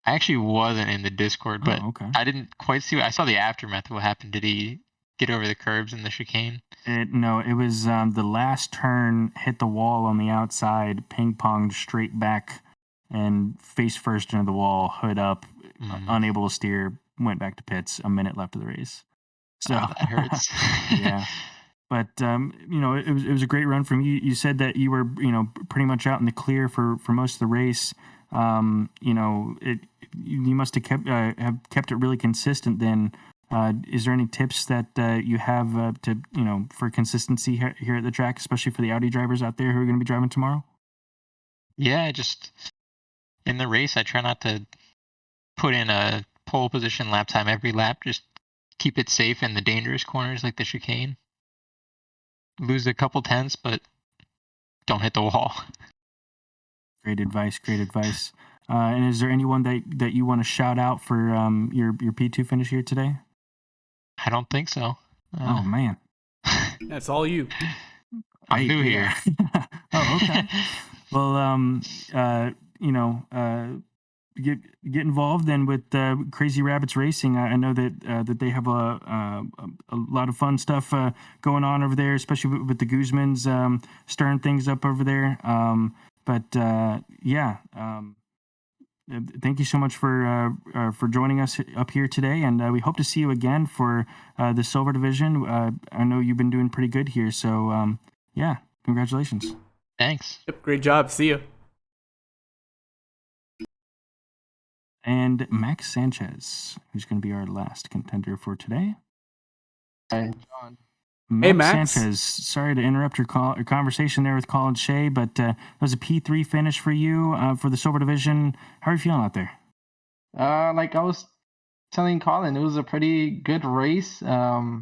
I actually wasn't in the Discord, but okay. I didn't quite see. I saw the aftermath of what happened. Did he get over the curbs in the chicane? No, it was the last turn, hit the wall on the outside, ping-ponged straight back, and face first into the wall, hood up, unable to steer, went back to pits. A minute left of the race. So that hurts. Yeah. But it was a great run from you. You said that you were pretty much out in the clear for most of the race. You must have kept it really consistent. Then, is there any tips that you have for consistency here at the track, especially for the Audi drivers out there who are going to be driving tomorrow? Yeah, just in the race, I try not to put in a pole position lap time every lap. Just keep it safe in the dangerous corners like the chicane. Lose a couple tenths, but don't hit the wall. Great advice. And is there anyone that you want to shout out for your P2 finish here today? I don't think so. Oh man, that's all you. I'm new here. Oh, okay. Well, get involved then with Crazy Rabbits Racing. I know that they have a lot of fun stuff going on over there, especially with the Guzmans stirring things up over there. Thank you so much for joining us up here today, and we hope to see you again for the Silver Division. I know you've been doing pretty good here, so congratulations. Thanks. Yep, great job. See you. And Max Sanchez, who's going to be our last contender for today. Hi, John. Max. Sanchez, sorry to interrupt your conversation there with Colin Shea, but it was a P3 finish for you for the Silver Division. How are you feeling out there? Like I was telling Colin, it was a pretty good race. I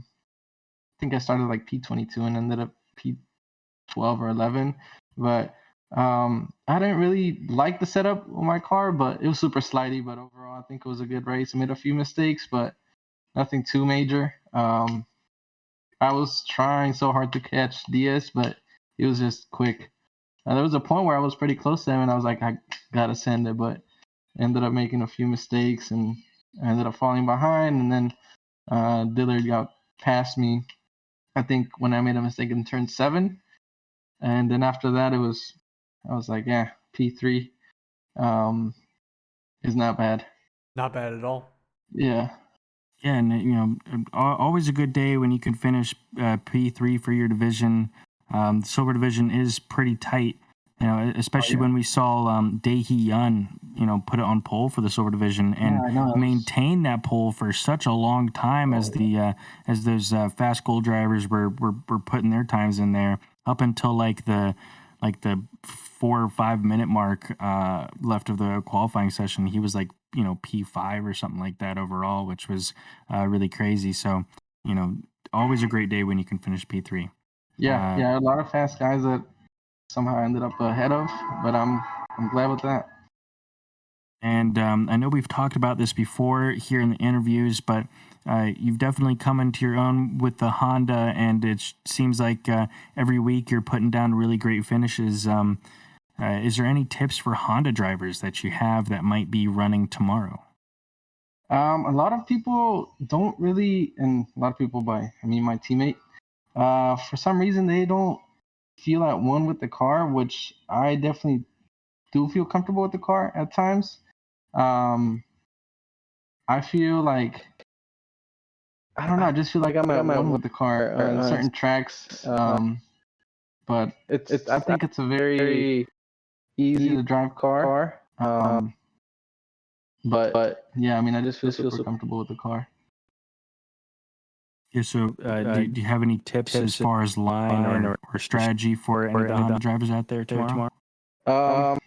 think I started like P22 and ended up P12 or 11. But I didn't really like the setup on my car, but it was super slidey. But overall, I think it was a good race. I made a few mistakes, but nothing too major. I was trying so hard to catch Diaz, but he was just quick. There was a point where I was pretty close to him, and I was like, I gotta send it, but ended up making a few mistakes, and I ended up falling behind, and then Dillard got past me, I think, when I made a mistake in turn 7. And then after that, I was like, yeah, P3 is not bad. Not bad at all. Yeah. Yeah, and always a good day when you can finish P3 for your division. The Silver Division is pretty tight, especially when we saw Daehee Yun, put it on pole for the Silver Division and maintain that pole for such a long time as those fast goal drivers were putting their times in there up until like the 4 or 5 minute mark left of the qualifying session. He was like P5 or something like that overall, which was really crazy. So always a great day when you can finish P3. Yeah, a lot of fast guys that somehow ended up ahead of, but I'm glad with that. And I know we've talked about this before here in the interviews, but you've definitely come into your own with the Honda, and it seems like every week you're putting down really great finishes. Is there any tips for Honda drivers that you have that might be running tomorrow? A lot of people don't really, and a lot of people my teammate, for some reason they don't feel at one with the car, which I definitely do feel comfortable with the car at times. I feel like, I don't know, I just feel like I'm at one with the car on certain tracks. But I think it's a very easy to drive car. But yeah, I just feel super comfortable with the car. Yeah, so do you have any tips as far as line or strategy for any of the Honda drivers out there tomorrow? I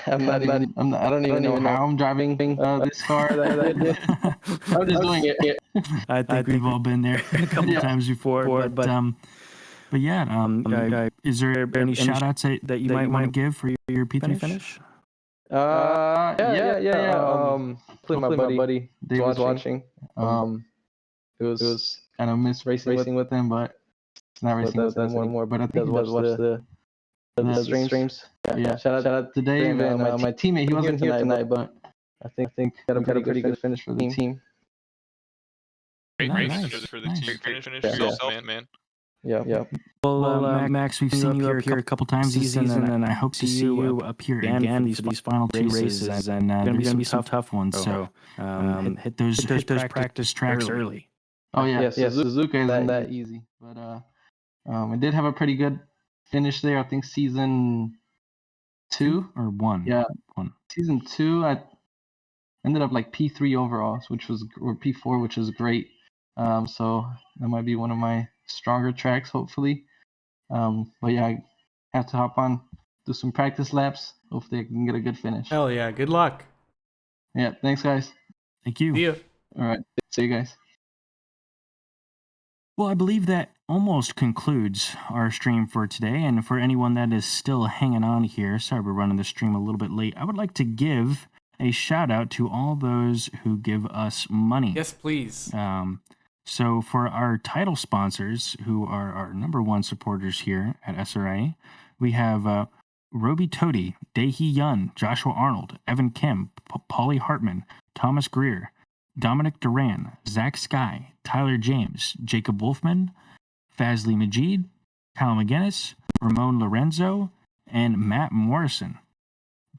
don't even know how I'm driving this car. I'm just doing it. I think we've all been there a couple times before, but But yeah, is there any shout outs that you might want to give for your P3 finish? Yeah. Hopefully my buddy Dave was watching. It was kind of miss racing with him, but it's not racing with him anymore. But I think he does watch the streams. Yeah. Shout out to Dave and my teammate. He wasn't here tonight, but I think got a pretty good finish for the team. Great Nice, race for the nice. team. Great finish Yeah. for yourself, man. Yeah. Well, Max, we've seen you up here a couple times this season, and I hope to see you up here again for these final two races. And there's going to be some tough ones, so hit those practice tracks early. Oh yeah, Suzuka isn't that easy, but I did have a pretty good finish there. I think season 2 or 1. Yeah, 1. Season 2, I ended up like P3 overall, or P4, which was great. So that might be one of my stronger tracks, hopefully. But yeah, I have to hop on, do some practice laps. Hopefully I can get a good finish. Hell yeah, good luck. Yeah, thanks guys. Thank you. See you. All right, see you guys. Well, I believe that almost concludes our stream for today. And for anyone that is still hanging on here, sorry we're running the stream a little bit late, I would like to give a shout out to all those who give us money. Yes, please. So for our title sponsors, who are our number one supporters here at SRA, we have Roby Toady, Daehee Yun, Joshua Arnold, Evan Kim, Paulie Hartman, Thomas Greer, Dominic Duran, Zach Sky, Tyler James, Jacob Wolfman, Fazli Majid, Kyle McGinnis, Ramon Lorenzo, and Matt Morrison.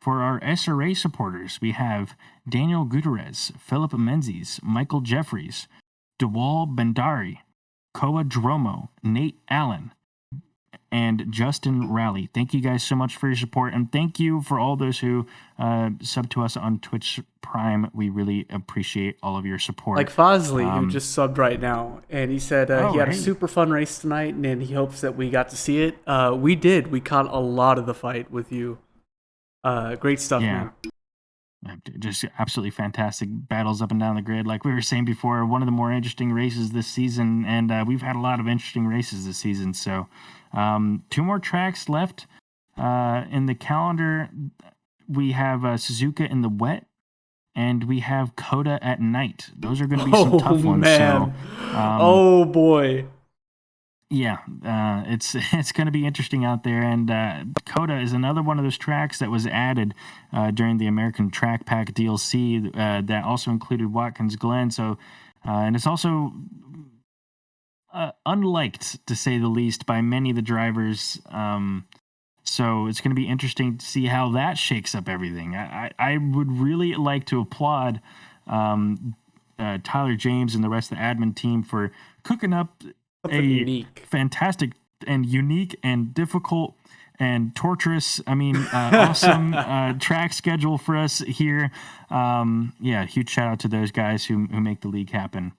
For our SRA supporters, we have Daniel Gutierrez, Philip Menzies, Michael Jeffries, Dewal Bendari, Koa Dromo, Nate Allen, and Justin Rowley. Thank you guys so much for your support, and thank you for all those who sub to us on Twitch Prime. We really appreciate all of your support. Like Fazli, who just subbed right now, and he said he had a hey. super fun race tonight, and he hopes that we got to see it. We did. We caught a lot of the fight with you. Great stuff, man. Just absolutely fantastic battles up and down the grid. Like we were saying before, one of the more interesting races this season, and we've had a lot of interesting races this season. So 2 more tracks left in the calendar. We have Suzuka in the wet, and we have Coda at night. Those are going to be some tough ones. Man. So, oh boy. Yeah, it's going to be interesting out there, and Coda is another one of those tracks that was added during the American Track Pack DLC that also included Watkins Glen. So, and it's also unliked, to say the least, by many of the drivers. So it's going to be interesting to see how that shakes up everything. I would really like to applaud Tyler James and the rest of the admin team for cooking up unique, fantastic and unique and difficult and torturous, awesome track schedule for us here. Huge shout out to those guys who make the league happen.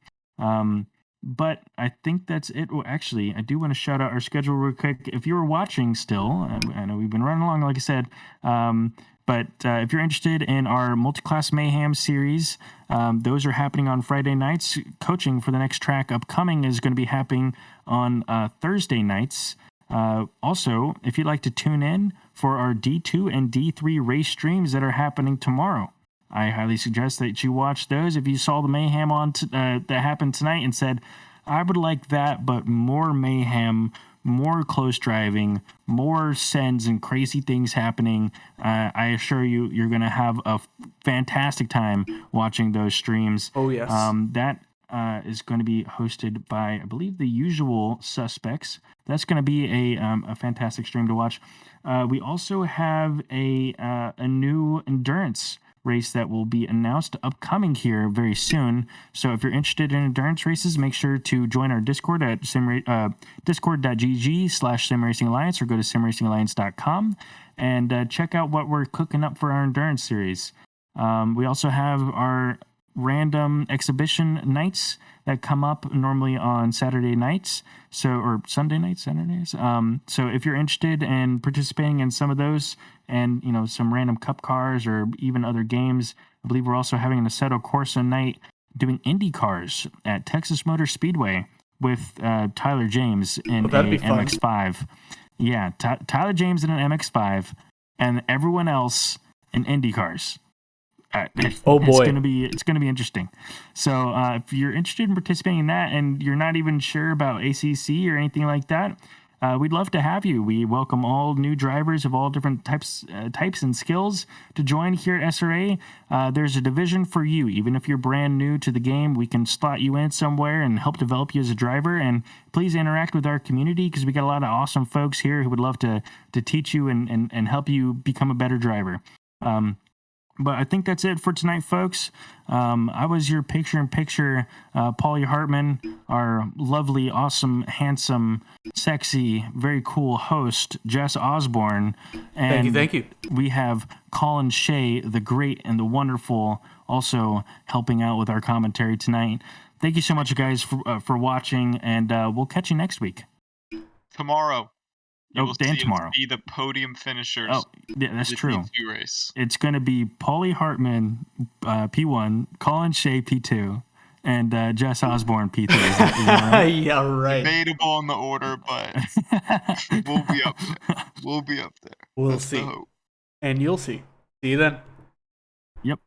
But I think that's it. Well, actually, I do want to shout out our schedule real quick. If you were watching still, I know we've been running along, like I said, but if you're interested in our Multiclass Mayhem series, those are happening on Friday nights. Coaching for the next track upcoming is going to be happening on Thursday nights. Also, if you'd like to tune in for our D2 and D3 race streams that are happening tomorrow, I highly suggest that you watch those. If you saw the Mayhem on that happened tonight and said, I would like that, but more Mayhem, more close driving, more sends and crazy things happening, I assure you, you're going to have a fantastic time watching those streams. Oh, yes. That is going to be hosted by, I believe, the usual suspects. That's going to be a fantastic stream to watch. We also have a new endurance race that will be announced upcoming here very soon. So if you're interested in endurance races, make sure to join our Discord at discord.gg/simracingalliance or go to simracingalliance.com and check out what we're cooking up for our endurance series. We also have our random exhibition nights that come up normally on Saturday nights, or Sunday nights, Saturdays. So if you're interested in participating in some of those and, some random cup cars or even other games, I believe we're also having an Assetto Corsa night doing Indy cars at Texas Motor Speedway with Tyler James in a that'd be fun. MX-5. Yeah, Tyler James in an MX-5, and everyone else in Indy cars. Oh boy, it's gonna be interesting. So if you're interested in participating in that, and you're not even sure about ACC or anything like that, we'd love to have you. We welcome all new drivers of all different types and skills to join here at SRA. There's a division for you. Even if you're brand new to the game, we can slot you in somewhere and help develop you as a driver. And please interact with our community, because we got a lot of awesome folks here who would love to teach you and help you become a better driver. But I think that's it for tonight, folks. I was your picture-in-picture Paulie Hartman, our lovely, awesome, handsome, sexy, very cool host, Jess Osborne. And thank you. We have Colin Shea, the great and the wonderful, also helping out with our commentary tonight. Thank you so much, guys, for watching, and we'll catch you next week. Tomorrow. You will Dan, see tomorrow. Be the podium finishers. Oh, yeah, that's true. T2 race. It's going to be Paulie Hartman, P1, Colin Shea, P2, and Jess Osborne, P3. Is that right? Yeah, right. Debatable in the order, but we'll be up there. We'll be up there. We'll That's the see. hope. And you'll see. See you then. Yep.